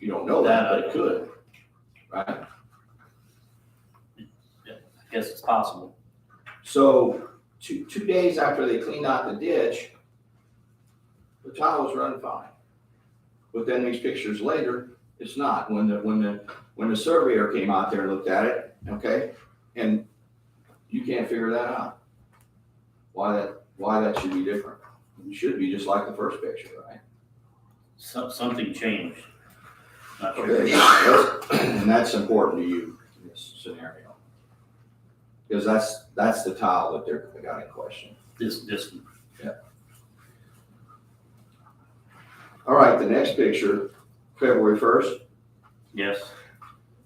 You don't know that, but it could, right? I guess it's possible. So 2 days after they cleaned out the ditch, the tile was running fine. But then these pictures later, it's not. When the surveyor came out there and looked at it, okay, and you can't figure that out. Why that should be different. It should be just like the first picture, right? Something changed. Not sure. Okay, and that's important to you in this scenario. Because that's the tile that they got in question. This All right, the next picture, February 1st, yes,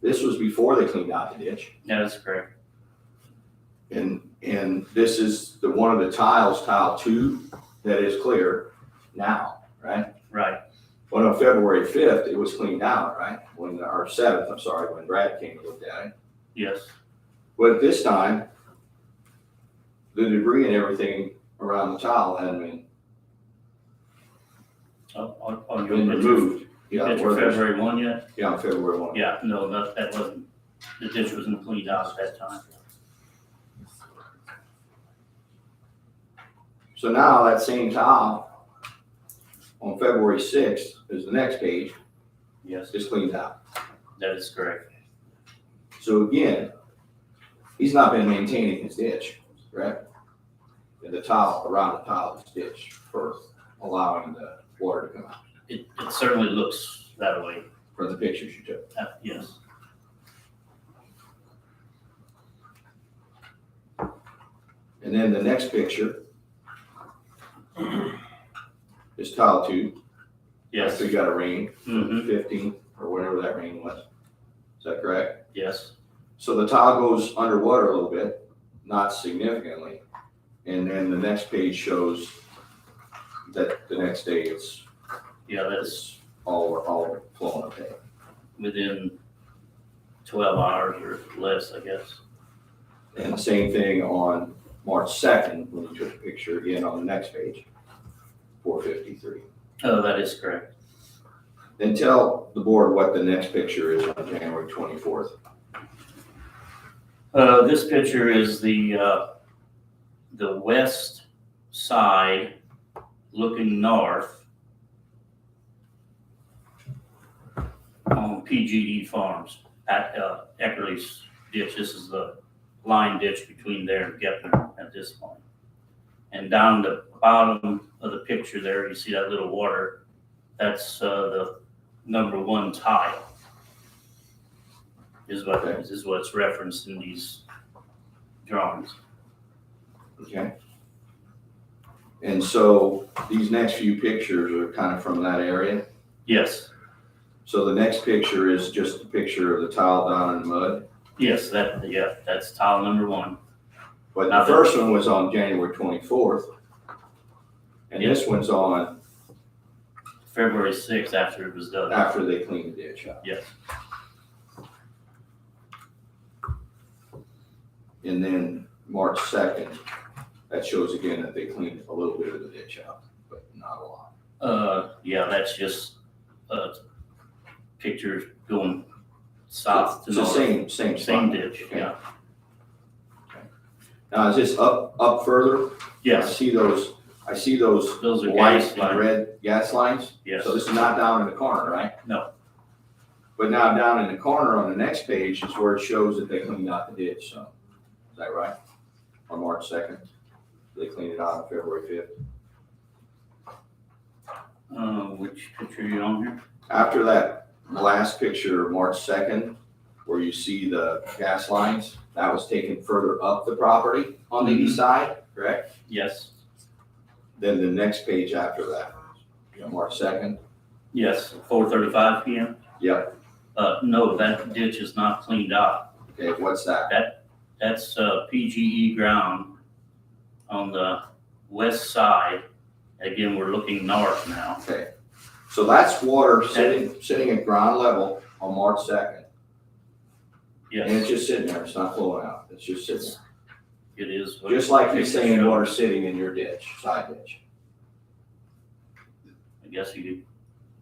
this was before they cleaned out the ditch. that is correct. And this is one of the tiles, tile 2, that is clear now, right? Right. Well, on February 5th, it was cleaned out, right? Or 7th, I'm sorry, when Brad came and looked at it. Yes. But this time, the debris and everything around the tile hadn't been On your picture, removed. Yeah, picture where there's- February 1 yet? Yeah, on February 1. Yeah, no, that wasn't, the ditch wasn't cleaned out at that time. So now that same tile on February 6th is the next page, Yes, is cleaned out. that is correct. So again, he's not been maintaining his ditch, correct? And the tile, around the tile is ditch for allowing the water to come out It certainly looks that way. from the pictures you took. Yes. And then the next picture is tile 2. Yes. After you got a rain, Mm-hmm. 15 or whatever that rain was. Is that correct? Yes. So the tile goes underwater a little bit, not significantly. And then the next page shows that the next day it's Yeah, that's all flowing okay. within 12 hours or less, I guess. And the same thing on March 2nd, when you took a picture again on the next page, 453. Oh, that is correct. Then tell the board what the next picture is on January 24th. This picture is the west side looking north on PGE Farms at Eckerly's ditch. This is the line ditch between there and Gepner at this point. And down the bottom of the picture there, you see that little water. That's the number 1 tile. Is what's referenced in these drawings. Okay. And so these next few pictures are kind of from that area. Yes, So the next picture is just a picture of the tile down in the mud. yes, that's tile number 1. But Now the the- first one was on January 24th. And this one's on February 6th after it was done. after they cleaned the ditch out. Yes, And then March 2nd, that shows again that they cleaned a little bit of the ditch out, but not a lot. yeah, that's just pictures going south to It's the north. same Same spot. ditch, Okay. yeah. Now, is this up further? Yes, I see those those are white gas and lines. red gas lines. Yes, So this is not down in the corner, right? No. But now down in the corner on the next page is where it shows that they cleaned out the ditch, so, is that right? On March 2nd, they cleaned it out on February 5th. which picture are you on here? After that last picture, March 2nd, where you see the gas lines, that was taken further up the property on the east side, correct? Yes, Then the next page after that, March 2nd, yes, 4:35 PM. yep, No, that ditch is not cleaned out. okay, what's that? That's PGE ground on the west side. Again, we're looking north now. Okay, so that's water sitting at ground level on March 2nd, and it's Yes, just sitting there, it's not flowing out, it's just sitting there. it is. what Just like the you're picture saying shows. water sitting in your ditch, side ditch. I guess you could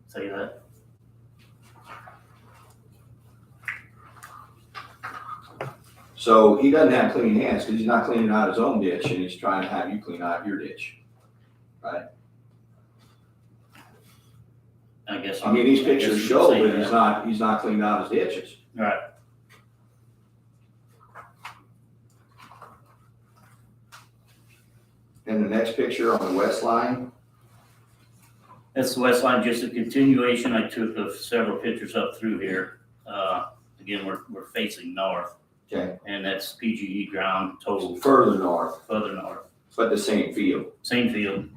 say that. So he doesn't have clean hands, because he's not cleaning out his own ditch, and he's trying to have you clean out your ditch, right? I guess. I mean, these I guess pictures you could show say that he's not cleaned out his ditches. Right. And the next picture on the west line, That's the west line, just a continuation. I took of several pictures up through here. Again, we're facing north, okay, and that's PGE ground total further north, further north. but the same field. Same field.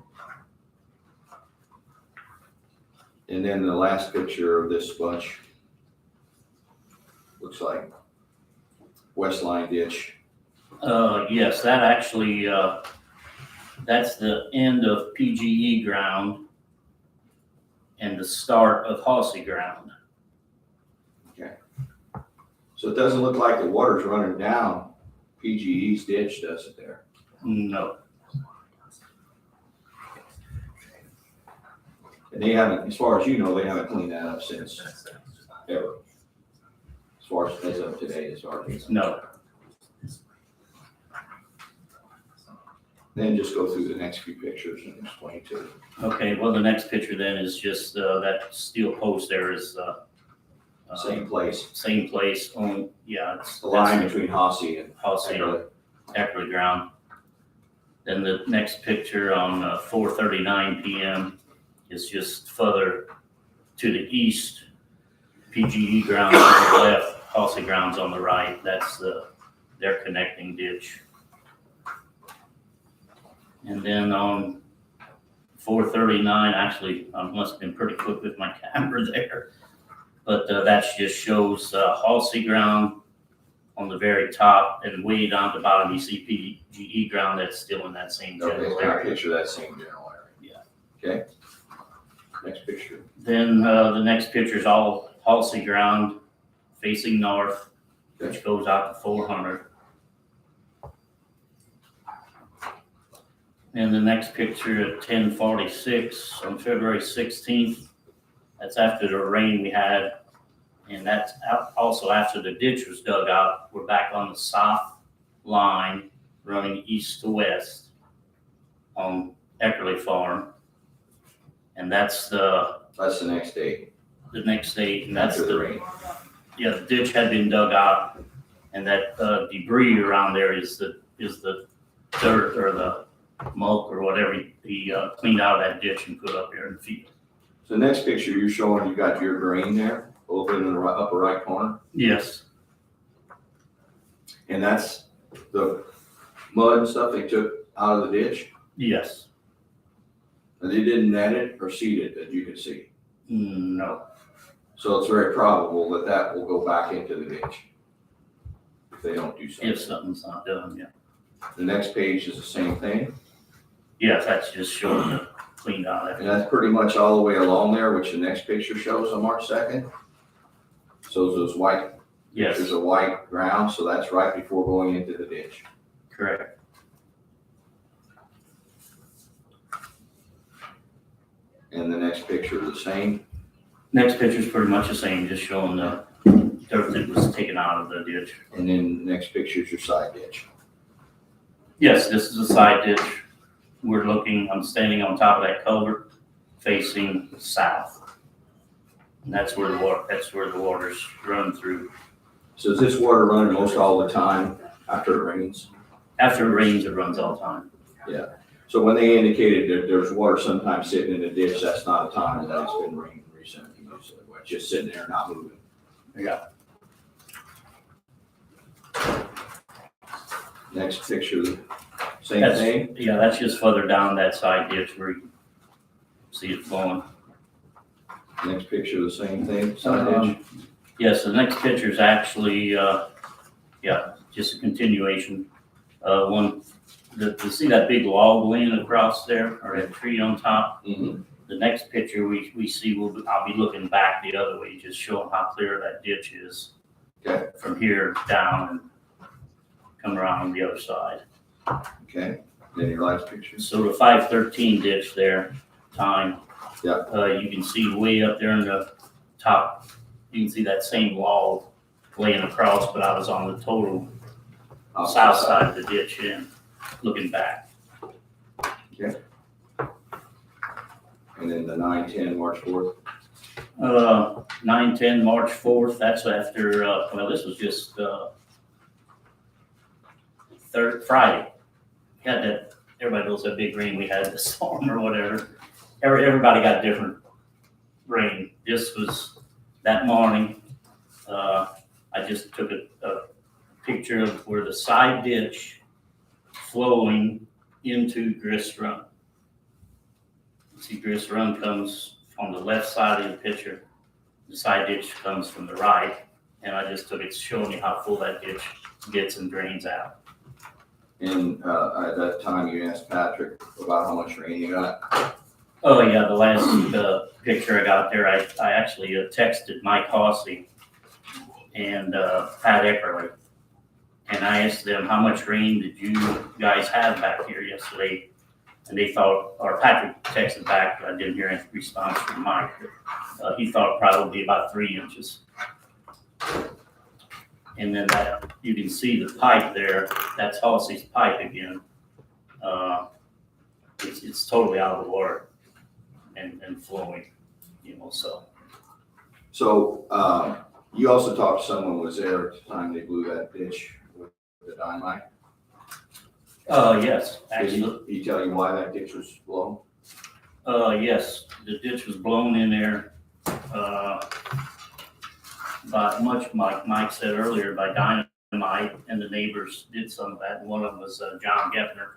And then the last picture of this bunch looks like west line ditch. Yes, that actually, that's the end of PGE ground and the start of Hossey ground. So it doesn't look like the water's running down PGE's ditch, does it there? No, And they haven't, as far as you know, they haven't cleaned that up since ever. As far as of today, as far as. no. Then just go through the next few pictures and explain to them. Okay, well, the next picture then is just, that steel post there is, Same place, same place on, yeah, it's. the line between Hossey and Hossey. Eckerly. Eckerly ground. Then the next picture on 4:39 PM is just further to the east. PGE ground on the left, Hossey ground's on the right. That's their connecting ditch. And then on 4:39, actually, I must have been pretty quick with my camera there. But that just shows Hossey ground on the very top, and way down at the bottom, you see PGE ground that's still in that same Okay, general now area. picture that same general area. Yeah. Okay? Next picture. Then the next picture is all Hossey ground facing north, which goes out to 400. And the next picture at 10:46 on February 16th, that's after the rain we had. And that's also after the ditch was dug out. We're back on the south line running east to west on Eckerly Farm. And that's the next day. next date, and that's After the the, rain. yeah, the ditch had been dug out, and that debris around there is the dirt or the muck or whatever he cleaned out of that ditch and put up there in the field. So next picture, you're showing you got your drain there, over in the upper right corner, Yes, and that's the mud and stuff they took out of the ditch? yes, And they didn't net it or seed it, that you can see. no, So it's very probable that that will go back into the ditch if they don't do if something. something's not done, yeah. The next page is the same thing, Yes, that's just showing the cleaned out. and that's pretty much all the way along there, which the next picture shows on March 2nd. So those white, Yes, there's a white ground, so that's right before going into the ditch. correct. And the next picture is the same. Next picture's pretty much the same, just showing the dirt that was taken out of the ditch. And then the next picture is your side ditch. Yes, this is a side ditch. I'm standing on top of that culvert facing south. And that's where the waters run through. So is this water running most all the time after it rains? After it rains, it runs all the time. So when they indicated that there's water sometimes sitting in the ditch, that's not a time that it's been raining recently. So it's just sitting there not moving. Yeah. Next picture, same That's- thing. Yeah, that's just further down that side ditch where you see it flowing. Next picture, the same thing, side ditch. Yes, the next picture is actually, just a continuation. You see that big log laying across there, or that tree on top? Mhm. The next picture we see, I'll be looking back the other way, just showing how clear that ditch is. Okay. From here down and come around the other side. Okay, then your last picture. So the 513 ditch there, time. Yeah. You can see way up there in the top, you can see that same log laying across, but I was on the total south side of the ditch and looking back. And then the 9/10, March 4th. 9/10, March 4th, that's after, this was just, Friday. We had that, everybody knows that big rain we had this storm or whatever. Everybody got different rain. This was that morning. I just took a picture of where the side ditch flowing into Grist Run. See, Grist Run comes on the left side of the picture. The side ditch comes from the right, and I just took it showing you how full that ditch gets and drains out. And at that time, you asked Patrick about how much rain you got. Oh, yeah, the last picture I got there, I actually texted Mike Hawsey and Pat Eckerly. And I asked them, how much rain did you guys have back here yesterday? And they thought, or Patrick texted back, but I didn't hear any response from Mike. But, he thought probably about 3 inches. And then that, you can see the pipe there, that's Halsey's pipe again. It's totally out of the water and flowing, so. So, you also talked to someone who was there at the time they blew that ditch with the dynamite. Yes, Did actually, he tell you why that ditch was blown? yes, the ditch was blown in there, by much, like Mike said earlier, by dynamite, and the neighbors did some of that. One of them was John Geffner.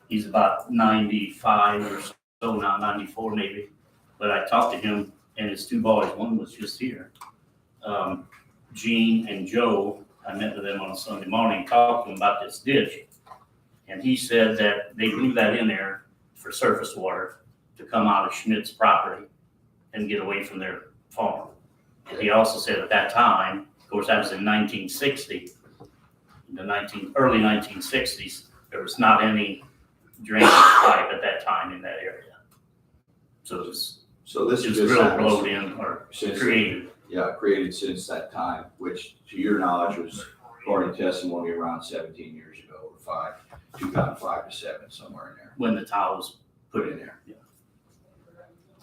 He's about 95 or so now, 94 maybe. But I talked to him and his 2 boys. One was just here. Gene and Joe, I met with them on Sunday morning, talked to him about this ditch. And he said that they blew that in there for surface water to come out of Schmidt's property and get away from their farm. And he also said at that time, of course, that was in 1960, in the early 1960s, there was not any drainage pipe at that time in that area. So it was So this is just just drilled, happens blowed in, or since, created. yeah, created since that time, which to your knowledge was, according to testimony, around 17 years ago, or 2005 to 7, somewhere in there. When the tile was put in there. Yeah.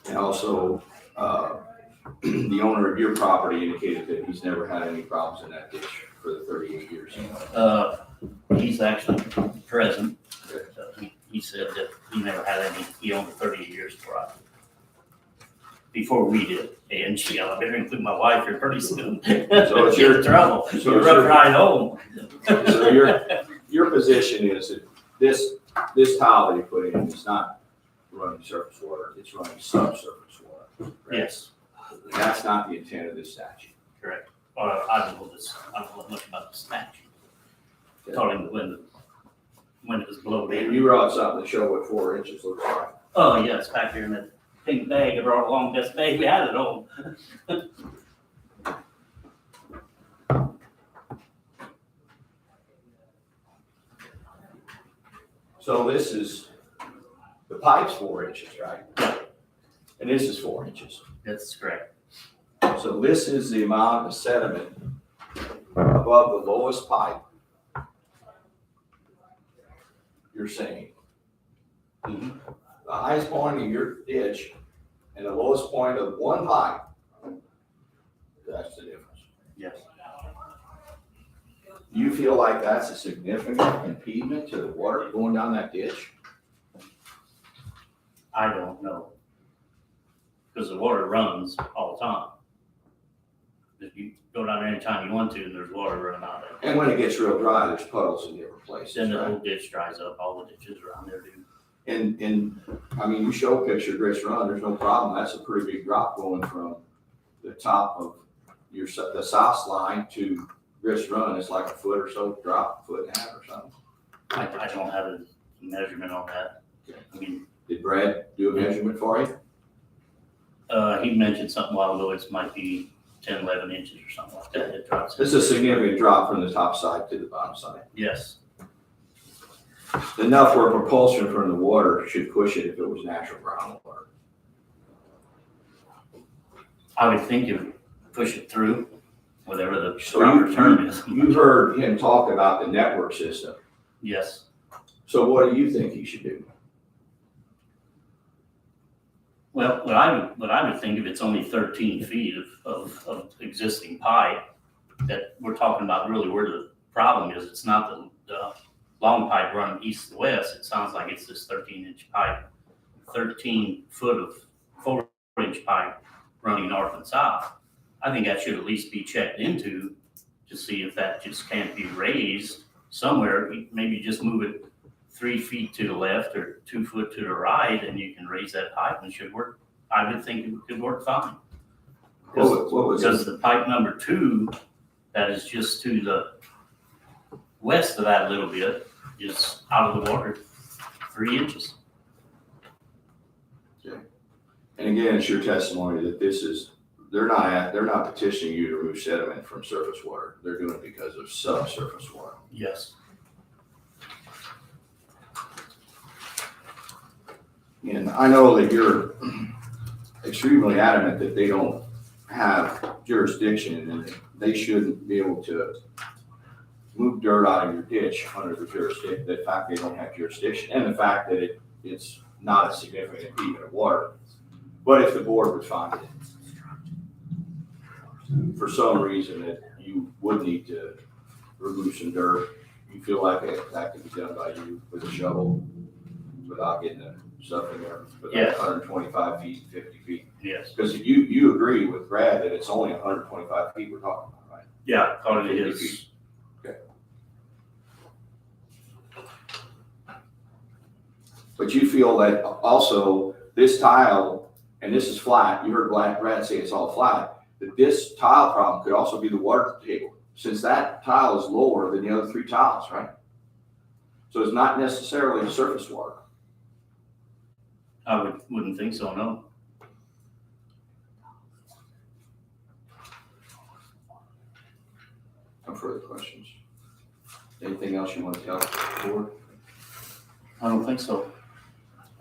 And also, the owner of your property indicated that he's never had any problems in that ditch for the 38 years. He's actually present. He said that he never had any, he owned 38 years before we did. And I better include my wife here pretty soon. So it's Get your- in trouble. so It's a it's rough your- ride home. So your position is that this tile that you put in is not running surface water, it's running subsurface water. correct? Yes, That's not the intent of this statute. correct. I don't know much about the statute. Told him when it was blown And in. you brought something to show what 4 inches looks like. Oh, yes, back here in that pink bag. I brought along this bag. We had it home. So this is, the pipe's 4 inches, right? And this is 4 inches. That's correct. So this is the amount of sediment above the lowest pipe. You're saying. Mhm. The highest point of your ditch and the lowest point of one pipe. That's the difference. Yes. You feel like that's a significant impediment to the water going down that ditch? I don't know. Because the water runs all the time. If you go down there anytime you want to, and there's water running out of it. And when it gets real dry, there's puddles in different places, Then the right? whole ditch dries up, all the ditches around there do. And, I mean, you show a picture of Grace Run, there's no problem, that's a pretty big drop going from the top of the south line to Grace Run, it's like a foot or so drop, foot and a half or something. I don't have a measurement on that. I mean, Did Brad do a measurement for you? he mentioned something a while ago, it might be 10, 11 inches or something like that. It drops. This is a significant drop from the top side to the bottom side. Yes, Enough where propulsion from the water should push it if it was natural groundwater. I would think it would push it through, whatever the So proper term is. you heard him talk about the network system. Yes. So what do you think he should do? Well, what I would think if it's only 13 feet of existing pipe, that we're talking about really where the problem is. It's not the long pipe running east to west. It sounds like it's this 13-inch pipe, 13 foot of 4-inch pipe running north and south. I think that should at least be checked into to see if that just can't be raised somewhere. Maybe just move it 3 feet to the left or 2 foot to the right, and you can raise that pipe and it should work. I would think it could work fine. What was it? Because the pipe number 2, that is just to the west of that a little bit, is out of the water 3 inches. And again, it's your testimony that this is, they're not petitioning you to remove sediment from surface water. They're doing it because of subsurface water. Yes. And I know that you're extremely adamant that they don't have jurisdiction and they shouldn't be able to move dirt out of your ditch under the jurisdiction, the fact they don't have jurisdiction, and the fact that it's not a significant impediment of water. But if the board would find it, for some reason that you would need to remove some dirt, you feel like that could be done by you with a shovel without getting the stuff in there, with Yes. 125 feet, 50 feet. Yes. Because you agree with Brad that it's only 125 feet we're talking about, right? Yeah, according to his. Okay. But you feel that also this tile, and this is flat, you heard Brad say it's all flat, that this tile problem could also be the water table, since that tile is lower than the other 3 tiles, right? So it's not necessarily surface water. I wouldn't think so, no. No further questions. Anything else you want to tell the board? I don't think so.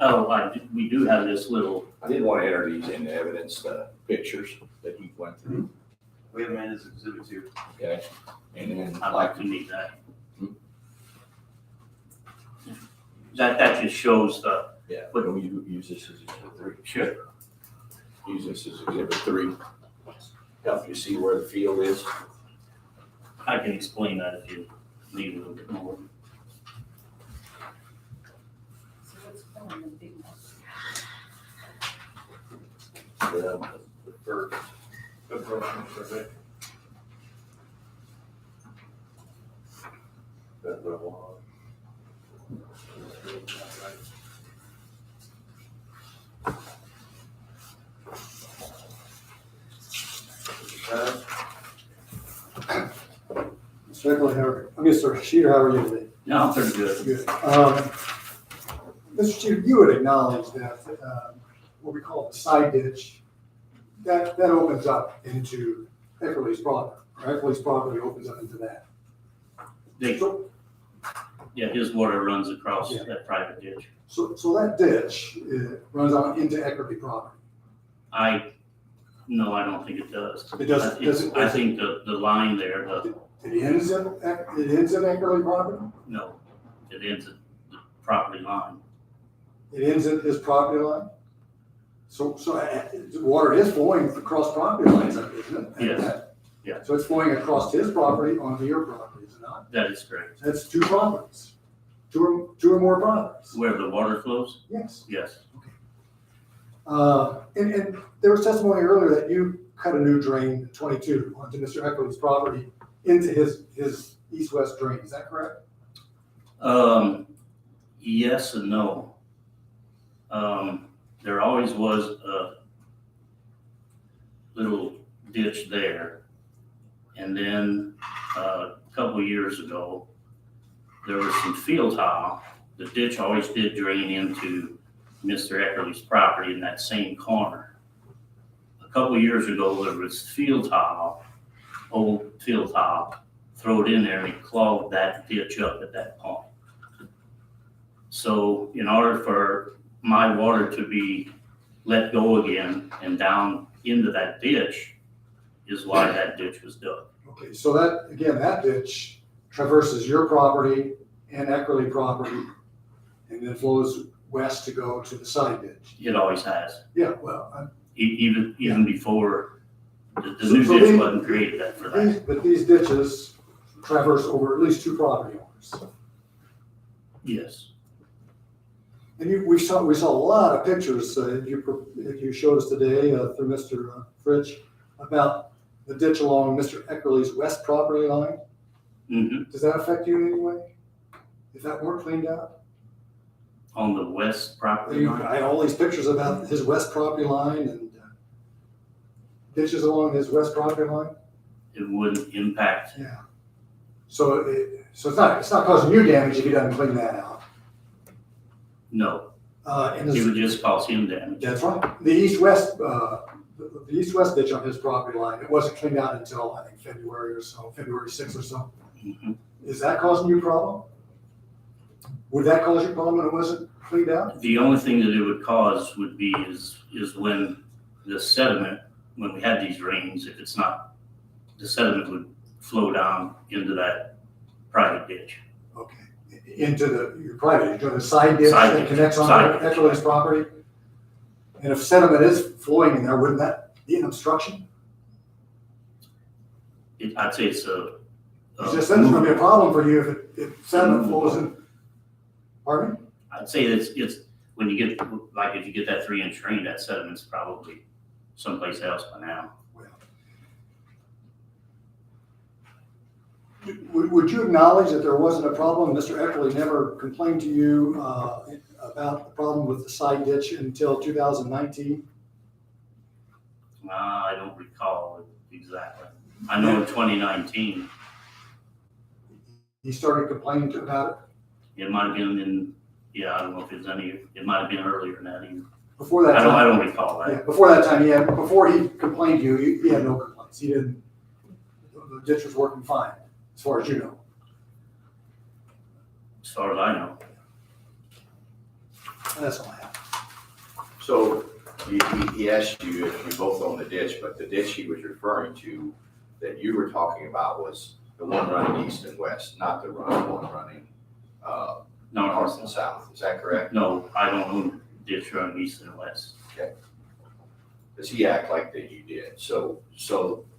Oh, we do have this little, I did want to enter these into evidence, the pictures that he went through, We have them in as exhibits here. okay? And then I'd like to meet that. That just shows the, yeah, but we use this as exhibit 3. sure, Use this as exhibit 3. Help you see where the field is. I can explain that if you need a little bit more. The first. Mr. Eckley, Mr. Sheeter, how are you today? No, I'm pretty good. Good. Mr. Sheeter, you would acknowledge that, what we call the side ditch, that opens up into Eckerly's property. Eckerly's property opens up into that. They, yeah, his water runs across Yeah. that private ditch. So that ditch runs out into Eckerly property. No, I don't think it does. It doesn't, I think the line there, it ends in Eckerly property? no, it ends at the property line. It ends at his property line? So the water is flowing across property lines, isn't it? Yes. Yeah. So it's flowing across his property onto your property, is it not? That is correct. That's two properties, two or more properties. Where the water flows? Yes. Yes. And there was testimony earlier that you cut a new drain, 22, onto Mr. Eckerly's property into his east-west drain. Is that correct? Yes and no. There always was a little ditch there. And then a couple of years ago, there was some field tile. The ditch always did drain into Mr. Eckerly's property in that same corner. A couple of years ago, there was field tile, old field tile, throw it in there and it clogged that ditch up at that point. So in order for my water to be let go again and down into that ditch is why that ditch was dug. Okay, so that ditch traverses your property and Eckerly property and then flows west to go to the side ditch. It always has. Yeah, well, Even before the So- new so ditch they- wasn't created that for that. but these ditches traverse over at least two property owners. Yes. And we saw a lot of pictures, you showed us today through Mr. Fritsch about the ditch along Mr. Eckerly's west property line. Hmm. Does that affect you in any way? If that weren't cleaned out? On the west property line. I had all these pictures about his west property line and ditches along his west property line. It wouldn't impact. Yeah. So it's not causing you damage if he doesn't clean that out. No, And it this- would just cause him damage. that's right. The east-west ditch on his property line, it wasn't cleaned out until, I think, February or so, February 6th or so. Mhm. Is that causing you a problem? Would that cause you a problem when it wasn't cleaned out? The only thing that it would cause would be is when the sediment, when we had these rains, if it's not, the sediment would flow down into that private ditch. Okay. Into your private, into the side ditch Side that ditch, connects on side ditch. Eckerly's property? And if sediment is flowing in there, wouldn't that be an obstruction? I'd say it's a. It's gonna be a problem for you if sediment flows in. Pardon me? I'd say it's, when you get, like, if you get that 3-inch rain, that sediment's probably someplace else by now. Would you acknowledge that there wasn't a problem? Mr. Eckerly never complained to you about the problem with the side ditch until 2019? I don't recall it exactly. I know in 2019, He started complaining about it it might have been I don't know if it's it might have been earlier than that even. before that I time. don't recall that. Yeah, before that time, before he complained to you, he had no complaints. He didn't, the ditch was working fine, as far as you know. As far as I know. And that's all I have. So he asked you if you both own the ditch, but the ditch he was referring to that you were talking about was the one running east and west, not the one running north and south. Is that correct? No, I don't own ditch running east and west. Does he act like that you did? So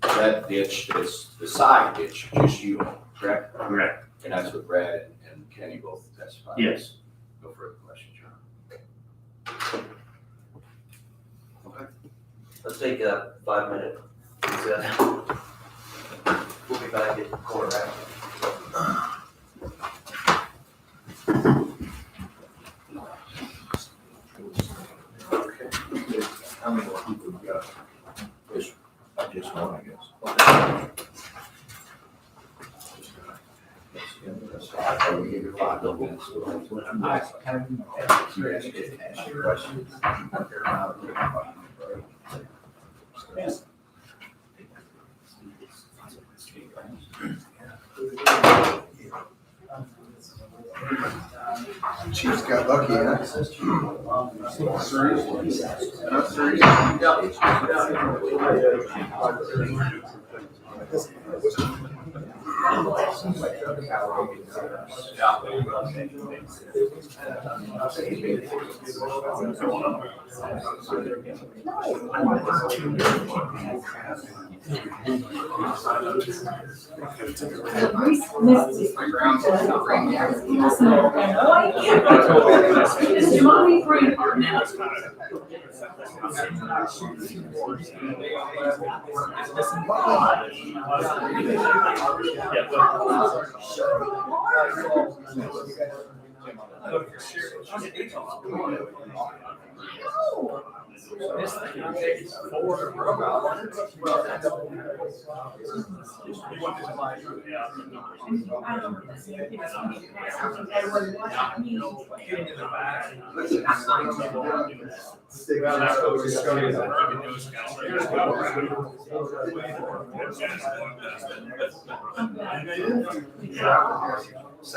that ditch, the side ditch, just you own, correct? Correct. And that's what Brad and Kenny both testified? Yes. No further questions, John. Let's take a 5-minute recess. We'll be back at 4:15. How many more people we got? Just one, I guess. I will give you 5 minutes. Chiefs got lucky, huh? This is mommy free part now.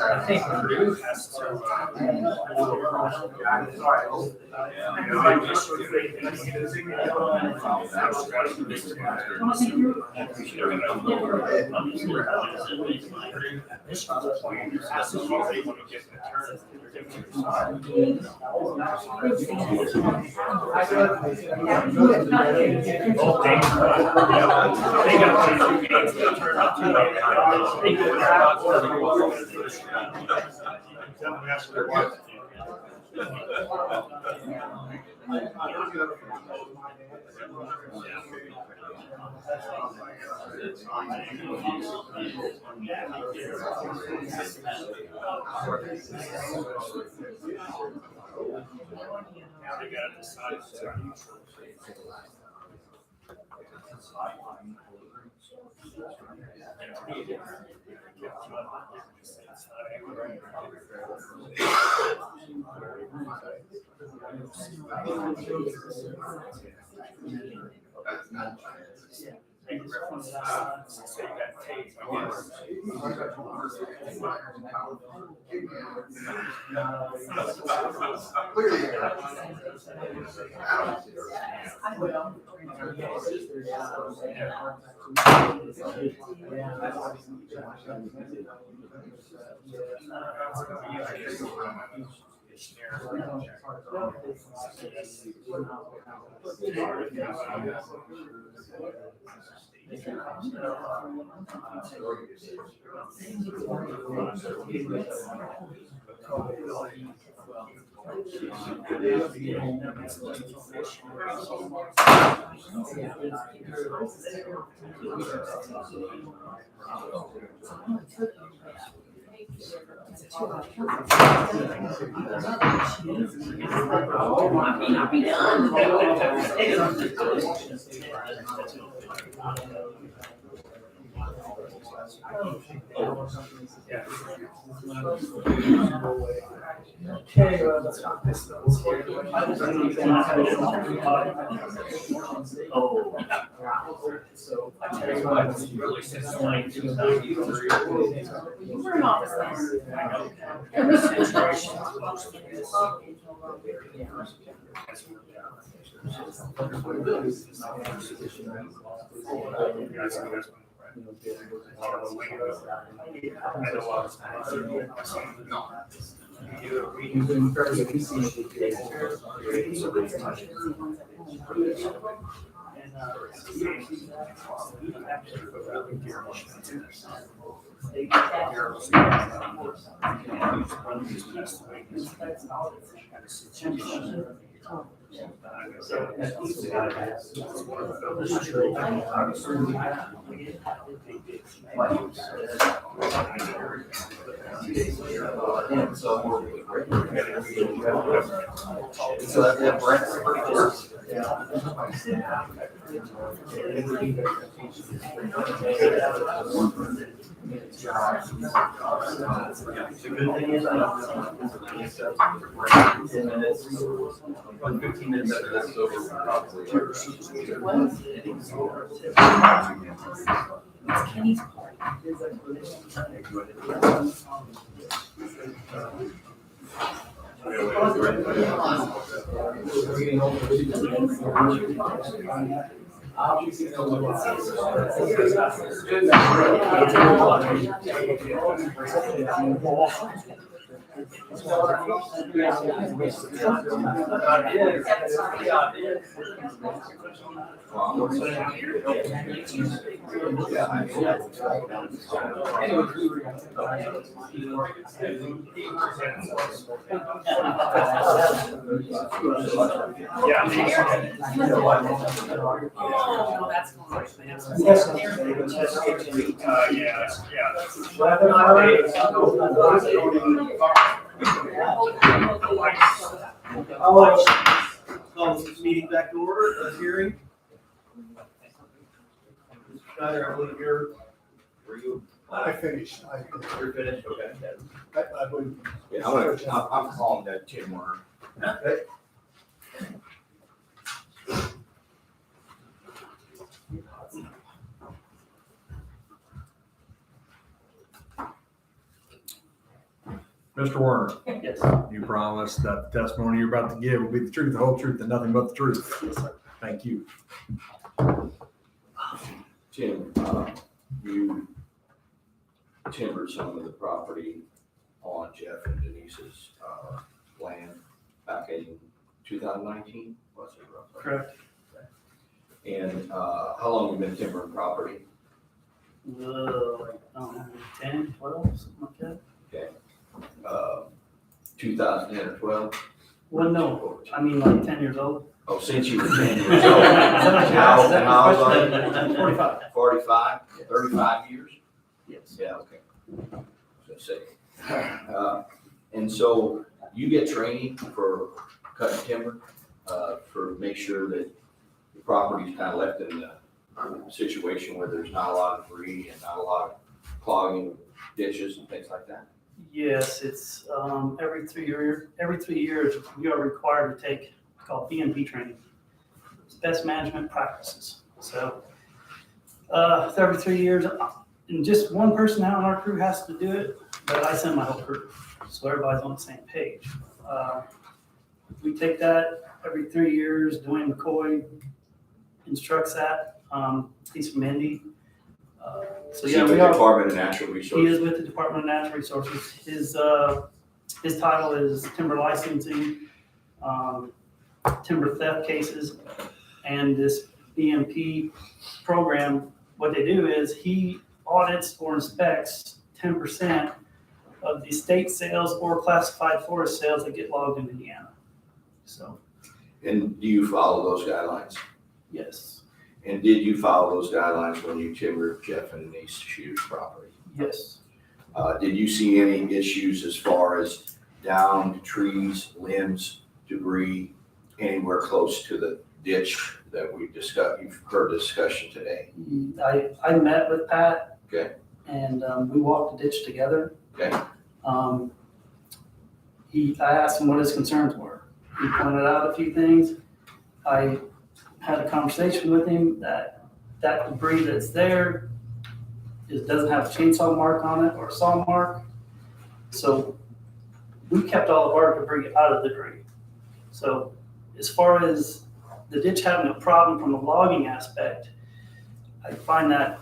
I think Purdue has to. We're in office. So that Brent's pretty good. The good thing is, 10 minutes, 15 minutes after this is over. Kenny's Call this meeting back to order, hearing. Mr. Schneider, I believe were you? I finished. You're finished, okay. I believe. Yeah, I'm calling that Tim Warner. Okay. Mr. Warner, Yes. you promised that the testimony you're about to give will be the truth, the whole truth, and nothing but the truth. Yes, sir. Thank you. Tim, you timbered some of the property on Jeff and Denise's land back in 2019, was it roughly? Correct. And how long have you been timbering property? 10, 12, something like that. 2010 or 12? Well, no, I mean like 10 years old. Oh, since you were 10 years old. How long? 45. 45, 35 years? Yes. Yeah, okay. I was gonna say. And so you get training for cutting timber, for make sure that the property's kind of left in a situation where there's not a lot of debris and not a lot of clogging ditches and things like that? Yes, it's every 3 years we are required to take what's called BMP training. It's best management practices. So it's every 3 years, and just one person out on our crew has to do it, but I send my whole crew, so everybody's on the same page. We take that every 3 years. Dwayne McCoy instructs that. He's from Indy. So yeah, with we the are. Department of Natural He Resources. is with the Department of Natural Resources. His title is timber licensing, timber theft cases, and this BMP program. What they do is he audits or inspects 10% of the state sales or classified forest sales that get logged in Indiana. So And do you follow those guidelines? yes, And did you follow those guidelines when you timbered Jeff and Denise Shooter's property? yes. Did you see any issues as far as downed trees, limbs, debris, anywhere close to the ditch that we discussed, you've heard the discussion today? I met with Pat. Okay. And we walked the ditch together. Okay. I asked him what his concerns were. He pointed out a few things. I had a conversation with him that debris that's there doesn't have a chainsaw mark on it or a saw mark. So we kept all of our debris out of the debris. So as far as the ditch having a problem from a logging aspect, I find that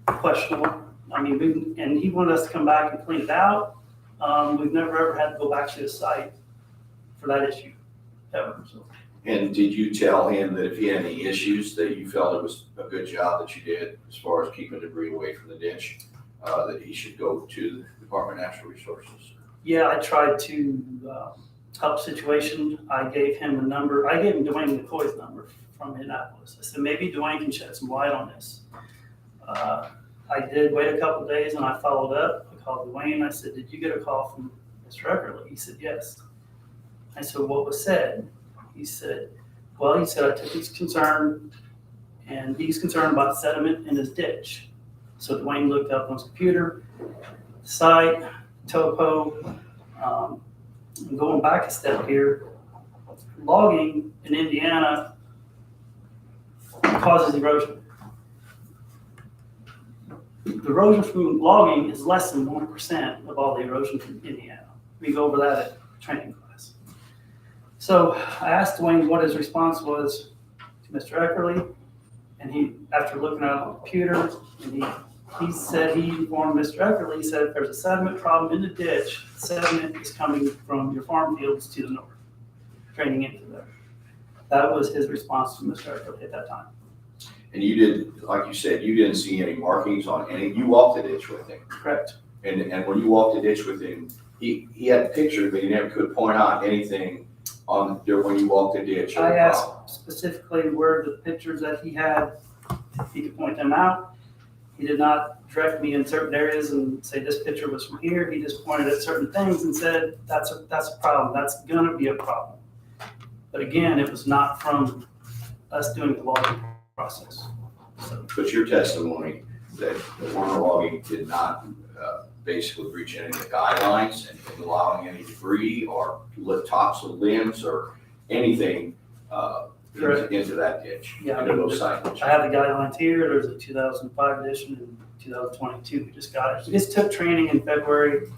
questionable. I mean, and he wanted us to come back and clean it out. We've never ever had to go back to the site for that issue, ever, so. And did you tell him that if he had any issues, that you felt it was a good job that you did as far as keeping debris away from the ditch, that he should go to the Department of Natural Resources? Yeah, I tried to help situation. I gave him a number. I gave him Dwayne McCoy's number from Indianapolis. I said, maybe Dwayne can shed some light on this. I did wait a couple of days and I followed up. I called Dwayne. I said, did you get a call from Mr. Eckerly? He said, yes. I said, what was said? He said, I took his concern and he's concerned about sediment in his ditch. So Dwayne looked up on his computer, site, topo, and going back a step here, logging in Indiana causes erosion. The erosion from logging is less than 1% of all the erosion from Indiana. We go over that at training class. So I asked Dwayne what his response was to Mr. Eckerly, and he, after looking at it on the computer, and he said he informed Mr. Eckerly, he said if there's a sediment problem in the ditch, the sediment is coming from your farm fields to the north, draining into there. That was his response to Mr. Eckerly at that time. And you did, like you said, you didn't see any markings on any, you walked the ditch with him. Correct. And when you walked the ditch with him, he had pictures, but he never could point out anything on there when you walked the ditch. I asked specifically where the pictures that he had, if he could point them out. He did not direct me in certain areas and say this picture was from here. He just pointed at certain things and said, that's a problem. That's gonna be a problem. But again, it was not from us doing the logging process. So, But your testimony that the water logging did not basically breach any of the guidelines and allowing any debris or tops of limbs or anything into that ditch, Yeah, into those side ditches. I have the guidelines here. There's a 2005 edition and 2022. We just got it. We just took training in February,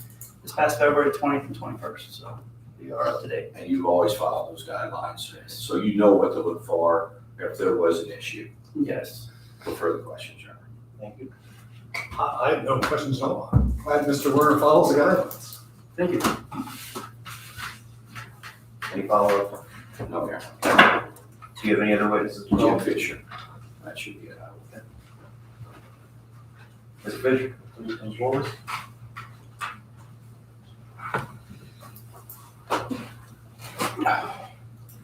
this past February 20th and 21st. So we are up to date. And you've always followed those guidelines, so you know what to look for if there was an issue. Yes. For further questions, Your Honor. Thank you. I have no questions at all. I'm glad Mr. Werner follows the guidelines. Thank you. Any follow-up? No, Your Honor. Do you have any other witnesses? Jim Fisher, that should be it. Mr. Fisher, please come forward.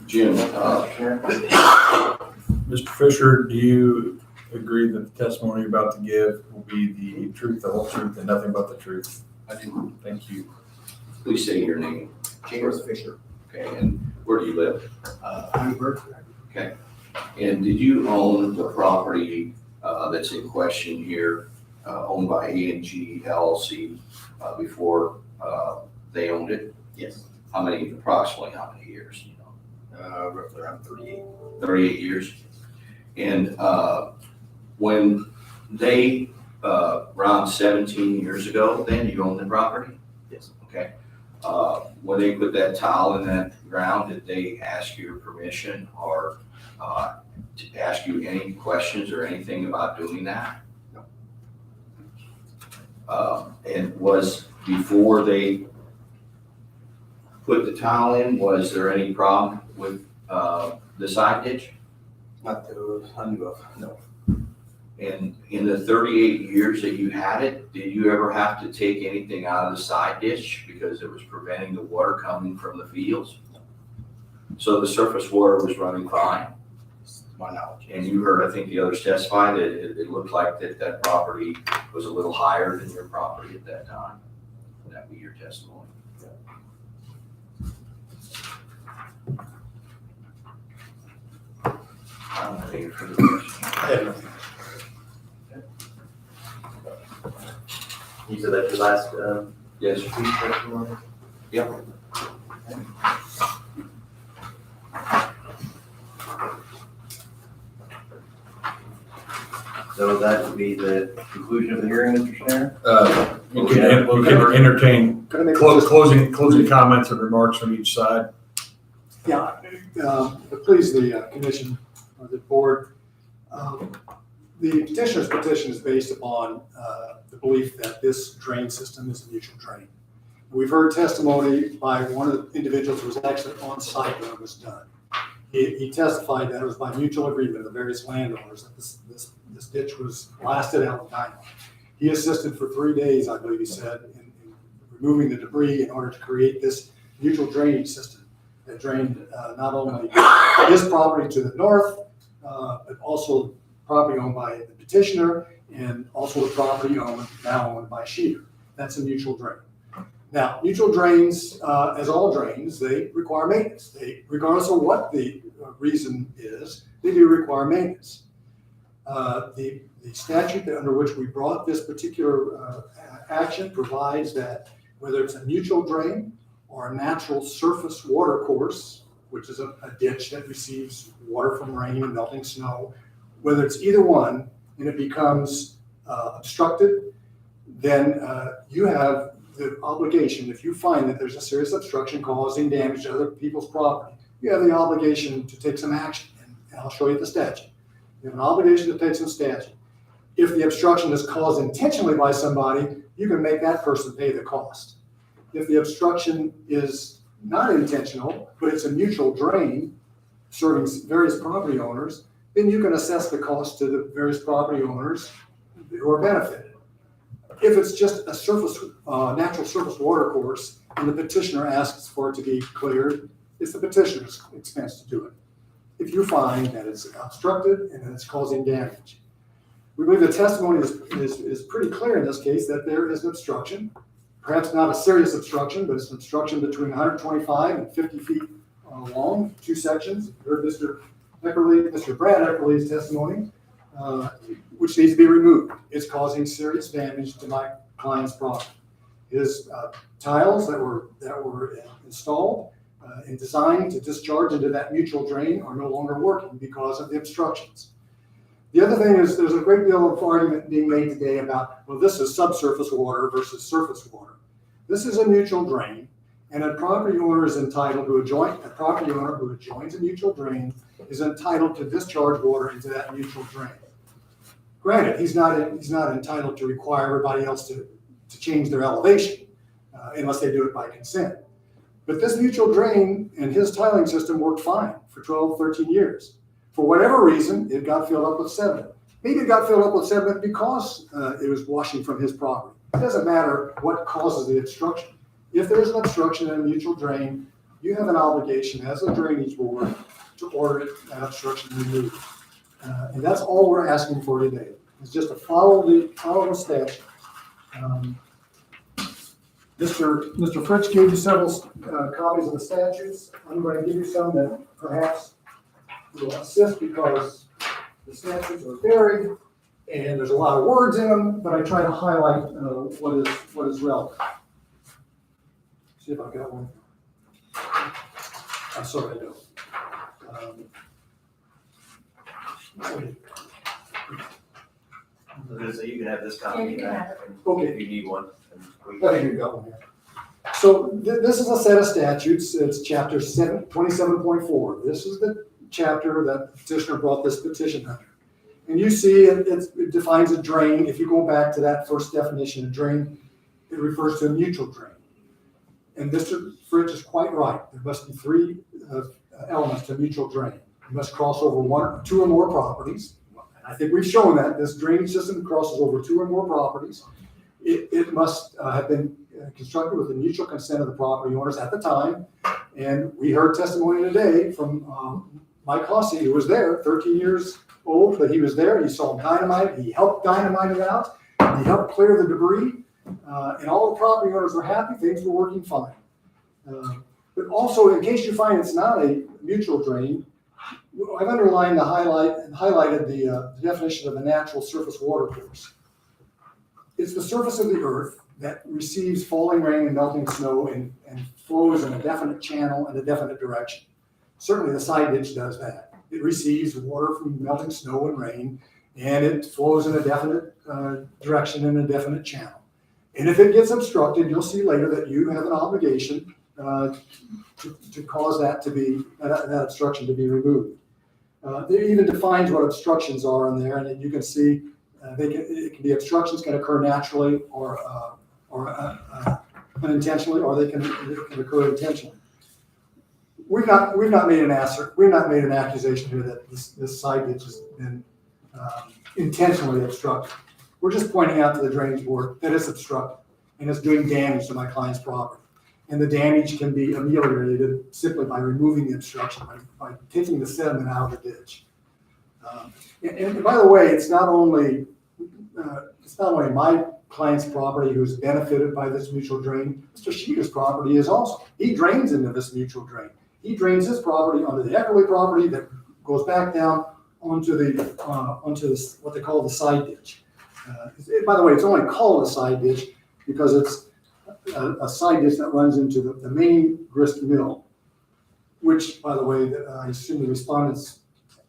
Jim, Mr. Fisher, do you agree that the testimony you're about to give will be the truth, the whole truth, and nothing but the truth? I do. Thank you. Please say your name. James Fisher. Okay, and where do you live? Heidelberg. Okay. And did you own the property that's in question here, owned by A&G LLC, before they owned it? Yes. Approximately how many years? Roughly around 38. 38 years. And when they, around 17 years ago, then you owned the property? Yes. Okay. When they put that tile in that ground, did they ask your permission or to ask you any questions or anything about doing that? No. And was, before they put the tile in, was there any problem with the side ditch? Not that I knew of, no. And in the 38 years that you had it, did you ever have to take anything out of the side ditch because it was preventing the water coming from the fields? So the surface water was running fine? To my knowledge. And you heard, I think the others testify that it looked like that property was a little higher than your property at that time. Would that be your testimony? I don't have any further questions. I have nothing. You said that's your last, Yes. speech testimony? Yep. So that would be the conclusion of the hearing, Mr. Snare? You can entertain Could I make closing comments and remarks from each side. Yeah, to please the commission or the board, the petitioner's petition is based upon the belief that this drain system is a mutual drain. We've heard testimony by one of the individuals who was actually on site when it was done. He testified that it was by mutual agreement of the various landowners that this ditch was blasted out with dynamite. He assisted for 3 days, I believe he said, in removing the debris in order to create this mutual drainage system that drained not only his property to the north, but also property owned by the petitioner and also the property now owned by Sheeter. That's a mutual drain. Now, mutual drains, as all drains, they require maintenance. Regardless of what the reason is, they do require maintenance. The statute under which we brought this particular action provides that whether it's a mutual drain or a natural surface water course, which is a ditch that receives water from rain and melting snow, whether it's either one and it becomes obstructed, then you have the obligation, if you find that there's a serious obstruction causing damage to other people's property, you have the obligation to take some action. And I'll show you the statute. You have an obligation to take some statute. If the obstruction is caused intentionally by somebody, you can make that person pay the cost. If the obstruction is not intentional, but it's a mutual drain serving various property owners, then you can assess the cost to the various property owners who are benefited. If it's just a surface, natural surface water course, and the petitioner asks for it to be cleared, it's the petitioner's expense to do it. If you find that it's obstructed and that it's causing damage. We believe the testimony is pretty clear in this case that there is an obstruction, perhaps not a serious obstruction, but it's an obstruction between 125 and 50 feet long, 2 sections. You heard Mr. Brad Eckerly's testimony, which needs to be removed. It's causing serious damage to my client's property. His tiles that were installed and designed to discharge into that mutual drain are no longer working because of the obstructions. The other thing is there's a great deal of argument being made today about, well, this is subsurface water versus surface water. This is a mutual drain, and a property owner is entitled to a property owner who adjoins a mutual drain is entitled to discharge water into that mutual drain. Granted, he's not entitled to require everybody else to change their elevation unless they do it by consent. But this mutual drain and his tiling system worked fine for 12, 13 years. For whatever reason, it got filled up with sediment. Maybe it got filled up with sediment because it was washing from his property. It doesn't matter what causes the obstruction. If there's an obstruction in a mutual drain, you have an obligation as a drainage board to order that obstruction removed. And that's all we're asking for today. It's just to follow the statute. Mr. Fritsch gave you several copies of the statutes. I'm going to give you some that perhaps will assist because the statutes are varied and there's a lot of words in them, but I try to highlight what is relevant. See if I've got one. I'm sorry, I don't. So you can have this copy. Yeah, you can have it. Okay. If you need one. I think you've got one here. So this is a set of statutes. It's chapter 27.4. This is the chapter that the petitioner brought this petition under. And you see it defines a drain. If you go back to that first definition of drain, it refers to a mutual drain. And Mr. Fritsch is quite right. There must be 3 elements to a mutual drain. You must cross over 2 or more properties. And I think we've shown that this drainage system crosses over 2 or more properties. It must have been constructed with the mutual consent of the property owners at the time. And we heard testimony today from Mike Hossie, who was there, 13 years old, but he was there. He saw dynamite. He helped dynamite it out. He helped clear the debris. And all the property owners were happy. Things were working fine. But also, in case you find it's not a mutual drain, I've underlined highlighted the definition of a natural surface water course. It's the surface of the earth that receives falling rain and melting snow and flows in a definite channel and a definite direction. Certainly the side ditch does that. It receives water from melting snow and rain, and it flows in a definite direction and a definite channel. And if it gets obstructed, you'll see later that you have an obligation to cause that to be, that obstruction to be removed. It even defines what obstructions are in there, and you can see it can be obstructions can occur naturally or unintentionally, or it can occur intentionally. We've not made an accusation here that this side ditch has been intentionally obstructed. We're just pointing out to the drainage board that it's obstructed and it's doing damage to my client's property. And the damage can be ameliorated simply by removing the obstruction, by taking the sediment out of the ditch. And by the way, it's not only my client's property who's benefited by this mutual drain. Mr. Sheeter's property is also. He drains into this mutual drain. He drains his property onto the Eckerly property that goes back down onto what they call the side ditch. By the way, it's only called a side ditch because it's a side ditch that runs into the main grist mill, which, by the way, I assume the respondents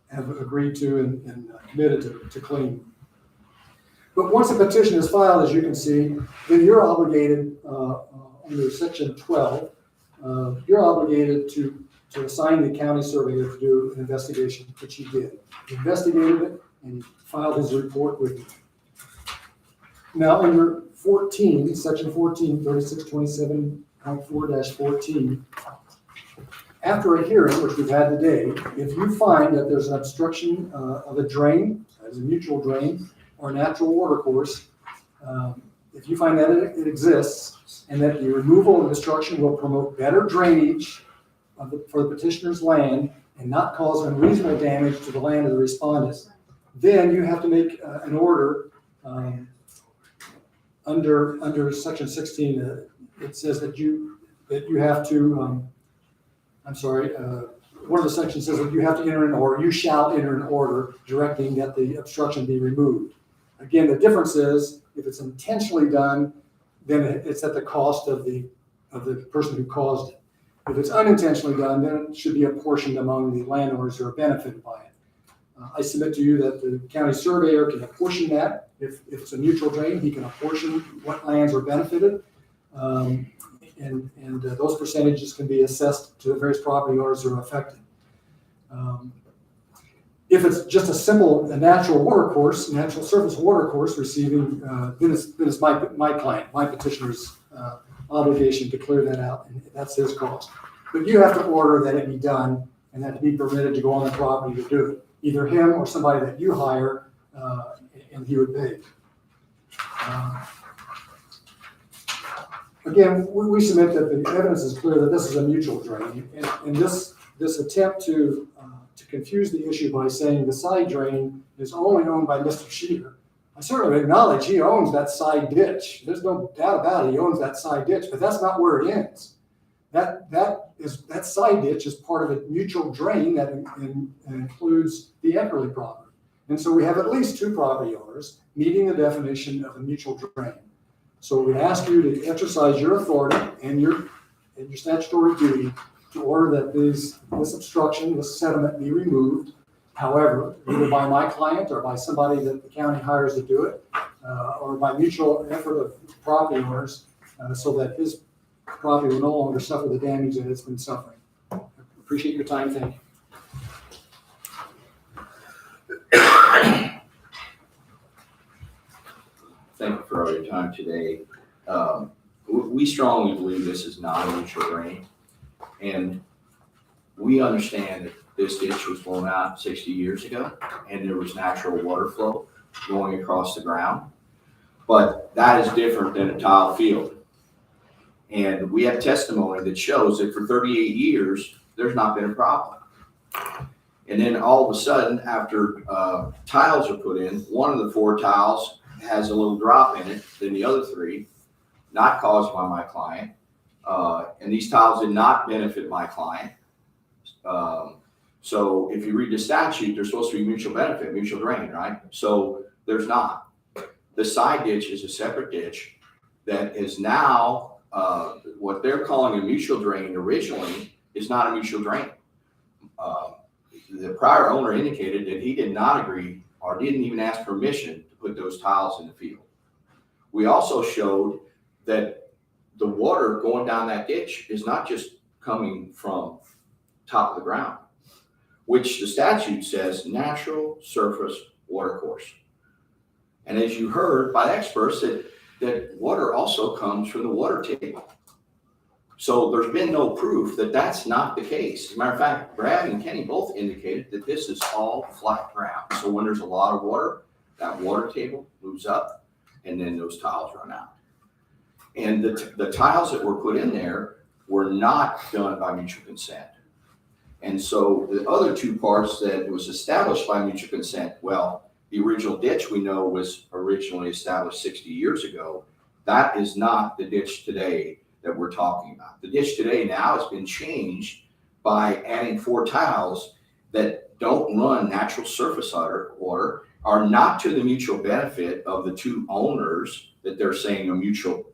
have agreed to and committed to clean. But once a petition is filed, as you can see, then you're obligated under Section 12, you're obligated to assign the county surveyor to do an investigation, which he did. He investigated it and he filed his report with you. Now, under 14, Section 14, 3627.4-14, after a hearing, which we've had today, if you find that there's an obstruction of a drain, as a mutual drain, or natural water course, if you find that it exists and that the removal of obstruction will promote better drainage for the petitioner's land and not cause unreasonable damage to the land of the respondents, then you have to make an order under Section 16. It says that you have to. One of the sections says that you have to enter an order. You shall enter an order directing that the obstruction be removed. Again, the difference is if it's intentionally done, then it's at the cost of the person who caused it. If it's unintentionally done, then it should be apportioned among the landowners who are benefited by it. I submit to you that the county surveyor can apportion that. If it's a mutual drain, he can apportion what lands are benefited. And those percentages can be assessed to the various property owners who are affected. If it's just a natural water course, natural surface water course receiving, then it's my client, my petitioner's obligation to clear that out, and that's his cost. But you have to order that it be done and that it be permitted to go on the property to do it. Either him or somebody that you hire, and he would pay. Again, we submit that the evidence is clear that this is a mutual drain, and this attempt to confuse the issue by saying the side drain is only owned by Mr. Sheeter. I certainly acknowledge he owns that side ditch. There's no doubt about it. He owns that side ditch, but that's not where it ends. That side ditch is part of a mutual drain that includes the Eckerly property. And so we have at least two property owners meeting the definition of a mutual drain. So we ask you to exercise your authority and your statutory duty to order that this obstruction, this sediment be removed. However, either by my client or by somebody that the county hires to do it, or by mutual effort of property owners, so that his property will no longer suffer the damage that it's been suffering. Appreciate your time. Thank you. Thank you for all your time today. We strongly believe this is not a mutual drain, and we understand that this ditch was blown out 60 years ago, and there was natural water flow going across the ground. But that is different than a tile field. And we have testimony that shows that for 38 years, there's not been a problem. And then all of a sudden, after tiles are put in, one of the 4 tiles has a little drop in it than the other 3, not caused by my client. And these tiles did not benefit my client. So if you read the statute, there's supposed to be mutual benefit, mutual drain, right? So there's not. The side ditch is a separate ditch that is now, what they're calling a mutual drain originally is not a mutual drain. The prior owner indicated that he did not agree or didn't even ask permission to put those tiles in the field. We also showed that the water going down that ditch is not just coming from top of the ground, which the statute says natural surface water course. And as you heard by experts, that water also comes from the water table. So there's been no proof that that's not the case. As a matter of fact, Brad and Kenny both indicated that this is all flat ground. So when there's a lot of water, that water table moves up and then those tiles run out. And the tiles that were put in there were not done by mutual consent. And so the other two parts that was established by mutual consent, well, the original ditch we know was originally established 60 years ago. That is not the ditch today that we're talking about. The ditch today now has been changed by adding 4 tiles that don't run natural surface water, are not to the mutual benefit of the 2 owners that they're saying a mutual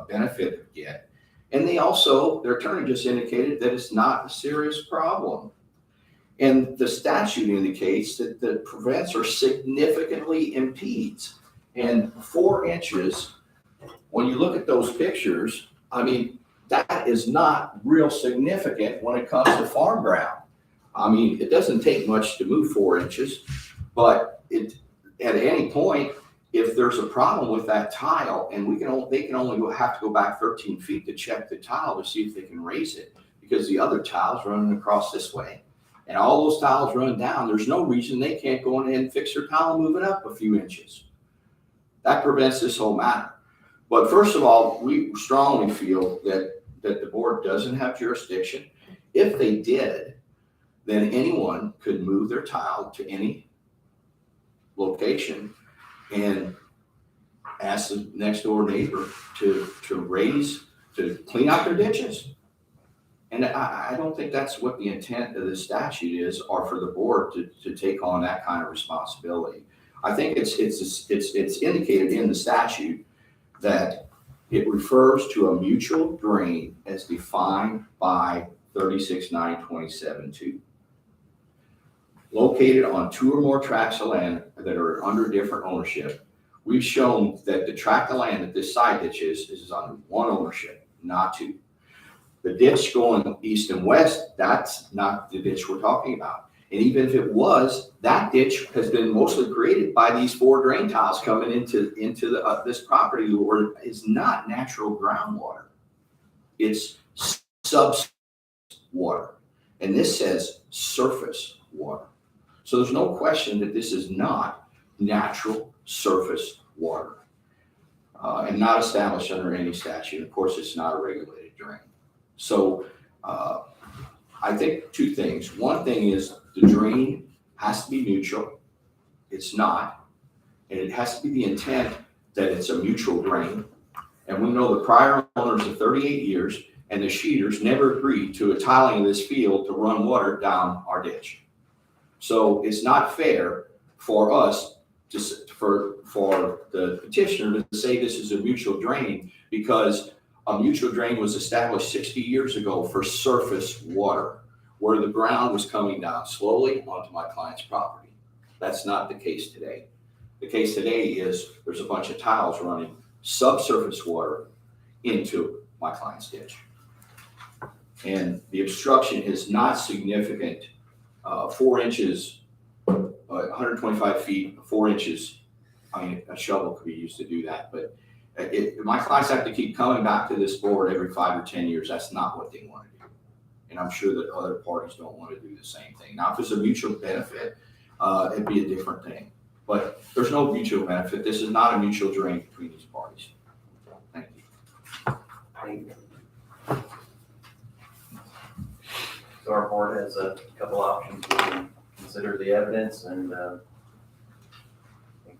benefit get. And they also, their attorney just indicated that it's not a serious problem. And the statute indicates that the prevents or significantly impedes. And 4 inches, when you look at those pictures, I mean, that is not real significant when it comes to farm ground. I mean, it doesn't take much to move 4 inches, but at any point, if there's a problem with that tile, and they can only have to go back 13 feet to check the tile to see if they can raise it, because the other tile's running across this way. And all those tiles run down, there's no reason they can't go in and fix their tile and move it up a few inches. That prevents this whole matter. But first of all, we strongly feel that the board doesn't have jurisdiction. If they did, then anyone could move their tile to any location and ask the next door neighbor to clean out their ditches. And I don't think that's what the intent of the statute is, or for the board to take on that kind of responsibility. I think it's indicated in the statute that it refers to a mutual drain as defined by 36.9.27.2. Located on 2 or more tracts of land that are under different ownership. We've shown that the tract of land that this side ditch is under 1 ownership, not 2. The ditch going east and west, that's not the ditch we're talking about. And even if it was, that ditch has been mostly created by these 4 drain tiles coming into this property, where it's not natural groundwater. It's subsurface water. And this says surface water. So there's no question that this is not natural surface water and not established under any statute. Of course, it's not a regulated drain. So I think 2 things. One thing is the drain has to be mutual. It's not. And it has to be the intent that it's a mutual drain. And we know the prior owners of 38 years and the Sheeters never agreed to a tiling of this field to run water down our ditch. So it's not fair for us for the petitioner to say this is a mutual drain, because a mutual drain was established 60 years ago for surface water, where the ground was coming down slowly onto my client's property. That's not the case today. The case today is there's a bunch of tiles running subsurface water into my client's ditch. And the obstruction is not significant. 4 inches, 125 feet, 4 inches. I mean, a shovel could be used to do that, but my clients have to keep coming back to this board every 5 or 10 years. That's not what they want to do. And I'm sure that other parties don't want to do the same thing. Now, if there's a mutual benefit, it'd be a different thing. But there's no mutual benefit. This is not a mutual drain between these parties. Thank you. So our board has a couple options. We can consider the evidence and make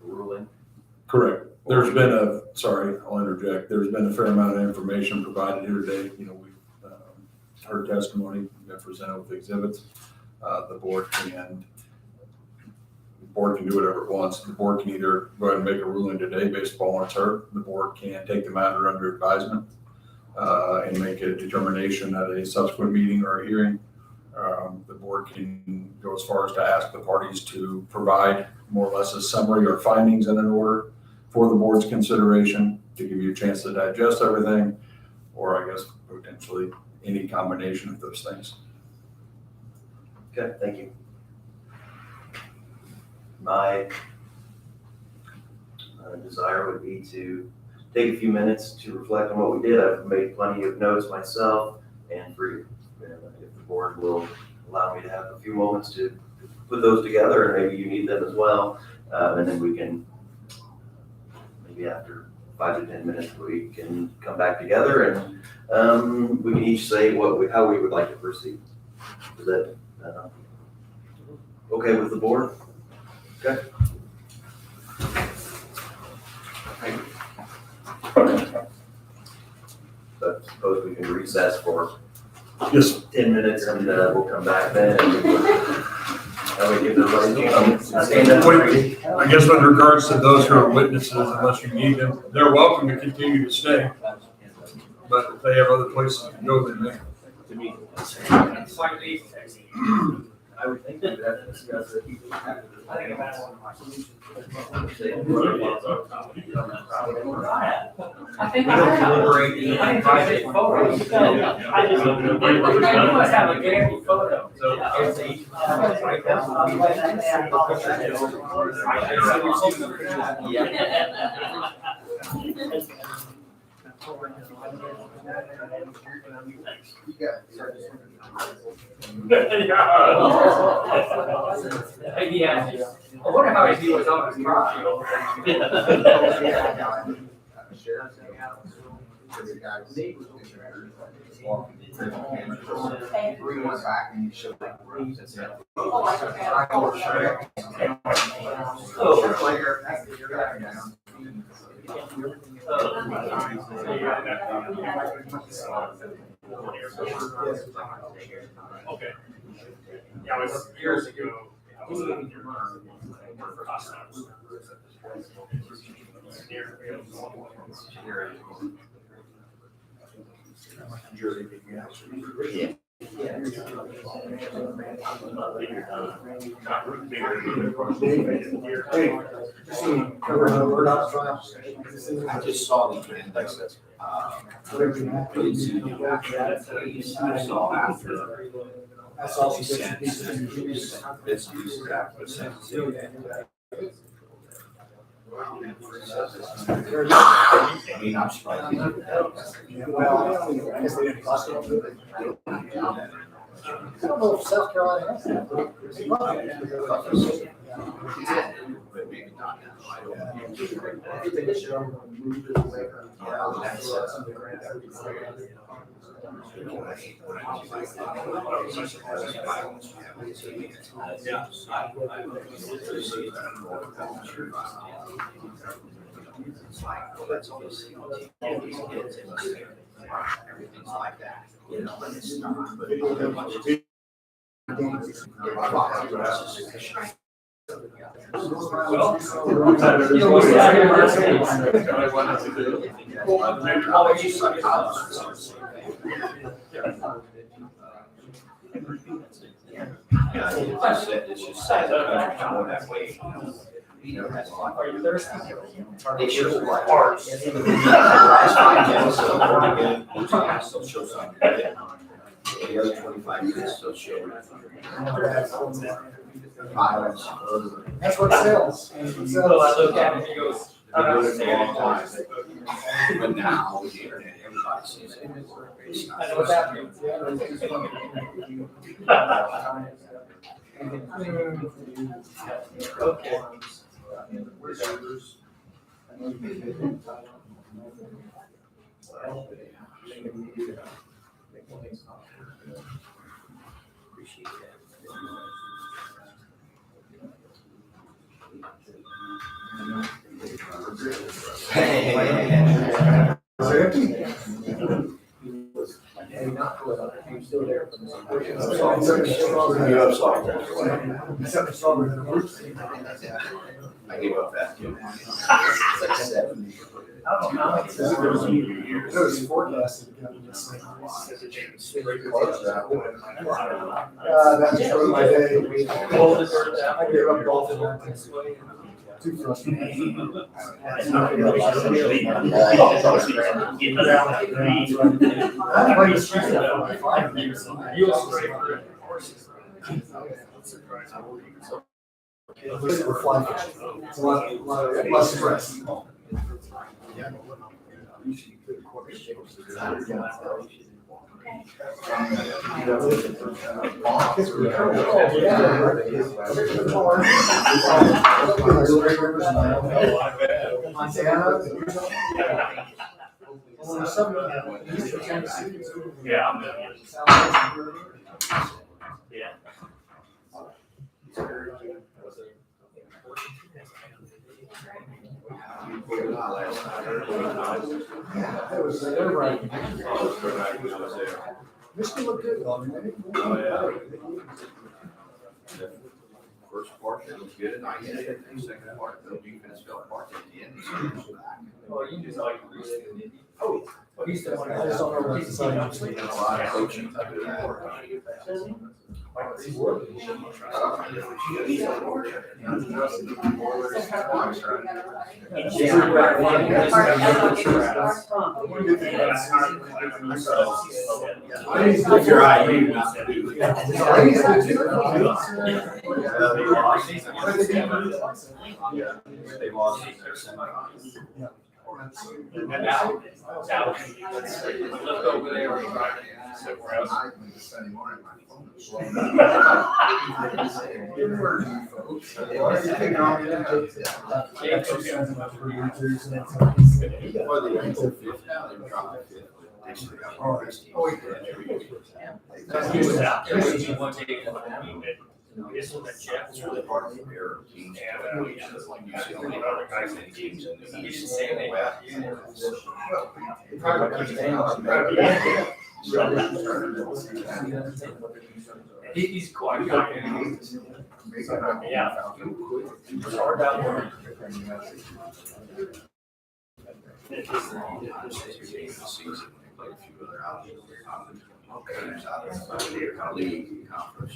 a ruling. Correct. There's been I'll interject. There's been a fair amount of information provided here today. You know, we've heard testimony, we've been presented with exhibits. The board can do whatever it wants. The board can either go ahead and make a ruling today based upon what's heard. The board can take the matter under advisement and make a determination at a subsequent meeting or a hearing. The board can go as far as to ask the parties to provide more or less a summary or findings in an order for the board's consideration to give you a chance to digest everything. or I guess potentially any combination of those things. Okay, thank you. My desire would be to take a few minutes to reflect on what we did. I've made plenty of notes myself, and for you, if the board will allow me to have a few moments to put those together, and maybe you need them as well, and then we can, maybe after 5 to 10 minutes, we can come back together and we can each say how we would like to proceed. Is that okay with the board? Okay. So I suppose we can recess for Just 10 minutes and we'll come back then. And we give everybody stand up. I guess with regards to those who are witnesses, unless you need them, they're welcome to continue to stay. But if they have other places to go, then they. Slightly. I would think that that's discussed. I think about one of my solutions. I think I have. You must have a Gary photo. Yeah. I wonder how he was on his property. Okay. Yeah, it was years ago. I was in I just saw the trend. I saw after. That's also bits and pieces of news. This use that. I mean, I'm surprised. Well, I guess they didn't cost it. I don't know if South Carolina has that. But maybe not now. I don't know. Everything's like that, you know, and it's not, but it's just sad that going that way. Are you thirsty? They show parts. They'll show some. The other 25 minutes, they'll show violence. That's what sells. Well, I look at it, he goes, They've been doing it for a long time. But now with the internet, everybody sees it. It's not- I know what's happening. Okay. I gave up that. It's like 70. I don't know. It was forecasted. That's for my day. I gave up golf in 19. Too frustrating. I played the street for like 5 years. We're fly fishing. It's a lot less stress. Yeah, I'm gonna yeah. It was nerve-wracking. Michigan looked good, though. First portion was good, and I hit it, and the second part, the defense fell apart at the end. Well, you just like. He's the one, I just don't know what to say. A lot of coaching to do that. They lost their semifinals. And now, look over there. Somewhere else. This was a Jeff. It's really hard for their teams. Like you see all the other guys in teams and He didn't say anything. He's quite. Yeah. It's hard out there. League conference.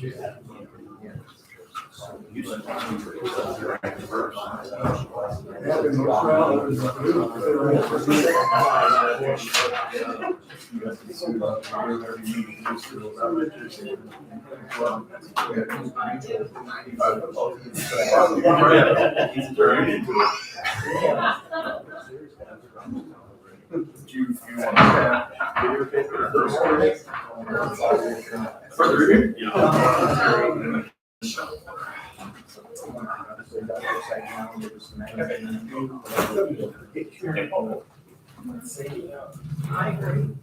I agree.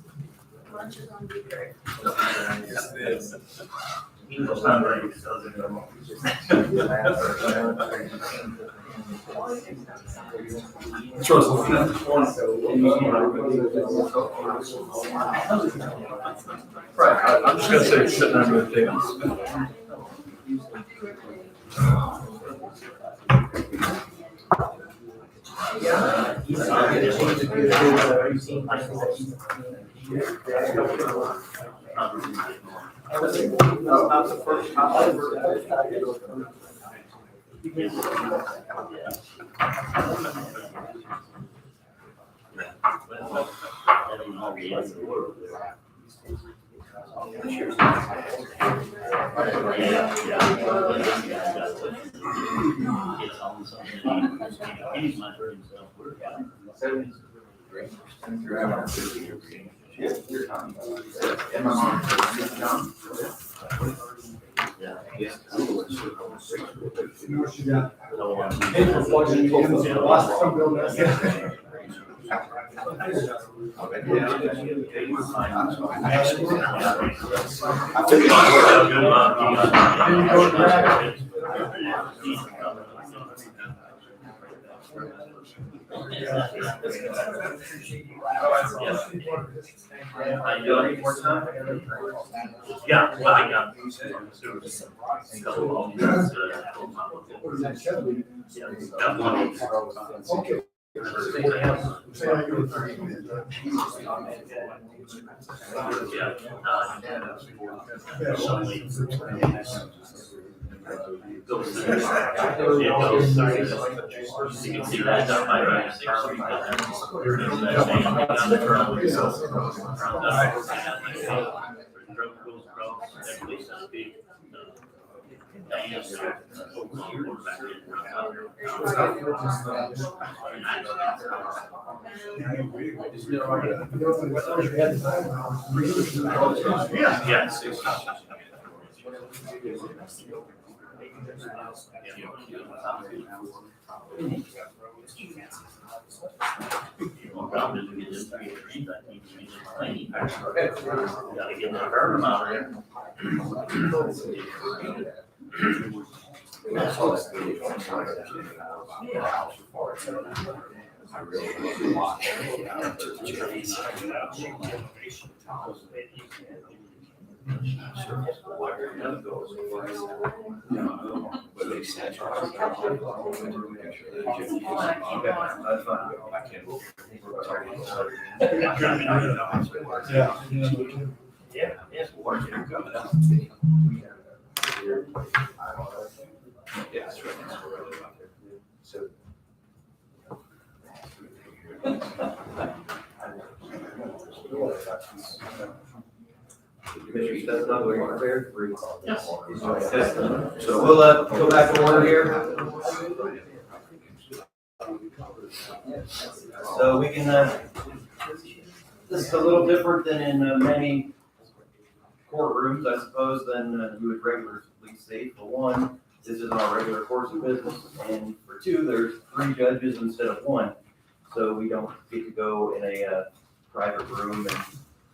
Lunch is on good great. Right, I'm just gonna say sitting under the table. I do need more time. Yeah, well, I got. Okay. You can see that up by right. Gotta get that burn out there. So we'll go back to order here. So we can, this is a little different than in many courtrooms, I suppose, than you would regularly see. For one, this is our regular course of business, and for two, there's 3 judges instead of 1. So we don't get to go in a private room and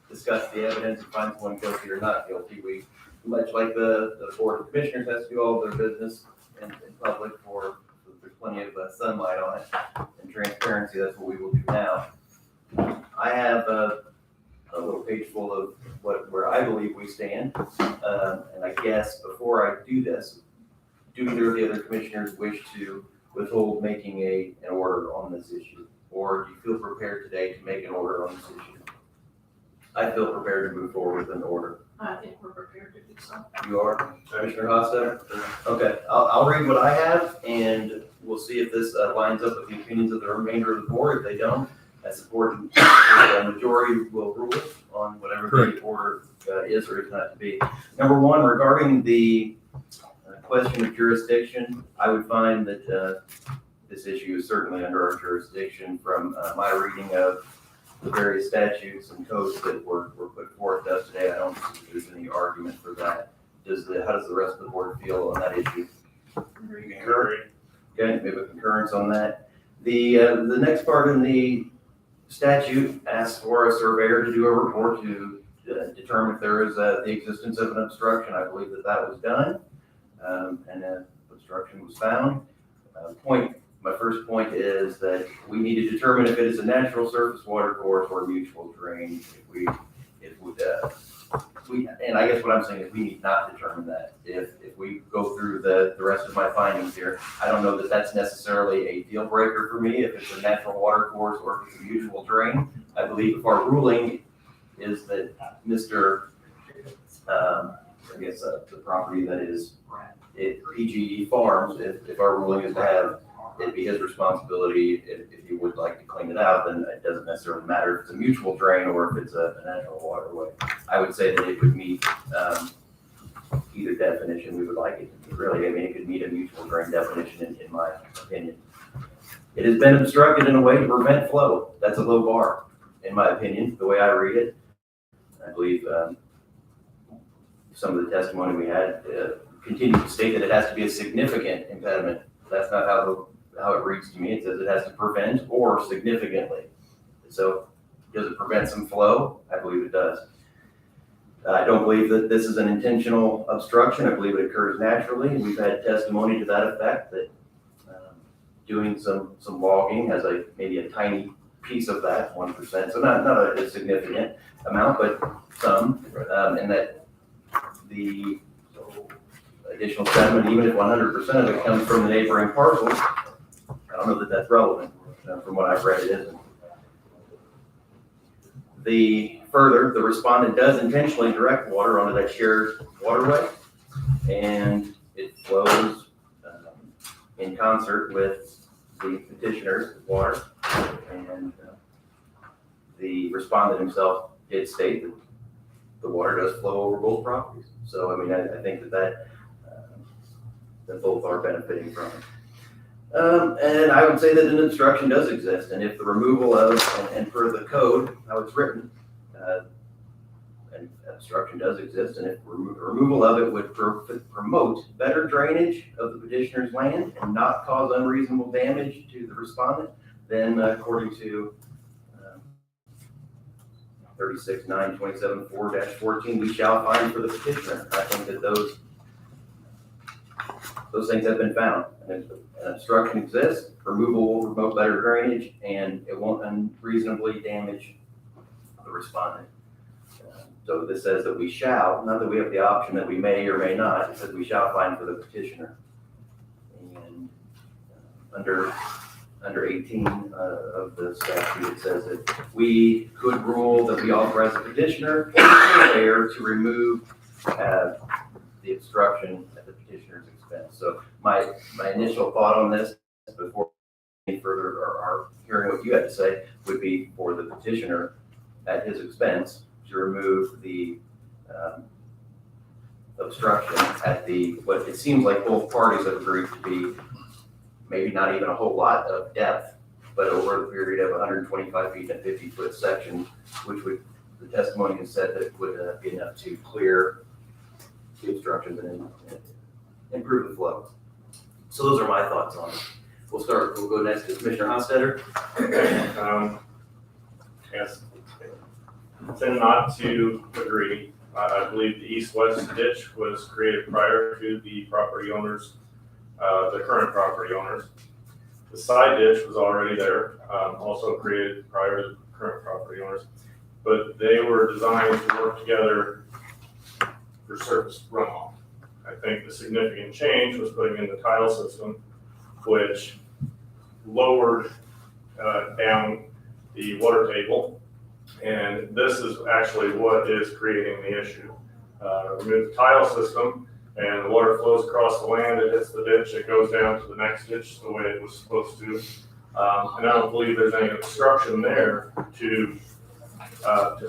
discuss the evidence and find someone guilty or not guilty. We, much like the Board of Commissioners has to do all of their business in public for, there's plenty of sunlight on it and transparency, that's what we will do now. I have a little page full of where I believe we stand. And I guess before I do this, do either of the other commissioners wish to withhold making an order on this issue? Or do you feel prepared today to make an order on this issue? I feel prepared to move forward with an order. I think we're prepared to do so. You are, Commissioner Hofstadter? Okay, I'll read what I have, and we'll see if this lines up with the opinions of the remainder of the board. If they don't, as the board, the majority will rule on whatever the order is or is not to be. Number one, regarding the question of jurisdiction, I would find that this issue is certainly under our jurisdiction from my reading of the various statutes and codes that were put forth to us today. I don't think there's any argument for that. How does the rest of the board feel on that issue? Concur? Okay, we have a concurrence on that. The next part in the statute asks for a surveyor to do a report to determine if there is the existence of an obstruction. I believe that was done, and an obstruction was found. My first point is that we need to determine if it is a natural surface water course or a mutual drain. And I guess what I'm saying is we need not determine that. If we go through the rest of my findings here, I don't know that that's necessarily a deal breaker for me. If it's a natural water course or if it's a mutual drain, I believe if our ruling is that Mr. The property that is PGE Farms, if our ruling is to have it'd be his responsibility if he would like to clean it out, then it doesn't necessarily matter if it's a mutual drain or if it's a natural waterway. I would say that it would meet either definition we would like it to. Really, I mean, it could meet a mutual drain definition in my opinion. It has been obstructed in a way to prevent flow. That's a low bar, in my opinion, the way I read it. I believe some of the testimony we had continues to state that it has to be a significant impediment. That's not how it reads to me. It says it has to prevent or significantly. So does it prevent some flow? I believe it does. I don't believe that this is an intentional obstruction. I believe it occurs naturally. We've had testimony to that effect that doing some logging as maybe a tiny piece of that, 1%. So not a significant amount, but some, and that the additional sediment, even if 100% of it comes from the neighboring parcels, I don't know that that's relevant. From what I've read, it isn't. The respondent does intentionally direct water onto that shared waterway, and it flows in concert with the petitioner's water. And the respondent himself did state that the water does flow over both properties. So, I mean, I think that both are benefiting from it. And I would say that an obstruction does exist, and if the removal of, and per the code, how it's written, an obstruction does exist, and if removal of it would promote better drainage of the petitioner's land and not cause unreasonable damage to the respondent, then according to 36.9.27.4-14, we shall fine for the petitioner. I think that those things have been found. And if an obstruction exists, removal will promote better drainage, and it won't unreasonably damage the respondent. So this says that we shall, not that we have the option that we may or may not, it says we shall fine for the petitioner. And under 18 of the statute, it says that we could rule that we authorize the petitioner or surveyor to remove the obstruction at the petitioner's expense. So my initial thought on this, before any further or hearing what you had to say, would be for the petitioner at his expense to remove the obstruction at what it seems like both parties have agreed to be maybe not even a whole lot of depth, but over the period of 125 feet and a 50-foot section, which would, the testimony has said that would be enough to clear the obstructions and improve the flow. So those are my thoughts on it. We'll go next to Commissioner Hostetter. Yes. Tend not to agree. I believe the east-west ditch was created prior to the property owners, the current property owners. The side ditch was already there, also created prior to the current property owners, but they were designed to work together for surface runoff. I think the significant change was putting in the tile system, which lowered down the water table. And this is actually what is creating the issue. Remove the tile system, and the water flows across the land, it hits the ditch, it goes down to the next ditch the way it was supposed to. And I don't believe there's any obstruction there to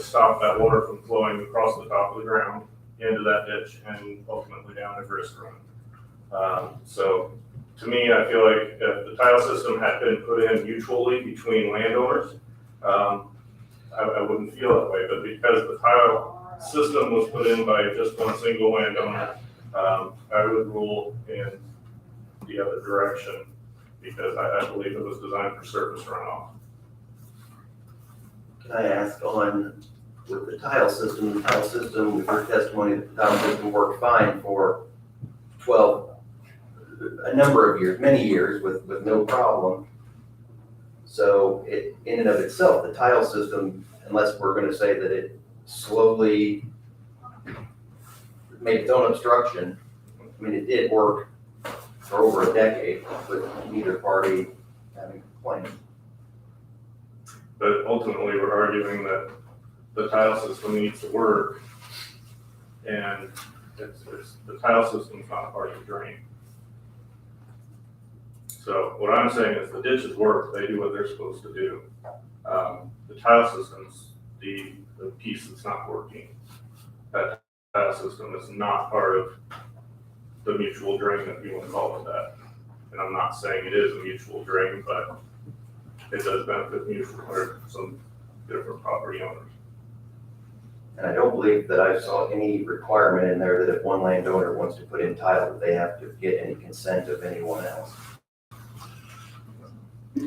stop that water from flowing across the top of the ground into that ditch and ultimately down to Grist Run. So to me, I feel like if the tile system had been put in mutually between landowners, I wouldn't feel that way, but because the tile system was put in by just one single landowner, I would rule in the other direction because I believe it was designed for surface runoff. Can I ask with the tile system, we've heard testimony that the tile system worked fine for a number of years, many years with no problem. So it, in and of itself, the tile system, unless we're going to say that it slowly made its own obstruction, I mean, it did work for over a decade with neither party having complained. But ultimately, we're arguing that the tile system needs to work, and the tile system's not part of the drain. So what I'm saying is the ditches work, they do what they're supposed to do. The tile system's the piece that's not working. That tile system is not part of the mutual drain, if you want to call it that. And I'm not saying it is a mutual drain, but it does benefit mutual or some different property owners. And I don't believe that I saw any requirement in there that if one landowner wants to put in tile, that they have to get any consent of anyone else.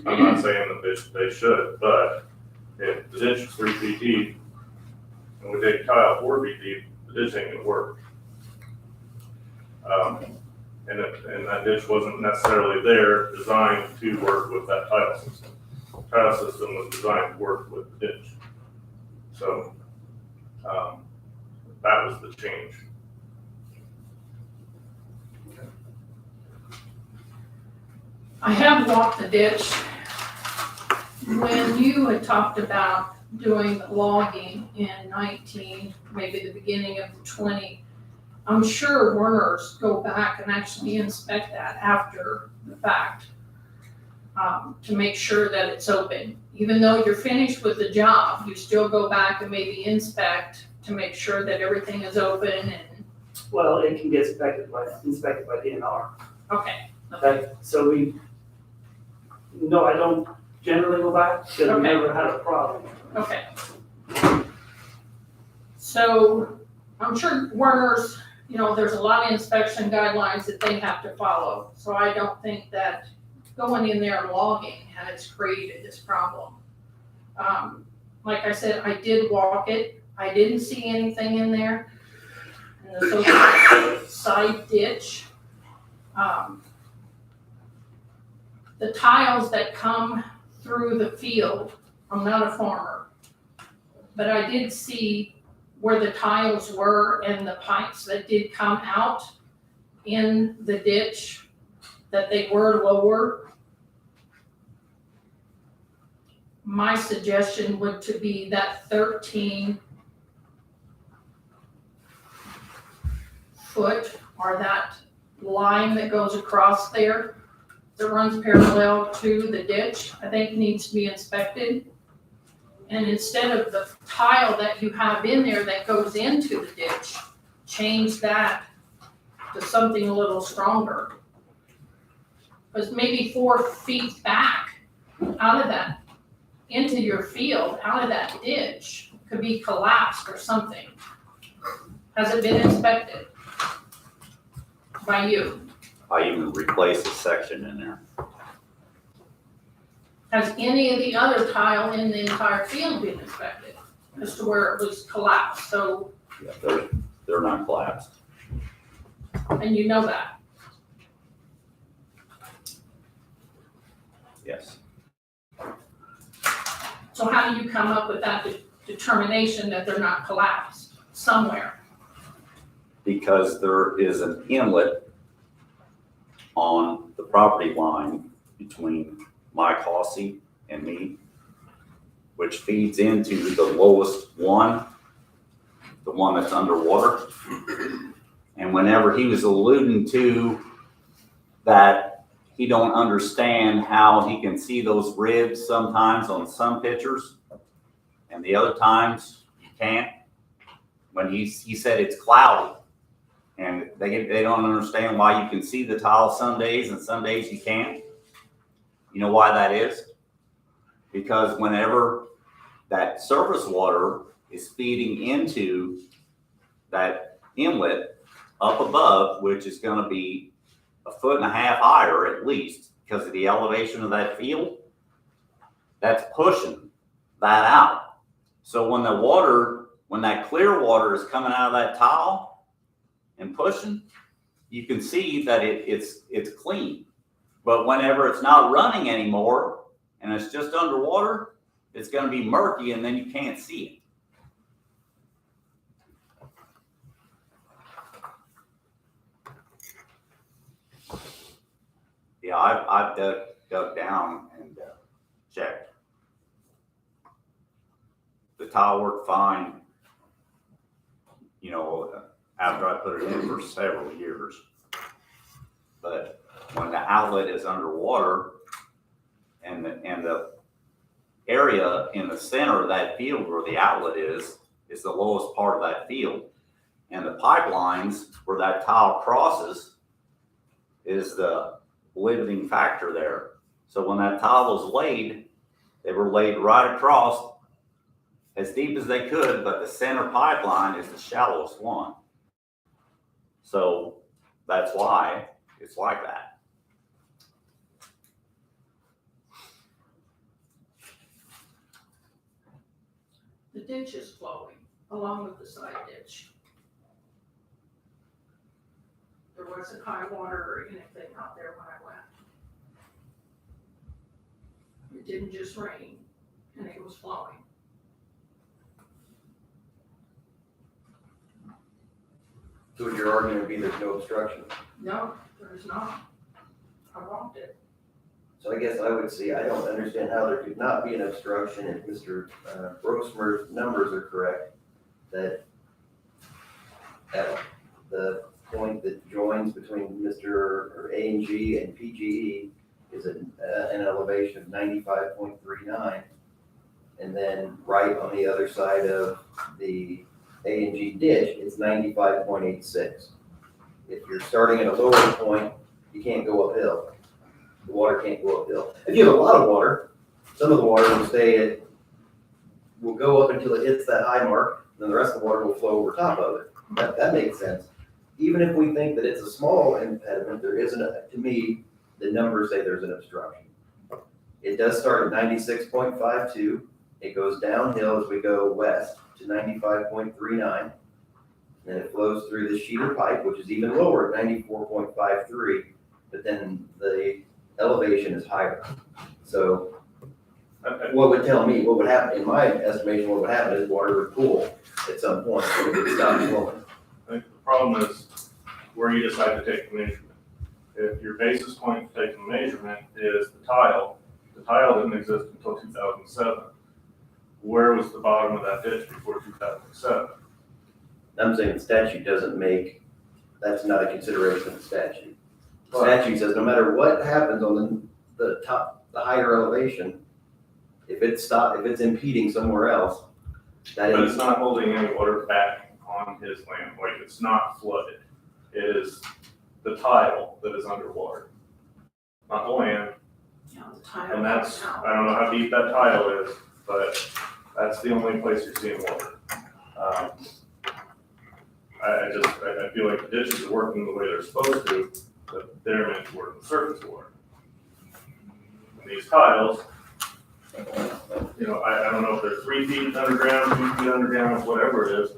I'm not saying that they should, but if the ditch is 3 feet deep and we take tile 4 feet deep, the ditch ain't gonna work. And that ditch wasn't necessarily there, designed to work with that tile system. Tile system was designed to work with the ditch. So, that was the change. I have walked the ditch. When you had talked about doing the logging in 19, maybe the beginning of 20, I'm sure Werner's go back and actually inspect that after the fact, to make sure that it's open. Even though you're finished with the job, you still go back and maybe inspect to make sure that everything is open and, Well, it can get inspected by DNR. okay. Okay, so no, I don't generally go back, because I've Okay. never had a problem. Okay. So I'm sure Werner's, there's a lot of inspection guidelines that they have to follow. So I don't think that going in there and logging has created this problem. Like I said, I did walk it. I didn't see anything in there. In the so-called side ditch. The tiles that come through the field, I'm not a farmer, but I did see where the tiles were and the pipes that did come out in the ditch, that they were lower. My suggestion would to be that 13-foot or that line that goes across there that runs parallel to the ditch, I think needs to be inspected. And instead of the tile that you have in there that goes into the ditch, change that to something a little stronger. Because maybe 4 feet back out of that, into your field, out of that ditch, could be collapsed or something. Has it been inspected by you? I even replaced a section in there. Has any of the other tile in the entire field been inspected as to where it was collapsed? So, Yeah, they're not collapsed. and you know that. Yes. So how do you come up with that determination that they're not collapsed somewhere? Because there is an inlet on the property line between Mike Hossie and me, which feeds into the lowest one, the one that's underwater. And whenever he was alluding to that, he don't understand how he can see those ribs sometimes on some pictures, and the other times you can't. When he said it's cloudy, and they don't understand why you can see the tile some days and some days you can't. You know why that is? Because whenever that surface water is feeding into that inlet up above, which is going to be 1.5 feet higher at least because of the elevation of that field, that's pushing that out. So when that clear water is coming out of that tile and pushing, you can see that it's clean. But whenever it's not running anymore and it's just underwater, it's going to be murky and then you can't see it. Yeah, I've dug down and checked. The tile worked fine, after I put it in for several years. But when the outlet is underwater and the area in the center of that field where the outlet is the lowest part of that field. And the pipelines where that tile crosses is the limiting factor there. So when that tile was laid, they were laid right across as deep as they could, but the center pipeline is the shallowest one. So that's why it's like that. The ditch is flowing along with the side ditch. There was wasn't high water or anything out there when I went. It didn't just rain, and it was flowing. So would your argument be there's no obstruction? No, there's not. I walked it. So I guess I would say, I don't understand how there could not be an obstruction if Mr. Brosmer's numbers are correct, that at the point that joins between Mr. A&G and PGE is an elevation of 95.39. And then right on the other side of the A&G ditch, it's 95.86. If you're starting at a lower point, you can't go uphill. The water can't go uphill. If you have a lot of water, some of the water will go up until it hits that high mark, and then the rest of the water will flow over top of it. That makes sense. Even if we think that it's a small impediment, there isn't, to me, the numbers say there's an obstruction. It does start at 96.52. It goes downhill as we go west to 95.39. Then it flows through the sheeter pipe, which is even lower at 94.53. But then the elevation is higher. So what would tell me, what would happen, in my estimation, what would happen is water would pool at some point when it stops flowing. I think the problem is where you decide to take the measurement. If your basis point for taking the measurement is the tile didn't exist until 2007. Where was the bottom of that ditch before 2007? I'm saying the statute doesn't make, that's not a consideration of the statute. The statute says no matter what happens on the top, the higher elevation, if it's impeding somewhere else, that But is, it's not holding any water back on his land, like it's not flooded. It is the tile that is underwater, not the land. And that's, I don't know how deep that tile is, but that's the only place you're seeing water. I feel like the ditches are working the way they're supposed to, but they're meant to work in surface water. And these tiles, I don't know if they're 3 feet underground, 2 feet underground, whatever it is,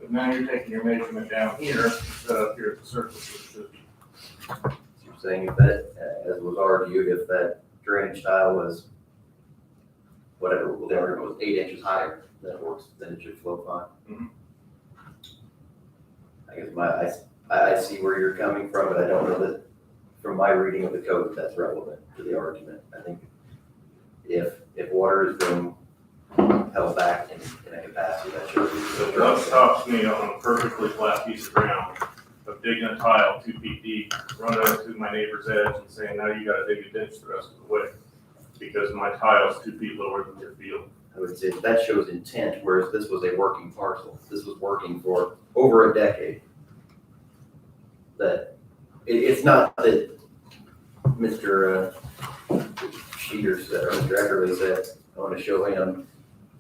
but now you're taking your measurement down here instead of here at the surface where it should be. you're saying if that, as was argued, if that drainage tile was whatever it was 8 inches higher, then it should flow fine. Mhm. I guess I see where you're coming from, but I don't know that from my reading of the code, that's relevant to the argument. I think if water is being held back in a capacity, that should be. So what stops me on a perfectly flat piece of ground of digging a tile 2 feet deep, running up to my neighbor's edge and saying, now you gotta dig a ditch the rest of the way? Because my tile's 2 feet lower than your field. I would say that shows intent, whereas this was a working parcel. This was working for over a decade. That, it's not that Mr. Sheeter said, or Mr. Eckerly said, I want to show him,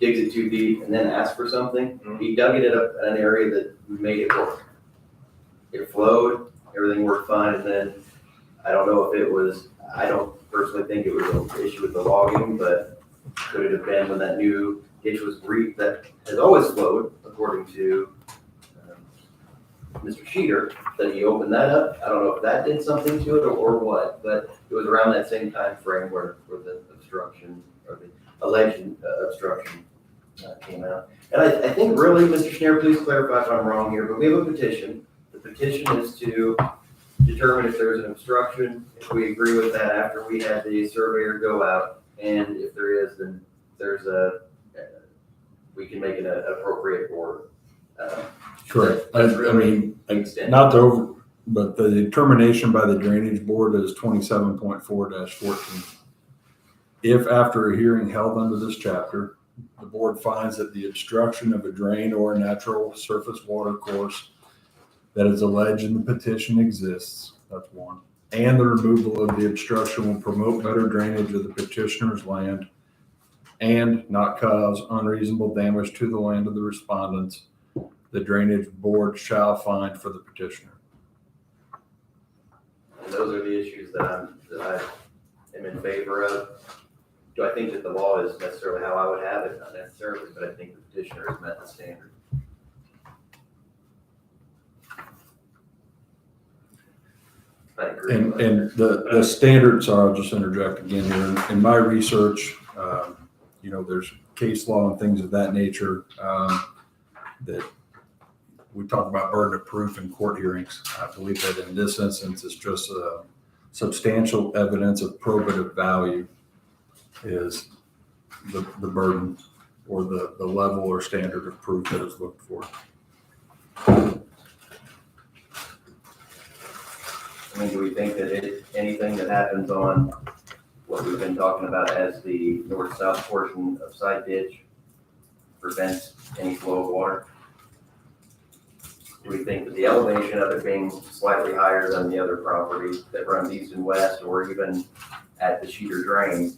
digs it too deep and then asks for something. Mhm. He dug it up at an area that made it work. It flowed, everything worked fine, and then, I don't know if it was, I don't personally think it was an issue with the logging, but could it have been when that new ditch was that has always flowed, according to Mr. Sheeter, that he opened that up. I don't know if that did something to it or what, but it was around that same time frame where the obstruction or the alleged obstruction came out. And I think really, Mr. Schneer, please clarify if I'm wrong here, but we have a petition. The petition is to determine if there's an obstruction, if we agree with that after we had the surveyor go out, and if there is, then there's we can make an appropriate order. Correct. That's I really mean, extent. not to over, but the determination by the drainage board is 27.4-14. If after a hearing held under this chapter, the board finds that the obstruction of a drain or a natural surface water course that is alleged in the petition exists, that's one, and the removal of the obstruction will promote better drainage of the petitioner's land and not cause unreasonable damage to the land of the respondents, the drainage board shall find for the petitioner. And those are the issues that I am in favor of. Do I think that the law is necessarily how I would have it? Not necessarily, but I think the petitioner has met the standard. I agree. And the standards are, I'll just interject again here, in my research, you know, there's case law and things of that nature, that we talk about burden of proof in court hearings. I believe that in this instance, it's just substantial evidence of probative value is the burden or the level or standard of proof that is looked for. I mean, do we think that anything that happens on what we've been talking about as the north-south portion of side ditch prevents any flow of water? Do we think that the elevation of it being slightly higher than the other property that runs east and west, or even at the Sheeter drain,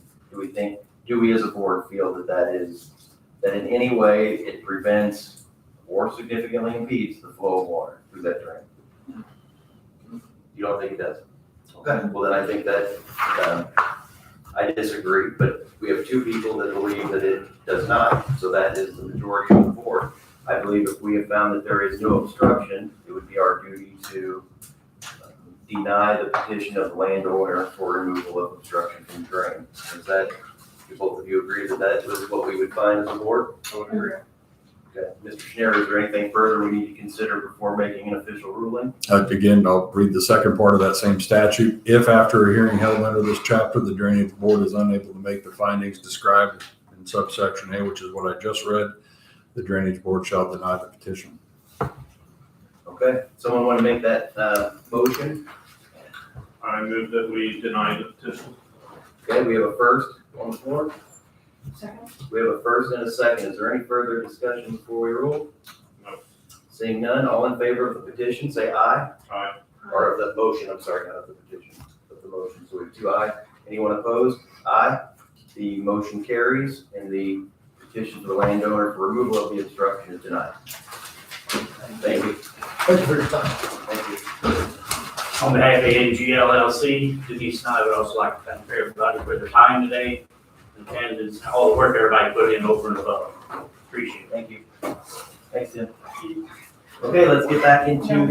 do we as a board feel that in any way it prevents or significantly impedes the flow of water through that drain? You don't think it does? Okay, well then I think that, I disagree, but we have two people that believe that it does not, so that is the majority of the board. I believe if we have found that there is no obstruction, it would be our duty to deny the petition of the landowner for removal of obstruction from drain. Is that, do both of you agree that that is what we would find as a board? I would agree. Okay, Mr. Schneider, is there anything further we need to consider before making an official ruling? Again, I'll read the second part of that same statute. If after a hearing held under this chapter, the drainage board is unable to make the findings described in subsection A, which is what I just read, the drainage board shall deny the petition. Okay, someone want to make that motion? I move that we deny the petition. Okay, we have a first on the floor. Second. We have a first and a second. Is there any further discussion before we rule? No. Seeing none, all in favor of the petition, say aye. Aye. Or of the motion, I'm sorry, not of the petition, of the motion. So we have two aye. Anyone opposed? Aye. The motion carries and the petition for the landowner for removal of the obstruction is denied. Thank you. Thank you for your time. Thank you. On behalf of ANG LLC, Denise and I would also like to thank everybody for their time today, attendance, all the work everybody put in over and above. Appreciate it. Thank you. Thanks, Tim. Okay, let's get back into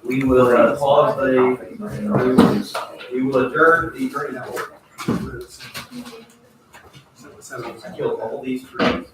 we will pause we will adjourn the drainage board. Kill all these trees.